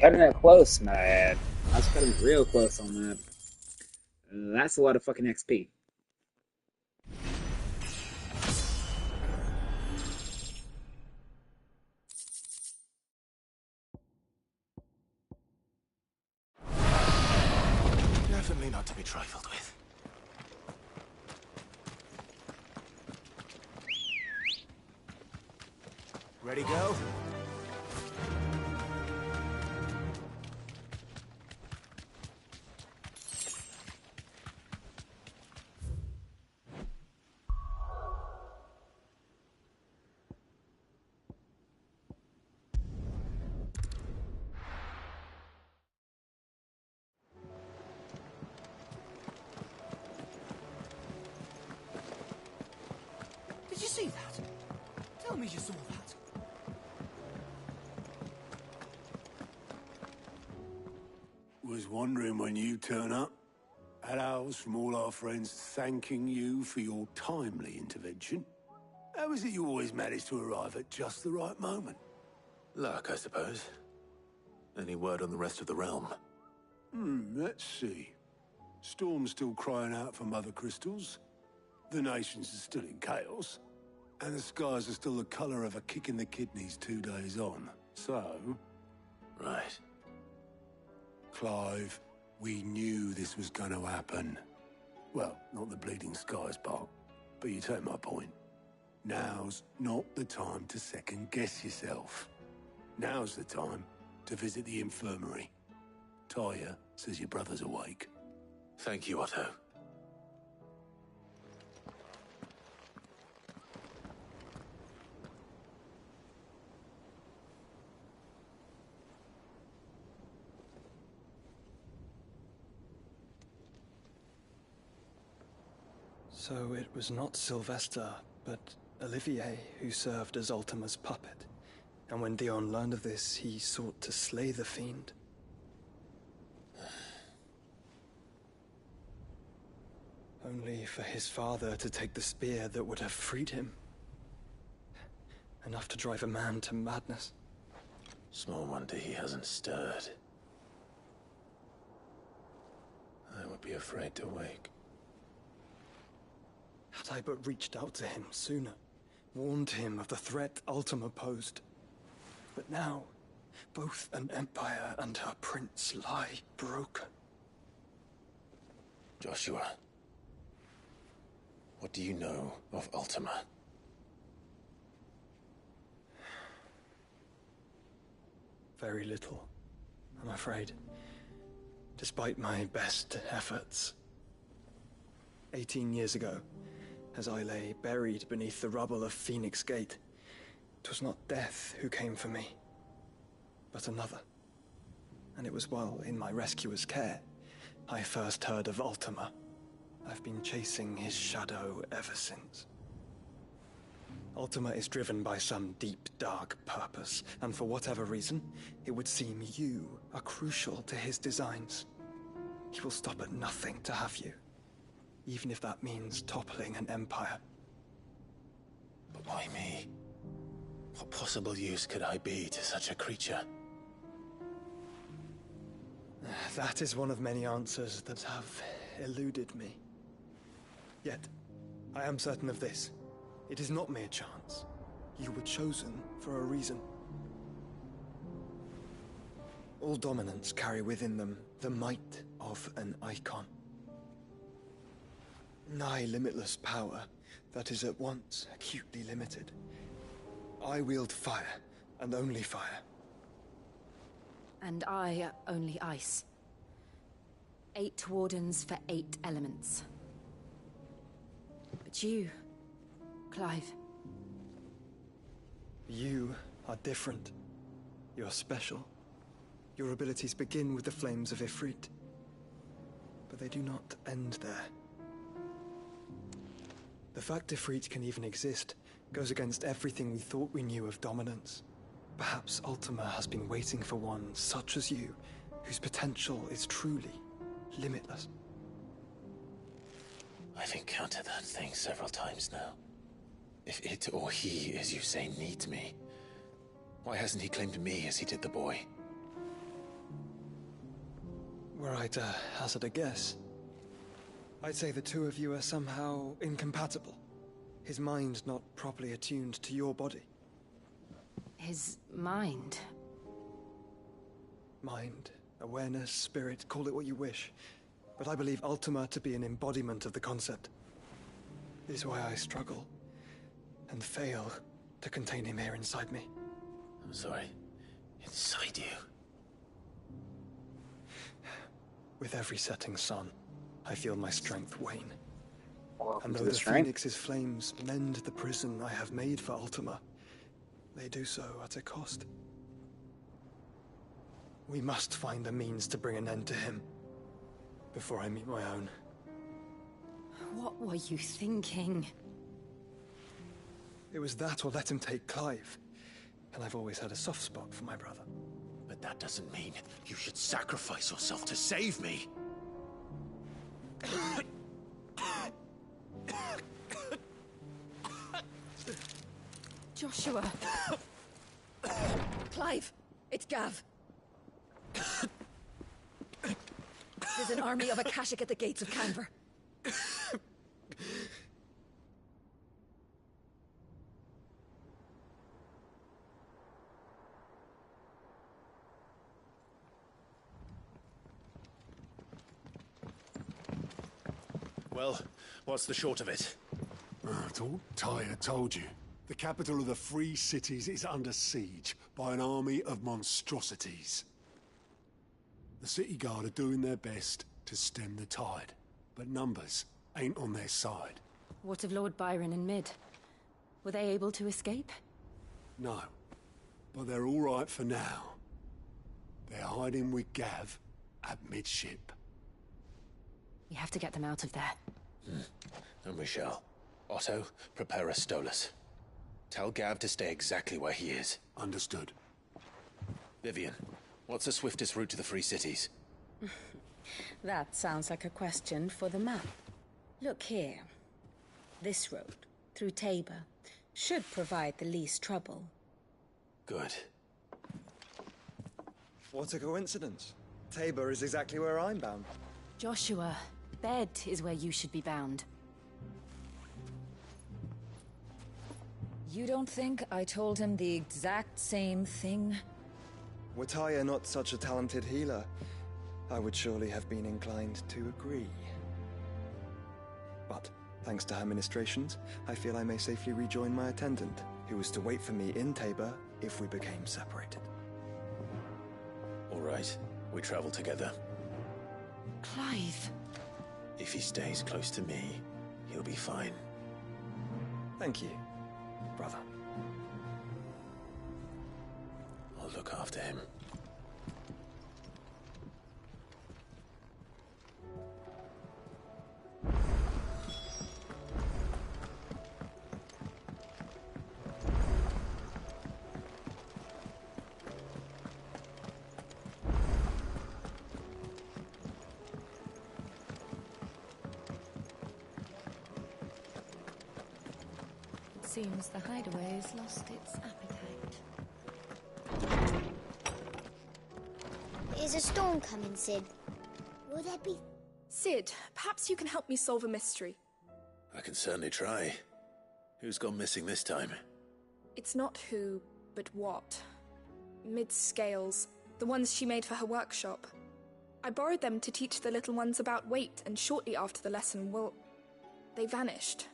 Cutting it close, man. I was cutting it real close on that. That's a lot of fucking XP. Definitely not to be trifled with. Ready, go? Did you see that? Tell me you saw that. Was wondering when you turn up. Had owls from all our friends thanking you for your timely intervention. How is it you always manage to arrive at just the right moment? Luck, I suppose. Any word on the rest of the realm? Let's see. Storm's still crying out for mother crystals. The nations are still in chaos. And the skies are still the colour of a kick in the kidneys 2 days on. So... Right. Clive, we knew this was going to happen. Well, not the bleeding skies part, but you take my point. Now's not the time to second-guess yourself. Now's the time to visit the infirmary. Talia says your brother's awake. Thank you, Otto. So it was not Sylvester, but Olivier who served as Ultima's puppet. And when Dion learned of this, he sought to slay the fiend. Only for his father to take the spear that would have freed him. Enough to drive a man to madness. Small wonder he hasn't stirred. I would be afraid to wake. Had I but reached out to him sooner, warned him of the threat Ultima posed. But now, both an empire and her prince lie broken. Joshua, what do you know of Ultima? Very little, I'm afraid. Despite my best efforts. 18 years ago, as I lay buried beneath the rubble of Phoenix Gate, it was not death who came for me, but another. And it was while in my rescuer's care, I first heard of Ultima. I've been chasing his shadow ever since. Ultima is driven by some deep, dark purpose, and for whatever reason, it would seem you are crucial to his designs. He will stop at nothing to have you, even if that means toppling an empire. But why me? What possible use could I be to such a creature? That is one of many answers that have eluded me. Yet, I am certain of this. It is not mere chance. You were chosen for a reason. All dominants carry within them the might of an icon. Nigh limitless power that is at once acutely limited. I wield fire, and only fire. And I only ice. 8 wardens for 8 elements. But you, Clive. You are different. You're special. Your abilities begin with the flames of Ifrit. But they do not end there. The fact Ifrit can even exist goes against everything we thought we knew of dominance. Perhaps Ultima has been waiting for one such as you, whose potential is truly limitless. I've encountered that thing several times now. If it or he, as you say, needs me, why hasn't he claimed me as he did the boy? Were I to hazard a guess, I'd say the two of you are somehow incompatible. His mind not properly attuned to your body. His mind? Mind, awareness, spirit, call it what you wish. But I believe Ultima to be an embodiment of the concept. This is why I struggle and fail to contain him here inside me. I'm sorry. Inside you? With every setting sun, I feel my strength wane. Welcome And to though the the strength. Phoenix's flames mend the prison I have made for Ultima, they do so at a cost. We must find a means to bring an end to him before I meet my own. What were you thinking? It was that or let him take Clive. And I've always had a soft spot for my brother. But that doesn't mean you should sacrifice yourself to save me. Joshua. Clive, it's Gav. There's an army of Akashic at the gates of Canver. Well, what's the short of it? I thought Ty had told you. The capital of the Free Cities is under siege by an army of monstrosities. The city guard are doing their best to stem the tide, but numbers ain't on their side. What of Lord Byron and Mid? Were they able to escape? No, but they're all right for now. They're hiding with Gav at midship. We have to get them out of there. And we shall. Otto, prepare a Stolas. Tell Gav to stay exactly where he is. Understood. Vivian, what's the swiftest route to the Free Cities? That sounds like a question for the map. Look here. This road, through Tabor, should provide the least trouble. Good. What a coincidence. Tabor is exactly where I'm bound. Joshua, bed is where you should be bound. You don't think I told him the exact same thing? Were Taya not such a talented healer, I would surely have been inclined to agree. But, thanks to her ministrations, I feel I may safely rejoin my attendant, who was to wait for me in Tabor if we became separated. All right, we travel together. Clive. If he stays close to me, he'll be fine. Thank you, brother. I'll look after him. Seems the hideaway has lost its appetite. Is a storm coming, Sid? Will there be... Sid, perhaps you can help me solve a mystery. I can certainly try. Who's gone missing this time? It's not who, but what. Mid's scales, the ones she made for her workshop. I borrowed them to teach the little ones about weight, and shortly after the lesson, well, they vanished.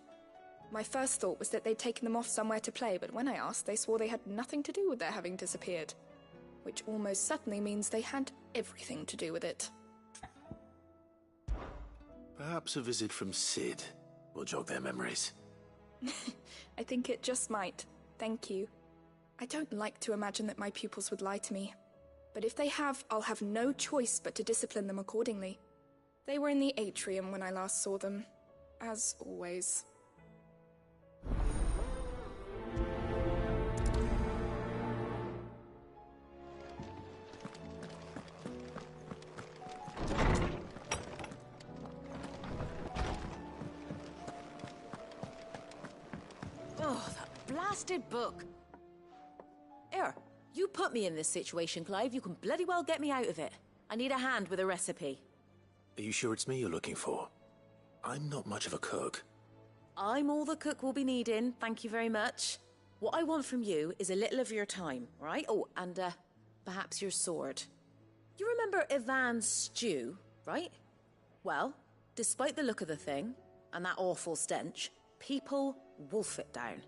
My first thought was that they'd taken them off somewhere to play, but when I asked, they swore they had nothing to do with their having disappeared. Which almost certainly means they had everything to do with it. Perhaps a visit from Sid will jog their memories. I think it just might. Thank you. I don't like to imagine that my pupils would lie to me. But if they have, I'll have no choice but to discipline them accordingly. They were in the atrium when I last saw them. As always. Oh, that blasted book. Here, you put me in this situation, Clive. You can bloody well get me out of it. I need a hand with a recipe. Are you sure it's me you're looking for? I'm not much of a cook. I'm all the cook will be needing, thank you very much. What I want from you is a little of your time, right? Oh, and perhaps your sword. You remember Ivan's stew, right? Well, despite the look of the thing, and that awful stench, people wolf it down.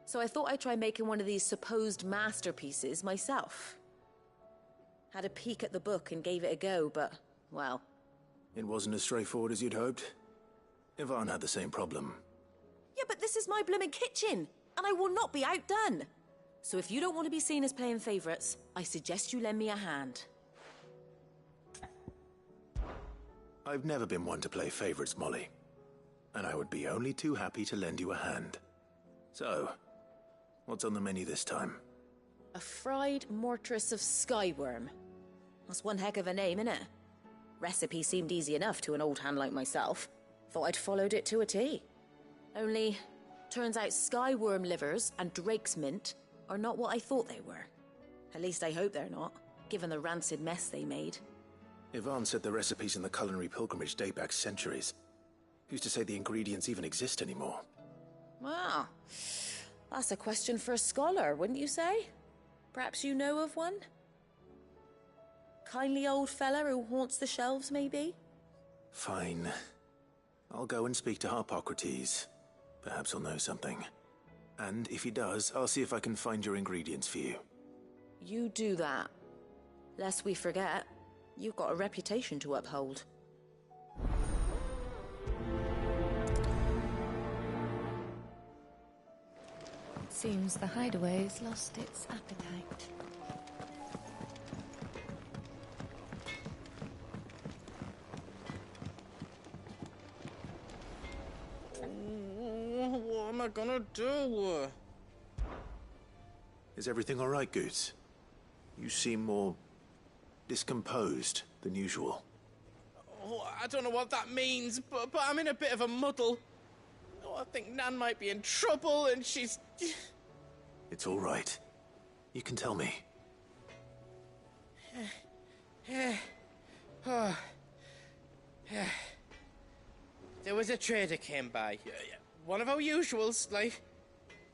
So I thought I'd try making one of these supposed masterpieces myself. Had a peek at the book and gave it a go, but, well... It wasn't as straightforward as you'd hoped. Ivan had the same problem. Yeah, but this is my blimmin' kitchen, and I will not be outdone. So if you don't want to be seen as playing favourites, I suggest you lend me a hand. I've never been one to play favorites, Molly. And I would be only too happy to lend you a hand. So, what's on the menu this time? A fried mortress of skyworm. That's one heck of a name, innit? Recipe seemed easy enough to an old hand like myself. Thought I'd followed it to a T. Only, turns out skyworm livers and drake's mint are not what I thought they were. At least I hope they're not, given the rancid mess they made. Ivan said the recipes in the culinary pilgrimage date back centuries. Who's to say the ingredients even exist anymore? Well, that's a question for a scholar, wouldn't you say? Perhaps you know of one? Kindly old fella who haunts the shelves, maybe? Fine. I'll go and speak to Harpocrates. Perhaps he'll know something. And if he does, I'll see if I can find your ingredients for you. You do that. Lest we forget, you've got a reputation to uphold. Seems the hideaway's lost its appetite. What am I gonna do? Is everything all right, Goose? You seem more discomposed than usual. Oh, I don't know what that means, but I'm in a bit of a muddle. Oh, I think Nan might be in trouble, and she's... It's all right. You can tell me. There was a trader came by. One of our usuals, like.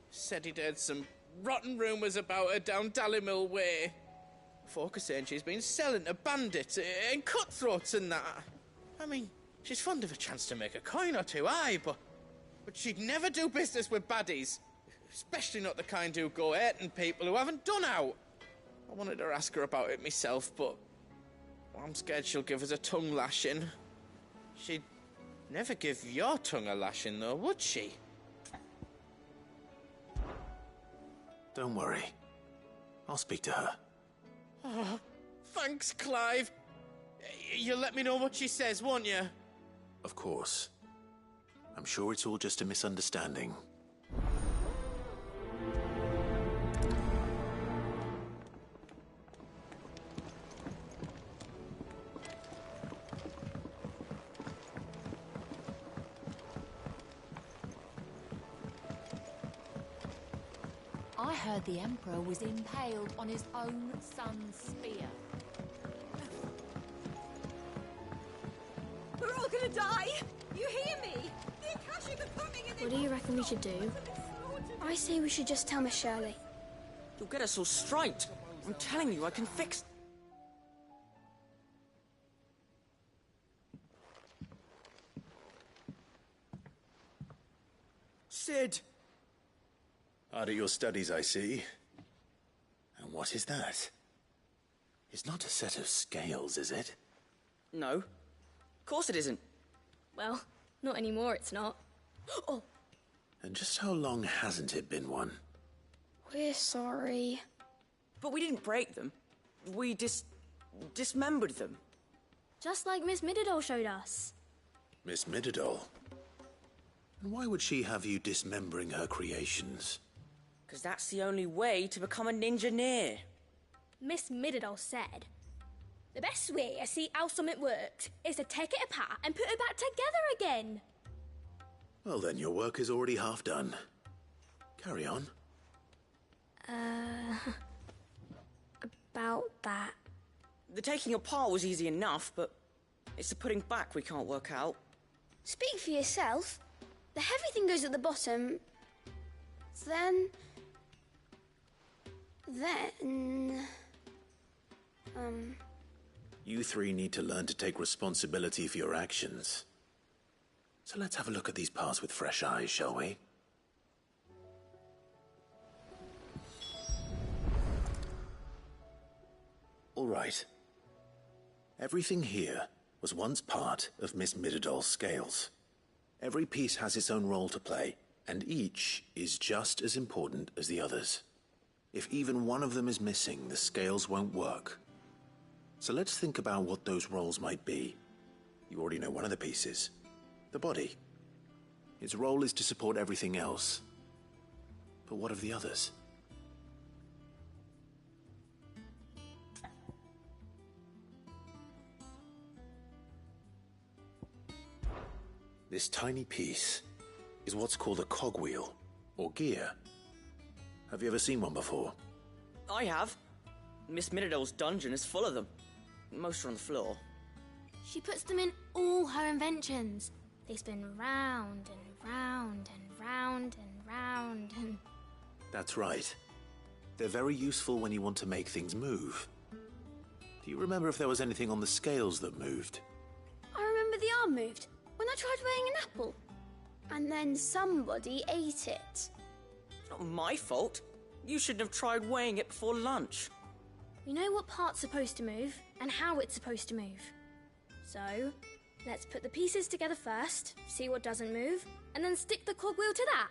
Said he'd heard some rotten rumours about her down Dallimil Way. Folk are saying she's been selling to bandits and cutthroats and that. I mean, she's fond of a chance to make a coin or two, aye, but she'd never do business with baddies. Especially not the kind who go hurting people who haven't done out. I wanted to ask her about it myself, but I'm scared she'll give us a tongue lashing. She'd never give your tongue a lashing, though, would she? Don't worry. I'll speak to her. Oh, thanks, Clive. You'll let me know what she says, won't you? Of course. I'm sure it's all just a misunderstanding. I heard the Emperor was impaled on his own son's spear. We're all gonna die! You hear me? The Akashic are coming and What do you reckon we should do? I say we should just tell Miss Shirley. You'll get us all straight. I'm telling you, I can fix... Sid! Hard at your studies, I see. And what is that? It's not a set of scales, is it? No. Of course it isn't. Well, not anymore, it's not. Oh, And just how long hasn't it been one? we're sorry. But we didn't break them. We dismembered them. Just like Miss Mididol showed us. Miss Mididol? And why would she have you dismembering her creations? Because that's the only way to become a ninja-neer. Miss Mididol said, the best way to see how something works is to take it apart and put it back together again. Well then, your work is already half done. Carry on. About that. The taking apart was easy enough, but it's the putting back we can't work out. Speak for yourself. The heavy thing goes at the bottom. Then... You three need to learn to take responsibility for your actions. So let's have a look at these parts with fresh eyes, shall we? All right. Everything here was once part of Miss Midadol's scales. Every piece has its own role to play, and each is just as important as the others. If even one of them is missing, the scales won't work. So let's think about what those roles might be. You already know one of the pieces. The body. Its role is to support everything else. But what of the others? This tiny piece is what's called a cogwheel, or gear. Have you ever seen one before? I have. Miss Midadol's dungeon is full of them. Most are on the floor. She puts them in all her inventions. They spin round and round and round and round and... That's right. They're very useful when you want to make things move. Do you remember if there was anything on the scales that moved? I remember the arm moved when I tried weighing an apple. And then somebody ate it. Not my fault. You shouldn't have tried weighing it before lunch. We know what part's supposed to move and how it's supposed to move. So, let's put the pieces together first, see what doesn't move, and then stick the cogwheel to that.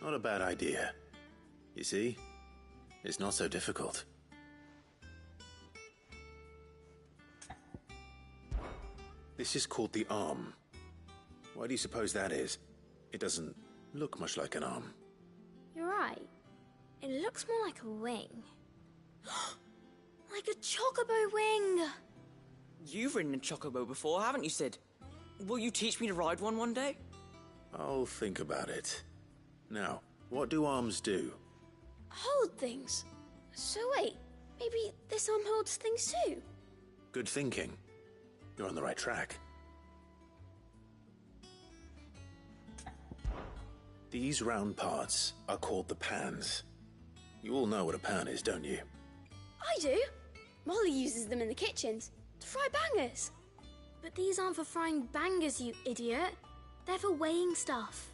Not a bad idea. You see? It's not so difficult. This is called the arm. Why do you suppose that is? It doesn't look much like an arm. You're right. It looks more like a wing. Like a chocobo wing! You've ridden a chocobo before, haven't you, Sid? Will you teach me to ride one day? I'll think about it. Now, what do arms do? Hold things. So wait, maybe this arm holds things too? Good thinking. You're on the right track. These round parts are called the pans. You all know what a pan is, don't you? I do. Molly uses them in the kitchens to fry bangers. But these aren't for frying bangers, you idiot. They're for weighing stuff.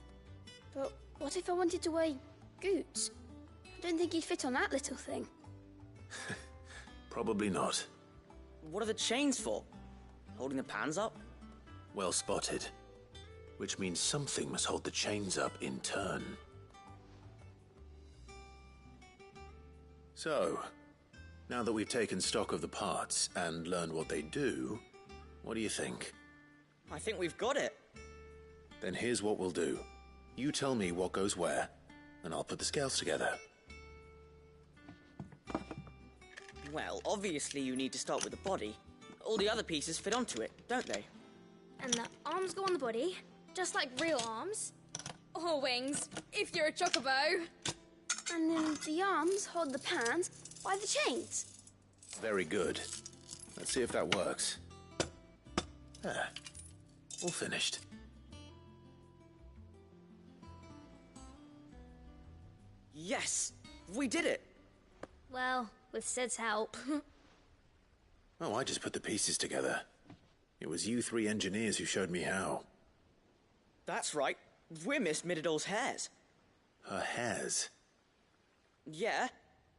But what if I wanted to weigh Goots? I don't think he'd fit on that little thing. Probably not. What are the chains for? Holding the pans up? Well spotted. Which means something must hold the chains up in turn. So, now that we've taken stock of the parts and learned what they do, what do you think? I think we've got it. Then here's what we'll do. You tell me what goes where, and I'll put the scales together. Well, obviously you need to start with the body. All the other pieces fit onto it, don't they? And the arms go on the body, just like real arms. Or wings, if you're a chocobo. And then the arms hold the pans by the chains. Very good. Let's see if that works. Ah, all finished. Yes! We did it! Well, with Sid's help. Oh, I just put the pieces together. It was you three engineers who showed me how. That's right. We're Miss Midadol's hairs. Her hairs? Yeah,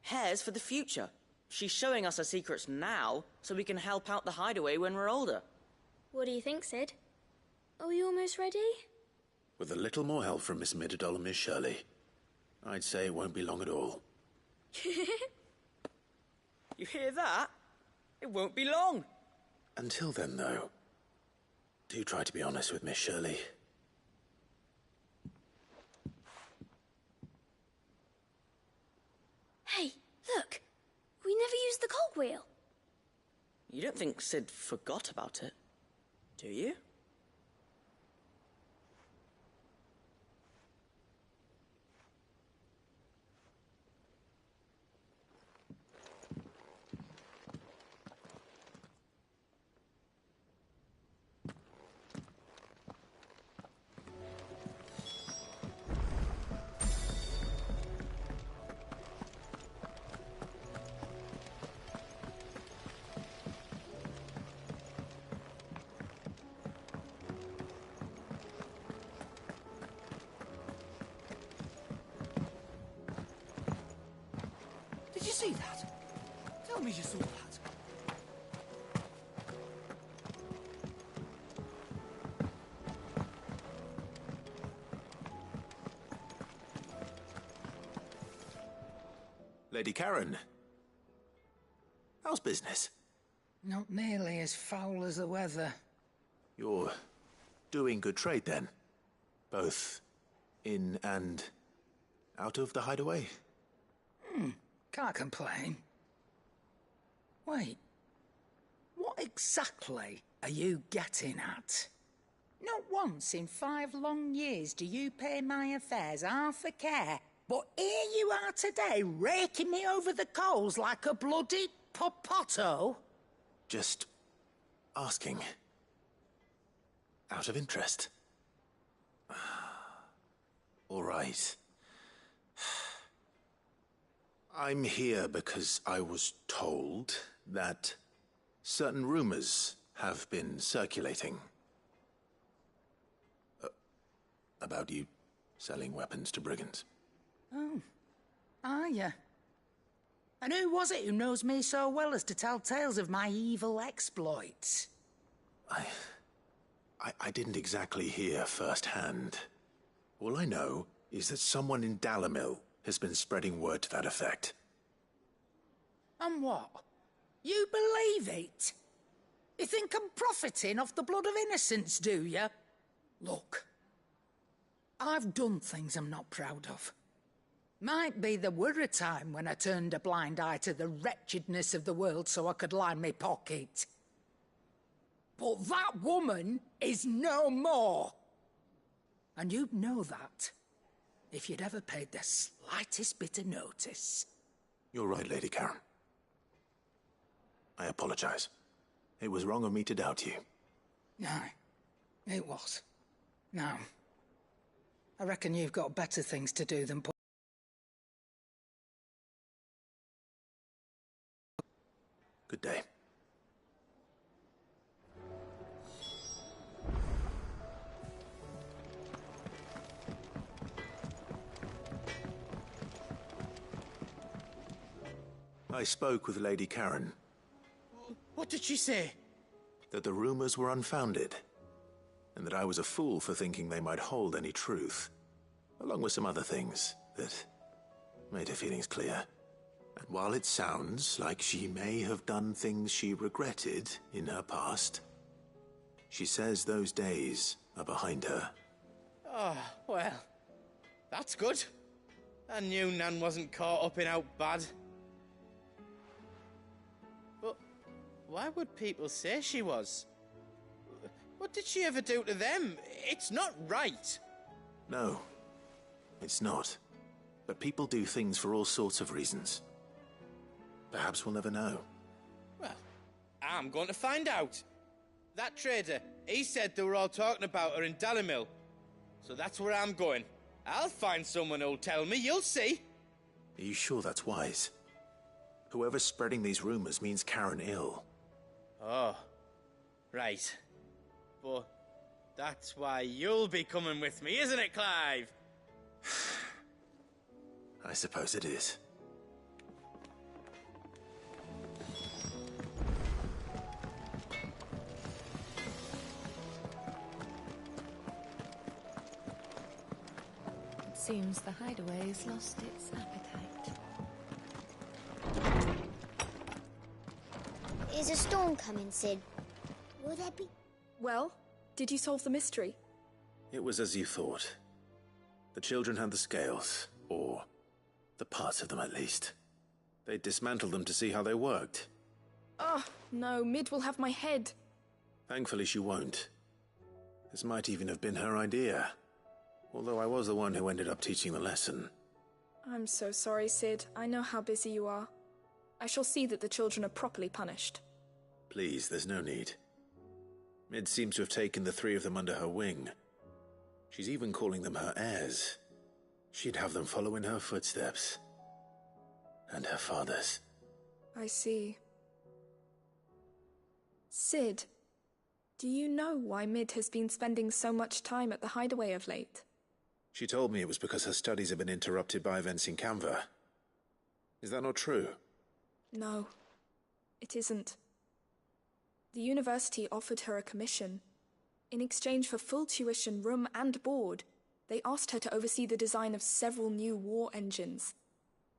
hairs for the future. She's showing us her secrets now, so we can help out the hideaway when we're older. What do you think, Sid? Are we almost ready? With a little more help from Miss Midadol and Miss Shirley, I'd say it won't be long at all. You hear that? It won't be long. Until then, though, do try to be honest with Miss Shirley. Hey, look! We never used the cogwheel. You don't think Sid forgot about it, do you? see that? Tell me you saw that. Lady Karen. How's business? Not nearly as foul as the weather. You're doing good trade then? Both in and out of the hideaway? Can't complain. Wait. What exactly are you getting at? Not once in 5 long years do you pay my affairs half a care, but here you are today, raking me over the coals like a bloody popoto? Just asking. Out of interest. All right. I'm here because I was told that certain rumors have been circulating. About you selling weapons to brigands. Oh, are you? And who was it who knows me so well as to tell tales of my evil exploits? I didn't exactly hear firsthand. All I know is that someone in Dalimil has been spreading word to that effect. And what? You believe it? You think I'm profiting off the blood of innocents, do you? Look, I've done things I'm not proud of. Might be there were a time when I turned a blind eye to the wretchedness of the world so I could line my pocket. But that woman is no more. And you'd know that if you'd ever paid the slightest bit of notice. You're right, Lady Karen. I apologize. It was wrong of me to doubt you. Aye, it was. Now, I reckon you've got better things to do than put... Good day. I spoke with Lady Karen. What did she say? That the rumors were unfounded, and that I was a fool for thinking they might hold any truth, along with some other things that made her feelings clear. And while it sounds like she may have done things she regretted in her past, she says those days are behind her. Oh, well, that's good. I knew Nan wasn't caught up in out bad. But why would people say she was? What did she ever do to them? It's not right. No, it's not. But people do things for all sorts of reasons. Perhaps we'll never know. Well, I'm going to find out. That trader, he said they were all talking about her in Dalimil. So that's where I'm going. I'll find someone who'll tell me, you'll see. Are you sure that's wise? Whoever's spreading these rumors means Karen ill. Oh, right. But that's why you'll be coming with me, isn't it, Clive? I suppose it is. It seems the hideaway's lost its appetite. Is a storm coming, Sid? Will there be... Well, did you solve the mystery? It was as you thought. The children had the scales, or the parts of them at least. They dismantled them to see how they worked. Oh, no, Mid will have my head. Thankfully she won't. This might even have been her idea. Although I was the one who ended up teaching the lesson. I'm so sorry, Sid. I know how busy you are. I shall see that the children are properly punished. Please, there's no need. Mid seems to have taken the 3 of them under her wing. She's even calling them her heirs. She'd have them follow in her footsteps. And her father's. I see. Sid, do you know why Mid has been spending so much time at the hideaway of late? She told me it was because her studies have been interrupted by events in Canva. Is that not true? No, it isn't. The university offered her a commission. In exchange for full tuition, room and board, they asked her to oversee the design of several new war engines.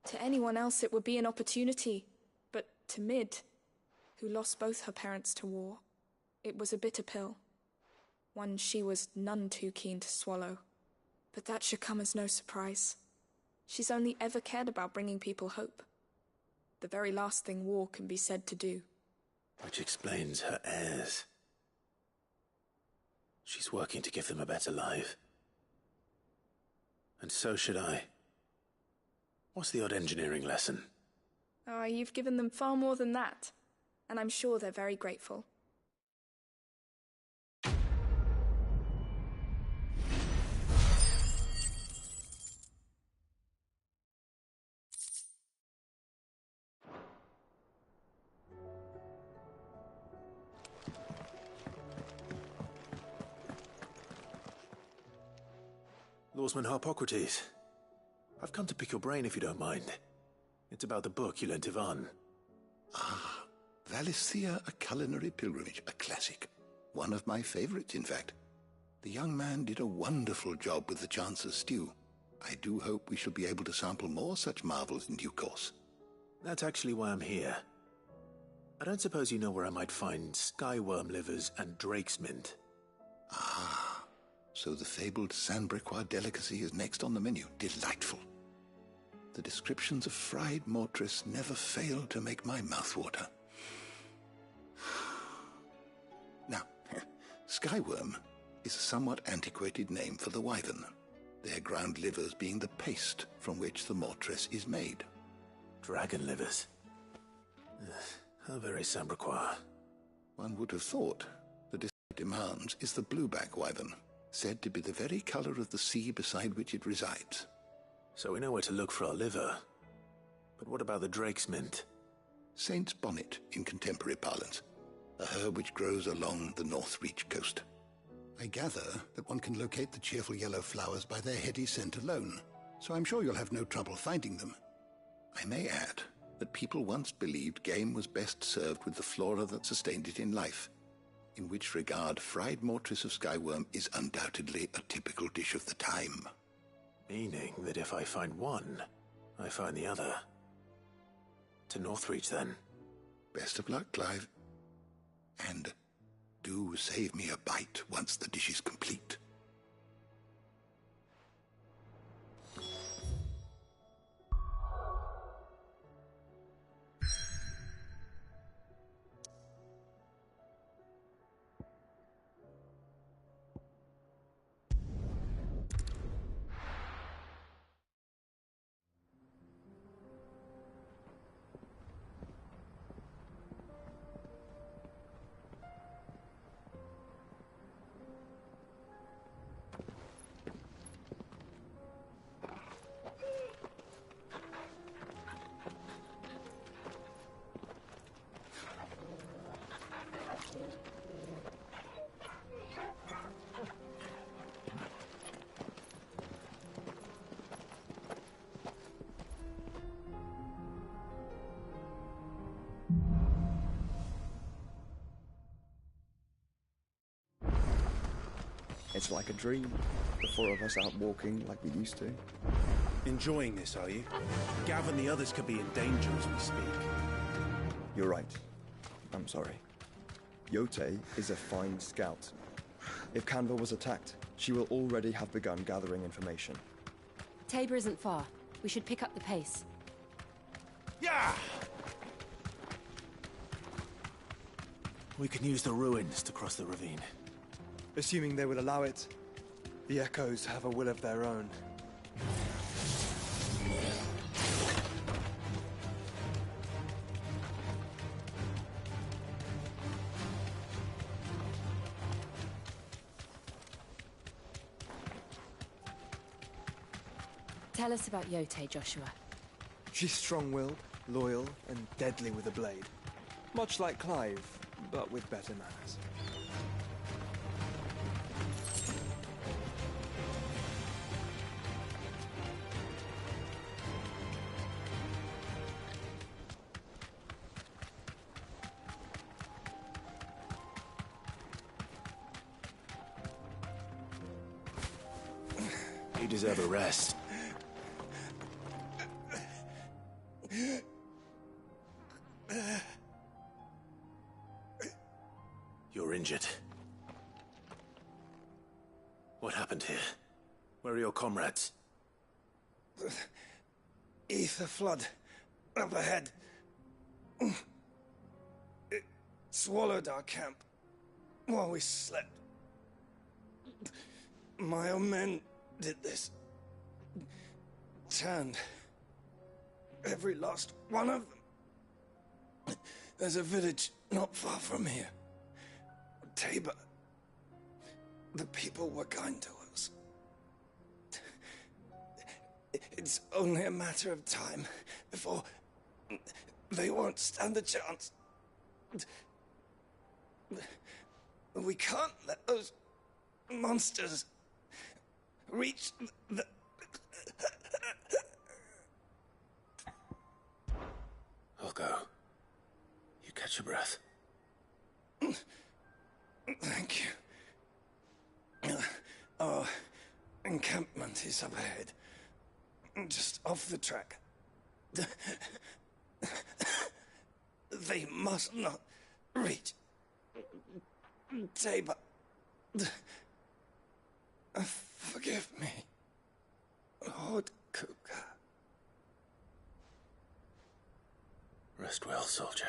To anyone else it would be an opportunity, but to Mid, who lost both her parents to war, it was a bitter pill. One she was none too keen to swallow. But that should come as no surprise. She's only ever cared about bringing people hope. The very last thing war can be said to do. Which explains her heirs. She's working to give them a better life. And so should I. What's the odd engineering lesson? Oh, you've given them far more than that. And I'm sure they're very grateful. Lawsman Harpocrates. I've come to pick your brain if you don't mind. It's about the book you lent Ivan. Ah, Valisthea, A Culinary Pilgrimage, a classic. One of my favorites, in fact. The young man did a wonderful job with the Chance's stew. I do hope we shall be able to sample more such marvels in due course. That's actually why I'm here. I don't suppose you know where I might find skyworm livers and drake's mint. Ah, so the fabled Sanbriquois delicacy is next on the menu. Delightful. The descriptions of fried mortress never fail to make my mouth water. Now, skyworm is a somewhat antiquated name for the wyvern, their ground livers being the paste from which the mortress is made. Dragon livers. How very Sanbriquois. One would have thought the district demands is the blueback wyvern, said to be the very color of the sea beside which it resides. So we know where to look for our liver. But what about the drake's mint? Saint's bonnet in contemporary parlance, a herb which grows along the North Reach coast. I gather that one can locate the cheerful yellow flowers by their heady scent alone, so I'm sure you'll have no trouble finding them. I may add that people once believed game was best served with the flora that sustained it in life, in which regard fried mortress of skyworm is undoubtedly a typical dish of the time. Meaning that if I find one, I find the other. To Northreach, then. Best of luck, Clive. And do save me a bite once the dish is complete. It's like a dream. The four of us out walking like we used to. Enjoying this, are you? Gavin, the others could be in danger as we speak. You're right. I'm sorry. Yote is a fine scout. If Canva was attacked, she will already have begun gathering information. Tabor isn't far. We should pick up the pace. Yeah! We can use the ruins to cross the ravine. Assuming they will allow it, the Echoes have a will of their own. Tell us about Yote, Joshua. She's strong-willed, loyal, and deadly with a blade. Much like Clive, but with better manners. You deserve a rest. You're injured. What happened here? Where are your comrades? Ether flood. Up ahead. It swallowed our camp while we slept. My own men did this. Turned every last one of them. There's a village not far from here. Tabor. The people were kind to us. It's only a matter of time before they won't stand a chance. We can't let those monsters reach the... I'll go. You catch your breath. Thank you. Our encampment is up ahead. Just off the track. They must not reach Tabor. Forgive me, Lord Kuka. Rest well, soldier.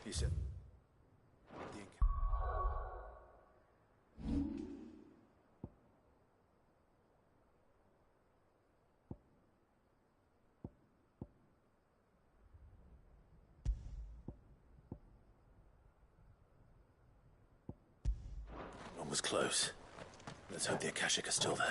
He said... One was close. Let's hope the Akashic are still there.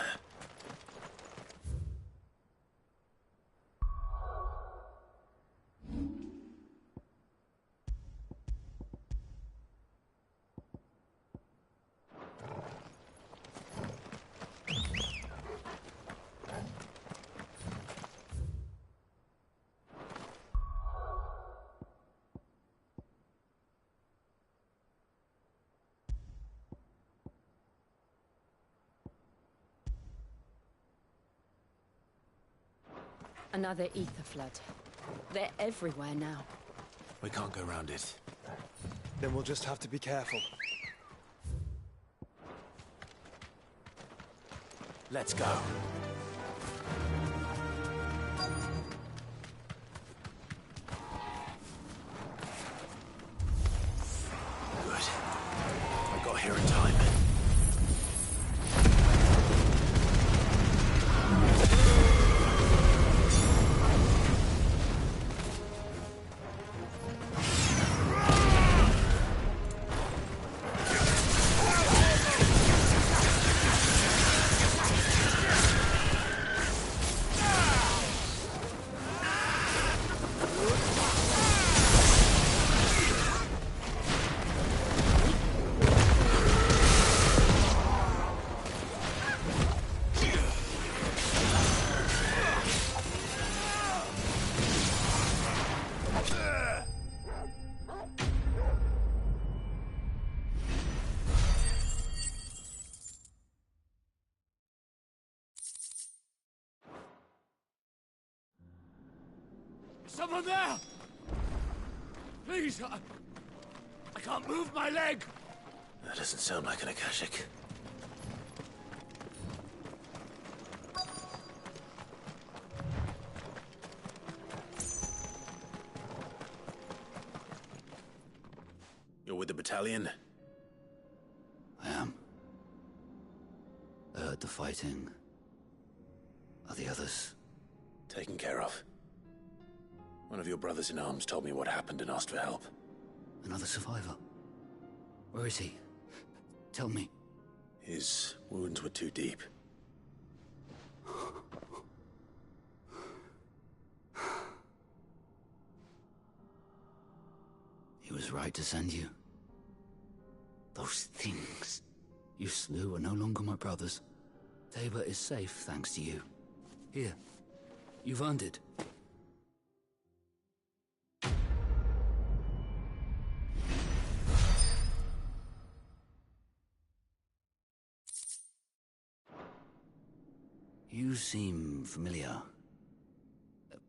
Another ether flood. They're everywhere now. We can't go around it. Then we'll just have to be careful. Let's go. Good. I got here in time. Someone there! Please, I can't move my leg! That doesn't sound like an Akashic. You're with the battalion? I am. I heard the fighting. Are the others? Taken care of. One of your brothers in arms told me what happened and asked for help. Another survivor? Where is he? Tell me. His wounds were too deep. He was right to send you. Those things you slew are no longer my brothers. Tabor is safe thanks to you. Here, You've earned it. You seem familiar.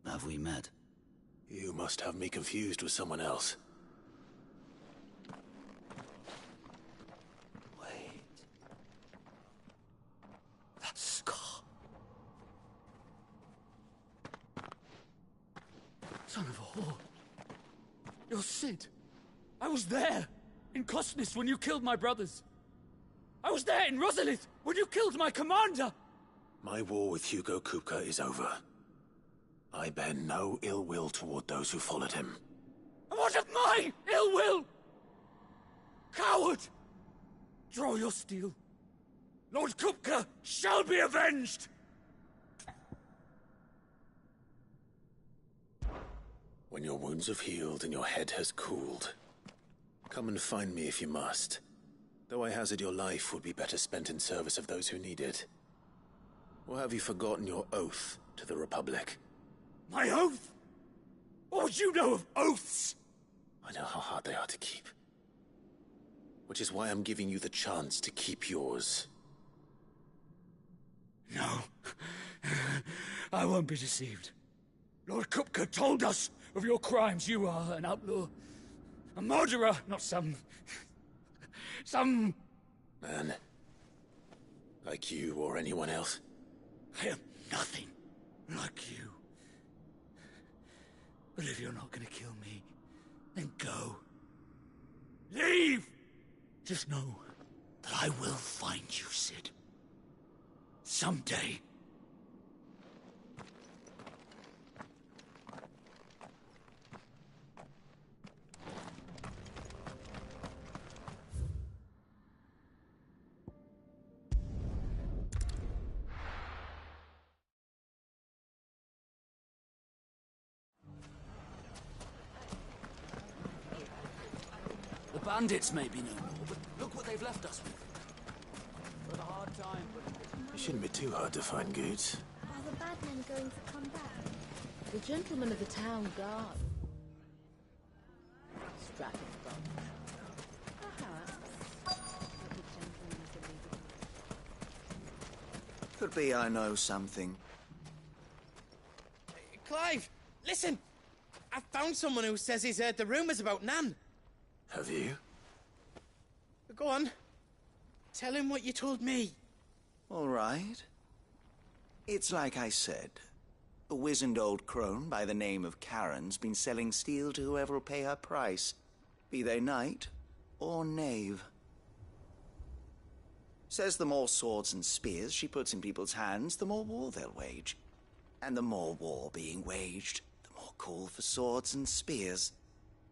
Have we met? You must have me confused with someone else. Wait. That scar. Son of a whore. You're Sid. I was there, in Cosnes, when you killed my brothers. I was there in Rosalith, when you killed my commander. My war with Hugo Kupka is over. I bear no ill will toward those who followed him. And what of my ill will? Coward! Draw your steel. Lord Kupka shall be avenged! When your wounds have healed and your head has cooled, come and find me if you must. Though I hazard your life would be better spent in service of those who need it. Or have you forgotten your oath to the Republic? My oath? What would you know of oaths? I know how hard they are to keep. Which is why I'm giving you the chance to keep yours. No. I won't be deceived. Lord Kupka told us of your crimes. You are an outlaw. A murderer, not some... Man. Like you or anyone else. I am nothing like you. But if you're not gonna kill me, then go. Leave! Just know that I will find you, Sid. Someday. The bandits may be no more, but look what they've left us with. We've had a hard time, but... It shouldn't be too hard to find goods. Are the bad men going to come back? The gentlemen of the town guard. Stratton's bunch. Perhaps. Could be I know something. Clive, listen! I found someone who says he's heard the rumours about Nan. Have you? Go on. Tell him what you told me. All right. It's like I said. A wizened old crone by the name of Karen's been selling steel to whoever will pay her price, be they knight or knave. Says the more swords and spears she puts in people's hands, the more war they'll wage. And the more war being waged, the more call for swords and spears.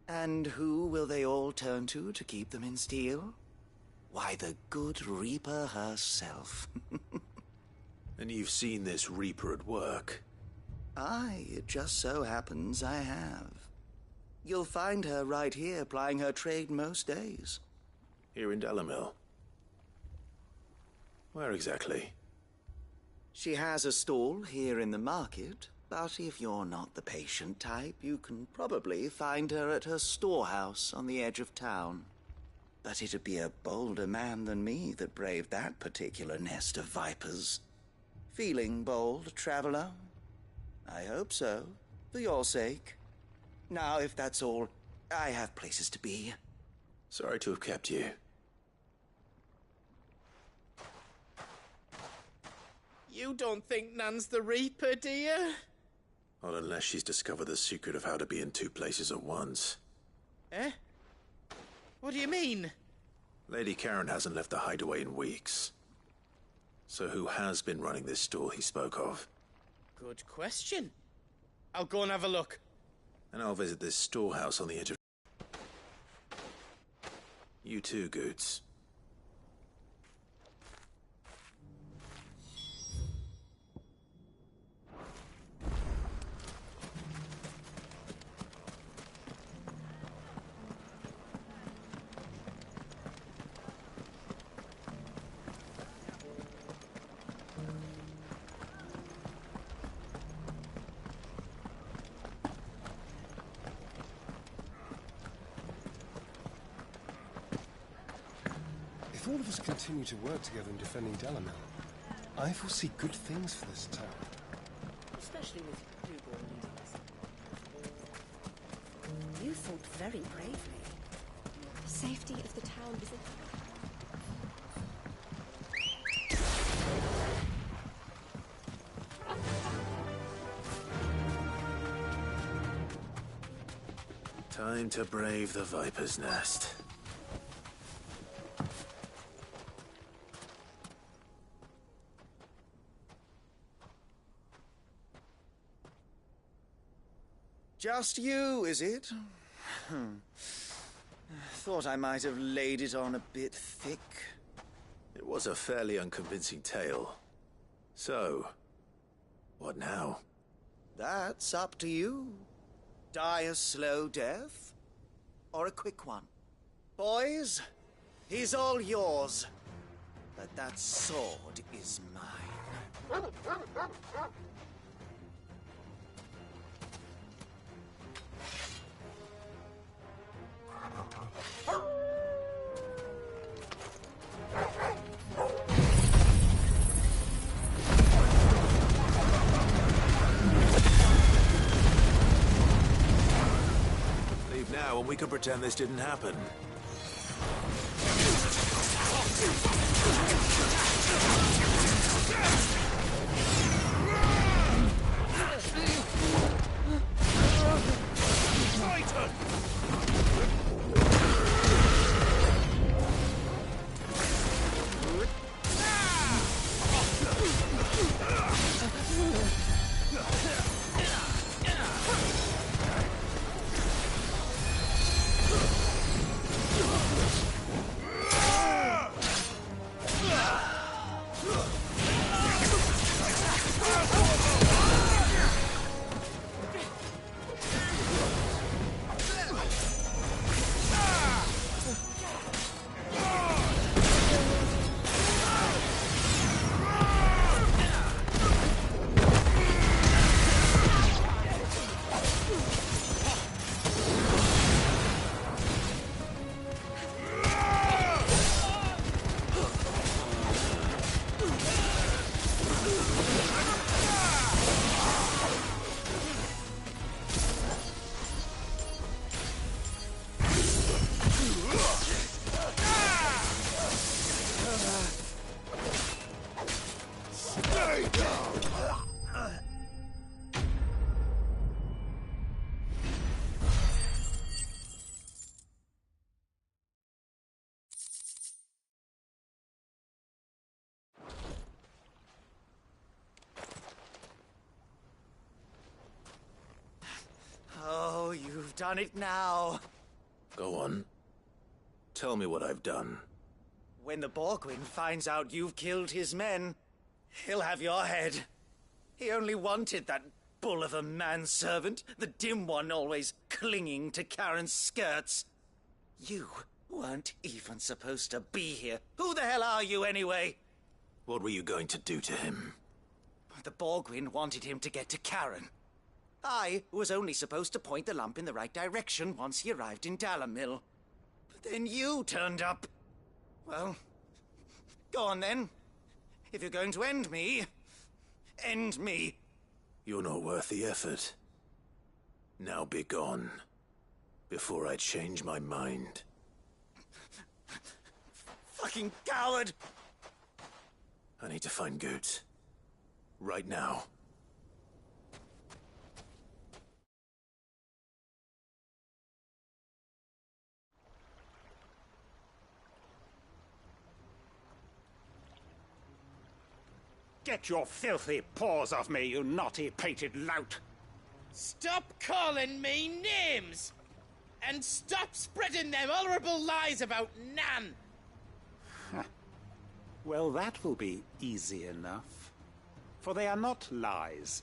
And who will they all turn to keep them in steel? Why, the good Reaper herself. And you've seen this Reaper at work? Aye, it just so happens I have. You'll find her right here plying her trade most days. Here in Dalimil? Where exactly? She has a stall here in the market, but if you're not the patient type, you can probably find her at her storehouse on the edge of town. But it'd be a bolder man than me that braved that particular nest of vipers. Feeling bold, traveler? I hope so, for your sake. Now, if that's all, I have places to be. Sorry to have kept you. You don't think Nan's the Reaper, do you? Not unless she's discovered the secret of how to be in two places at once. Eh? What do you mean? Lady Karen hasn't left the hideaway in weeks. So who has been running this stall he spoke of? Good question. I'll go and have a look. And I'll visit this storehouse on the edge of... You too, Goots. all of us continue to work together in defending Delamere, I foresee good things for this town. Especially with newborn leaders. You fought very bravely. The safety of the town is Time to brave the Viper's Nest. Just you, is it? Thought I might have laid it on a bit thick. It was a fairly unconvincing tale. So, what now? That's up to you. Die a slow death, or a quick one. Boys, he's all yours. But that sword is mine. Leave now and we can pretend this didn't happen. Oh, you've done it now. Go on. Tell me what I've done. When the Borgwyn finds out you've killed his men, he'll have your head. He only wanted that bull of a manservant, the dim one always clinging to Karen's skirts. You weren't even supposed to be here. Who the hell are you, anyway? What were you going to do to him? The Borgwyn wanted him to get to Karen. I was only supposed to point the lamp in the right direction once he arrived in Dalamil. But then you turned up. Well, go on then. If you're going to end me, end me. You're not worth the effort. Now be gone, before I change my mind. Fucking coward! I need to find Goods. Right now. Get your filthy paws off me, you naughty-pated lout! Stop calling me names! And stop spreading them horrible lies about Nan! Well, that will be easy enough. For they are not lies.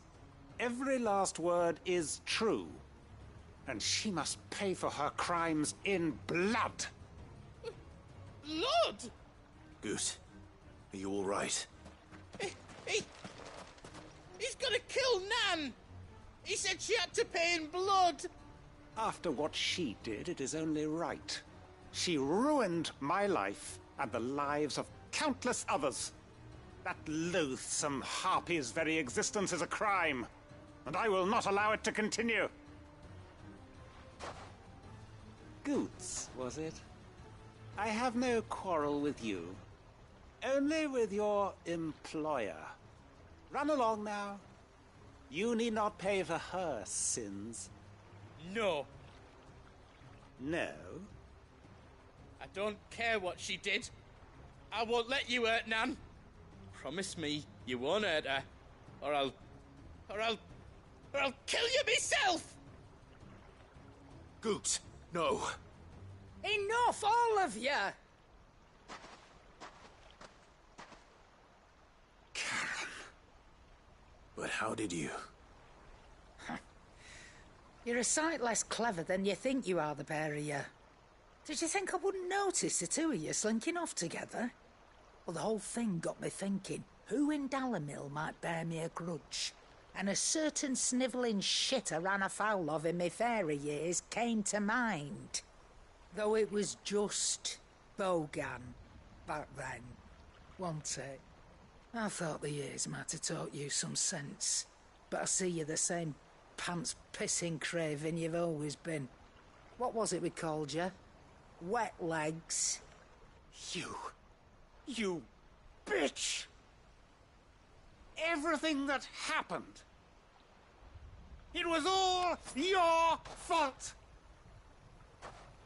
Every last word is true. And she must pay for her crimes in blood. Blood? Goose, are you all right? He's gonna kill Nan! He said she had to pay in blood! After what she did, it is only right. She ruined my life, and the lives of countless others. That loathsome harpy's very existence is a crime, and I will not allow it to continue. Goots, was it? I have no quarrel with you. Only with your employer. Run along now. You need not pay for her sins. No. No? I don't care what she did. I won't let you hurt Nan. Promise me you won't hurt her, or I'll kill you myself! Goot, no. Enough, all of you! But how did you? You're a sight less clever than you think you are, the pair of you. Did you think I wouldn't notice the two of you slinking off together? Well, the whole thing got me thinking, who in Dalimil might bear me a grudge? And a certain snivelling shit I ran afoul of in my fairy years came to mind. Though it was just Bogan back then, wasn't it? I thought the years might have taught you some sense, but I see you're the same pants-pissing craven you've always been. What was it we called you? Wet legs? You bitch! Everything that happened, it was all your fault!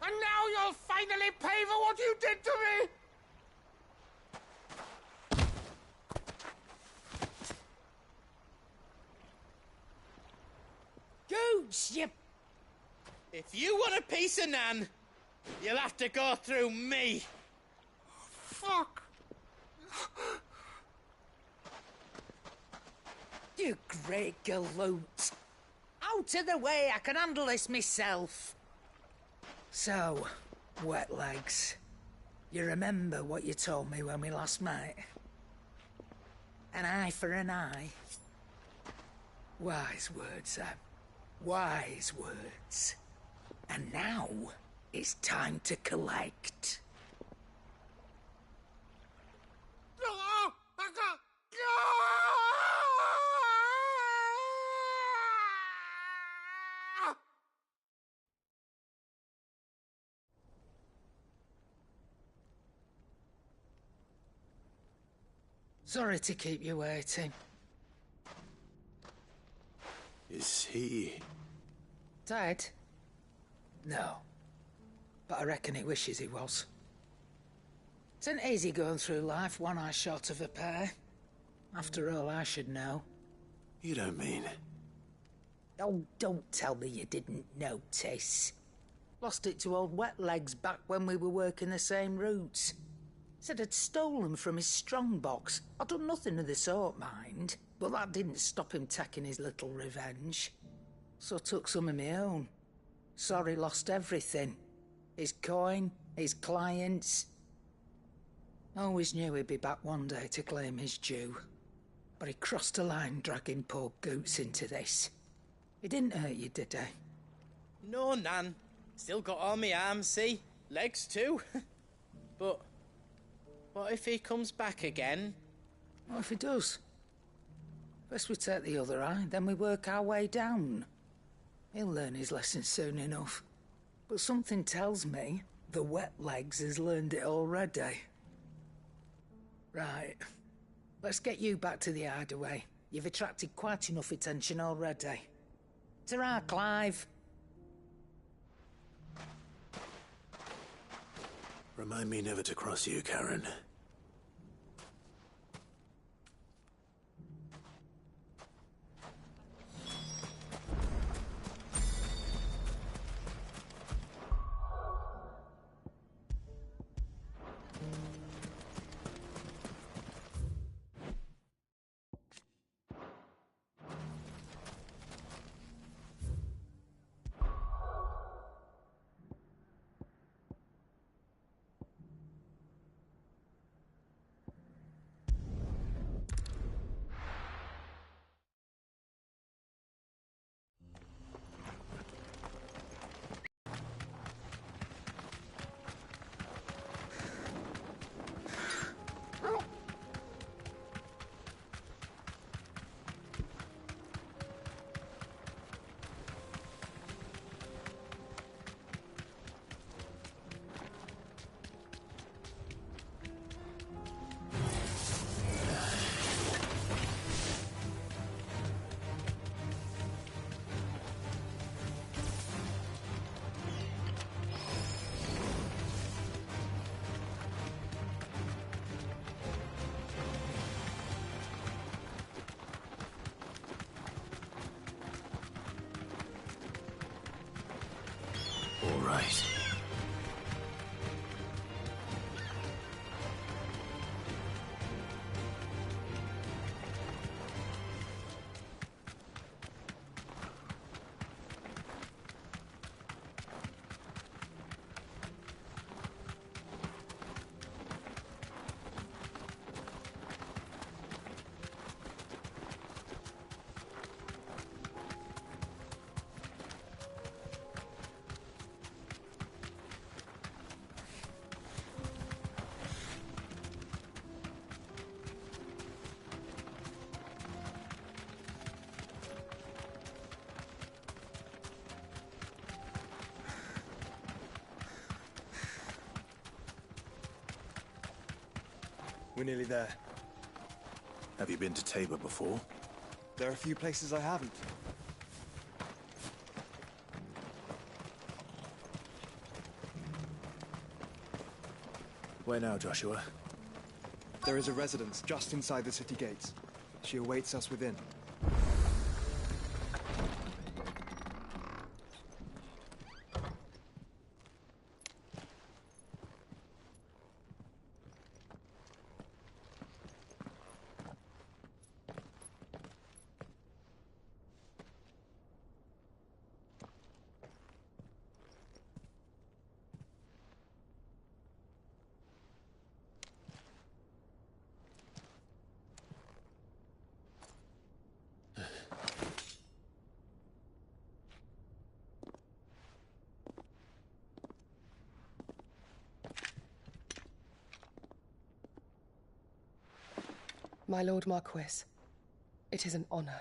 And now you'll finally pay for what you did to me! Goots, you... If you want a piece of Nan, you'll have to go through me. Fuck! You great galoot. Out of the way, I can handle this myself. So, wet legs, you remember what you told me when we last met? An eye for an eye. Wise words, Sam. Wise words. And now, it's time to collect. Sorry to keep you waiting. Is he... Dead? No. But I reckon he wishes he was. It isn't easy going through life one eye short of a pair. After all, I should know. You don't mean... Oh, don't tell me you didn't notice. Lost it to old Wet Legs back when we were working the same routes. Said I'd stolen from his strongbox. I'd done nothing of the sort, mind. But that didn't stop him taking his little revenge. So I took some of my own. Sorry, lost everything. His coin, his clients. Always knew he'd be back one day to claim his due. But he crossed a line dragging poor Goots into this. He didn't hurt you, did he? No, Nan. Still got all my arms, see? Legs too. But what if he comes back again? What if he does? First we take the other eye, then we work our way down. He'll learn his lesson soon enough. But something tells me the Wet Legs has learned it already. Right. Let's get you back to the hideaway. You've attracted quite enough attention already. Ta-ra, Clive. Remind me never to cross you, Karen. Right. We're nearly there. Have you been to Tabor before? There are a few places I haven't. Where now, Joshua? There is a residence just inside the city gates. She awaits us within. My Lord Marquis, it is an honor.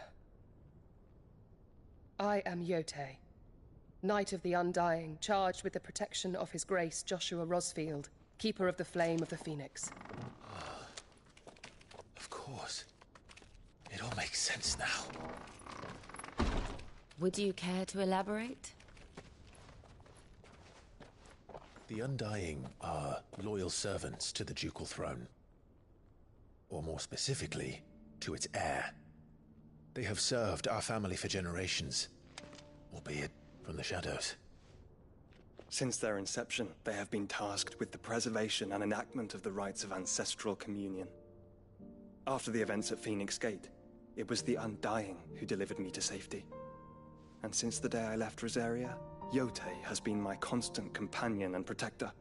I am Yotei, Knight of the Undying, charged with the protection of His Grace Joshua Rosfield, Keeper of the Flame of the Phoenix. Of course. It all makes sense now. Would you care to elaborate? The Undying are loyal servants to the ducal throne. Or more specifically, to its heir. They have served our family for generations, albeit from the shadows. Since their inception, they have been tasked with the preservation and enactment of the rites of ancestral communion. After the events at Phoenix Gate, it was the Undying who delivered me to safety. And since the day I left Rosaria, Yotei has been my constant companion and protector.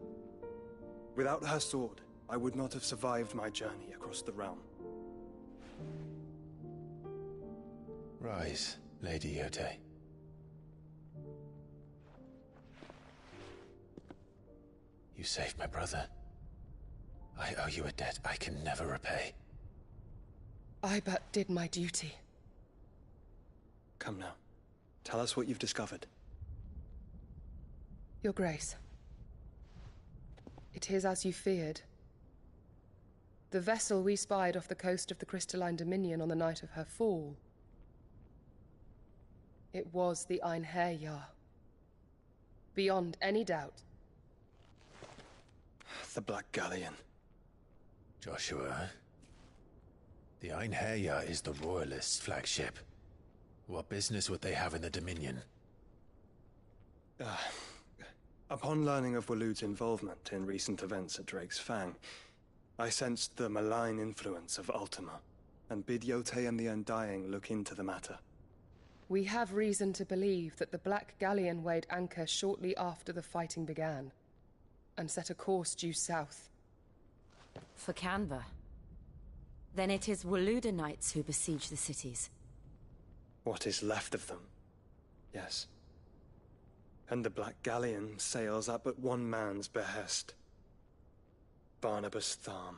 Without her sword, I would not have survived my journey across the realm. Rise, Lady Yotei. You saved my brother. I owe you a debt I can never repay. I but did my duty. Come now. Tell us what you've discovered. Your Grace. It is as you feared. The vessel we spied off the coast of the Crystalline Dominion on the night of her fall. It was the Einherjar. Beyond any doubt. The Black Galleon. Joshua, the Einherjar is the Royalists' flagship. What business would they have in the Dominion? Upon learning of Waloed's involvement in recent events at Drake's Fang, I sensed the malign influence of Ultima, and bid Yotei and the Undying look into the matter. We have reason to believe that the Black Galleon weighed anchor shortly after the fighting began, and set a course due south. For Canva. Then it is Waloed Knights who besiege the cities. What is left of them, yes. And the Black Galleon sails at but one man's behest. Barnabas Tharm.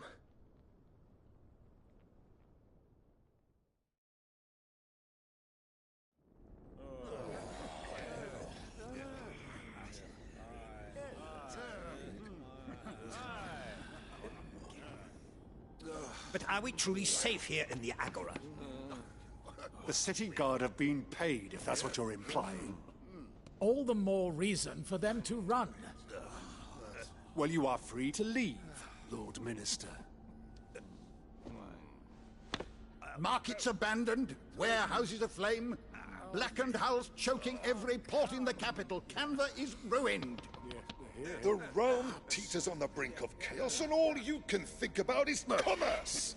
But are we truly safe here in the Agora? The city guard have been paid, if that's what you're implying. All the more reason for them to run. Well, you are free to leave, Lord Minister. Markets abandoned, warehouses aflame, blackened hulls choking every port in the capital. Canva is ruined. The realm teeters on the brink of chaos, and all you can think about is commerce!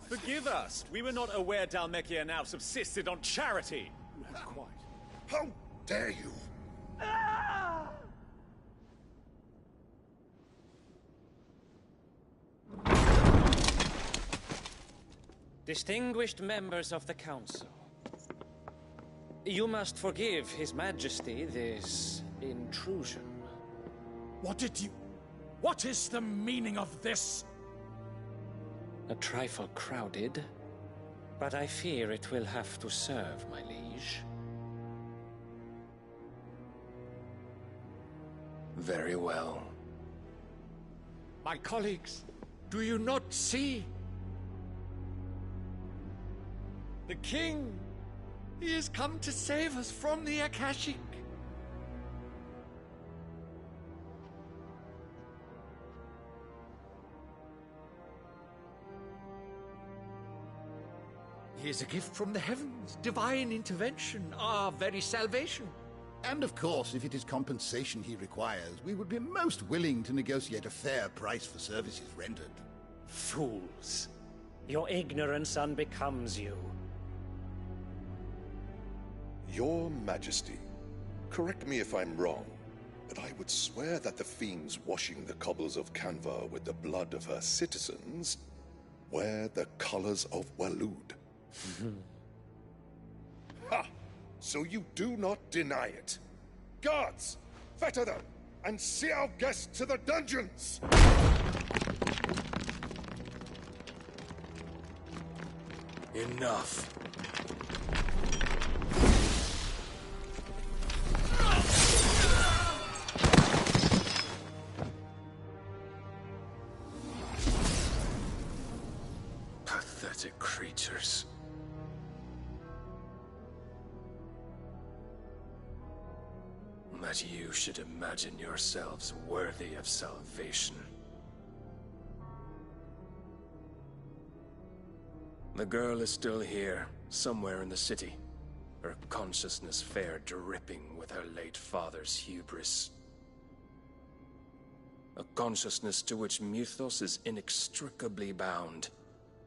Forgive us. We were not aware Dhalmekia now subsisted on charity. Quite. How dare you? Distinguished members of the Council, you must forgive His Majesty this intrusion. What is the meaning of this? A trifle crowded, but I fear it will have to serve, my liege. Very well. My colleagues, do you not see? The king! He has come to save us from the Akashic! He is a gift from the heavens, divine intervention, our very salvation. And of course, if it is compensation he requires, we would be most willing to negotiate a fair price for services rendered. Fools! Your ignorance unbecomes you. Your Majesty, correct me if I'm wrong, but I would swear that the fiends washing the cobbles of Canva with the blood of her citizens wear the colors of Waloed. Ha! So you do not deny it. Guards, fetter them, and see our guests to the dungeons! Enough. Pathetic creatures. That you should imagine yourselves worthy of salvation. The girl is still here, somewhere in the city. Her consciousness fair dripping with her late father's hubris. A consciousness to which Mythos is inextricably bound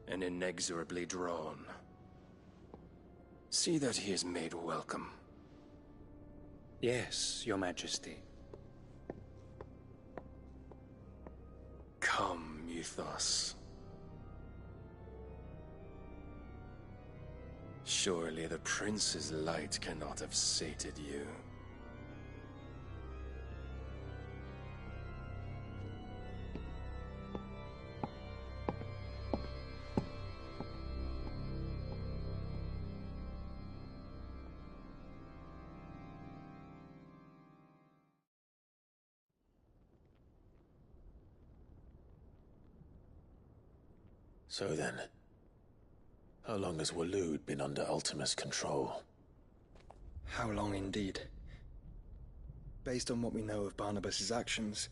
and inexorably drawn. See that he is made welcome. Yes, Your Majesty. Come, Mythos. Surely the prince's light cannot have sated you. So then, how long has Waloed been under Ultima's control? How long indeed? Based on what we know of Barnabas's actions,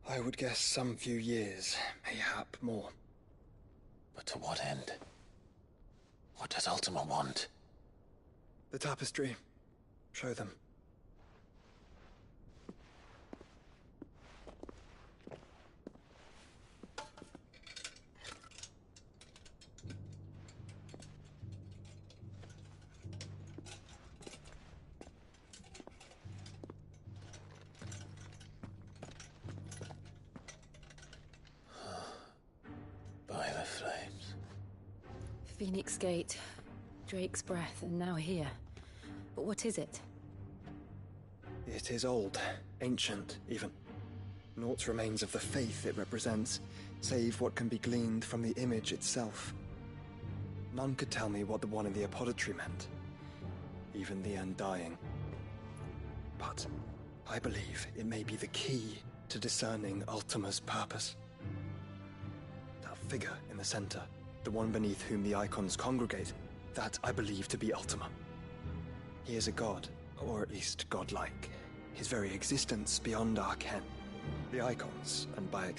I would guess some few years, mayhap more. But to what end? What does Ultima want? The tapestry. Show them. By the flames. Phoenix Gate, Drake's Breath, and now here. But what is it? It is old, ancient, even. Naught remains of the faith it represents, save what can be gleaned from the image itself. None could tell me what the one in the apothecary meant, even the Undying. But I believe it may be the key to discerning Ultima's purpose. That figure in the center, the one beneath whom the icons congregate, that I believe to be Ultima. He is a god, or at least godlike. His very existence beyond our ken. The icons, and by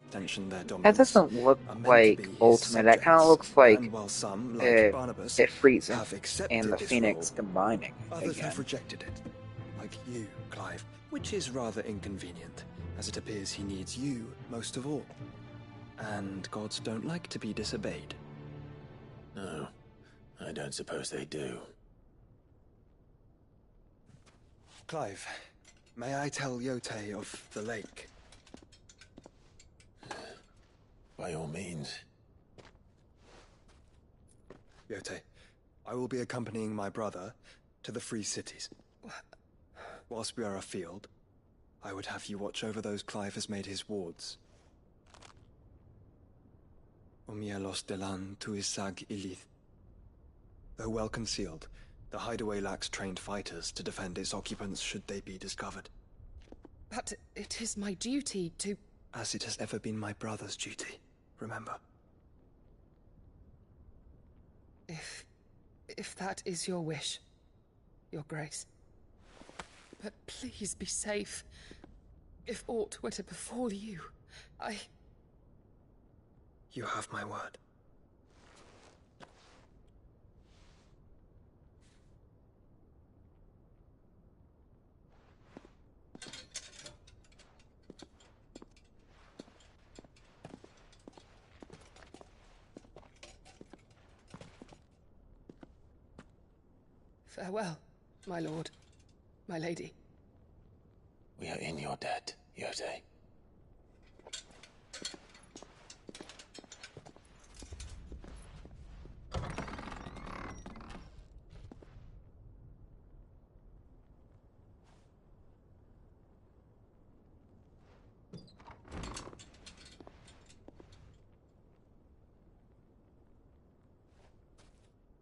extension their dominance, that doesn't look like Ultima. That kind of looks like some, like Barnabas, Ifrit have and the this Phoenix role, combining others again. have rejected it. like you, Clive, which is rather inconvenient, as it appears he needs you most of all. And gods don't like to be disobeyed. No, I don't suppose they do. Clive, may I tell Yote of the lake? By all means. Yote, I will be accompanying my brother to the Free Cities. Whilst we are afield, I would have you watch over those Clive has made his wards. Omielos delan tuisag ilith. Though well concealed, the hideaway lacks trained fighters to defend its occupants should they be discovered. But it is my duty to... As it has ever been my brother's duty, remember. If that is your wish, Your Grace. But please be safe. If aught were to befall you, You have my word. Farewell, my lord, my lady. We are in your debt, Yote.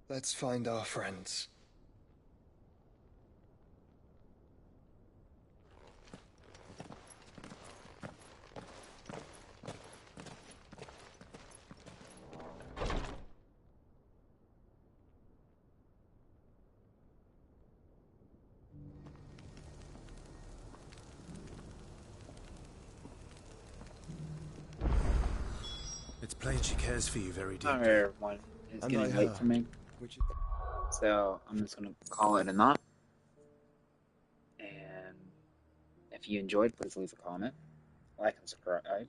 Let's find our friends. It's plain she cares for you very deeply. Alright, everyone. It's getting late for me. So I'm just gonna call it a knot. And if you enjoyed, please leave a comment, like, and subscribe.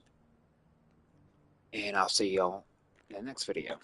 And I'll see y'all in the next video.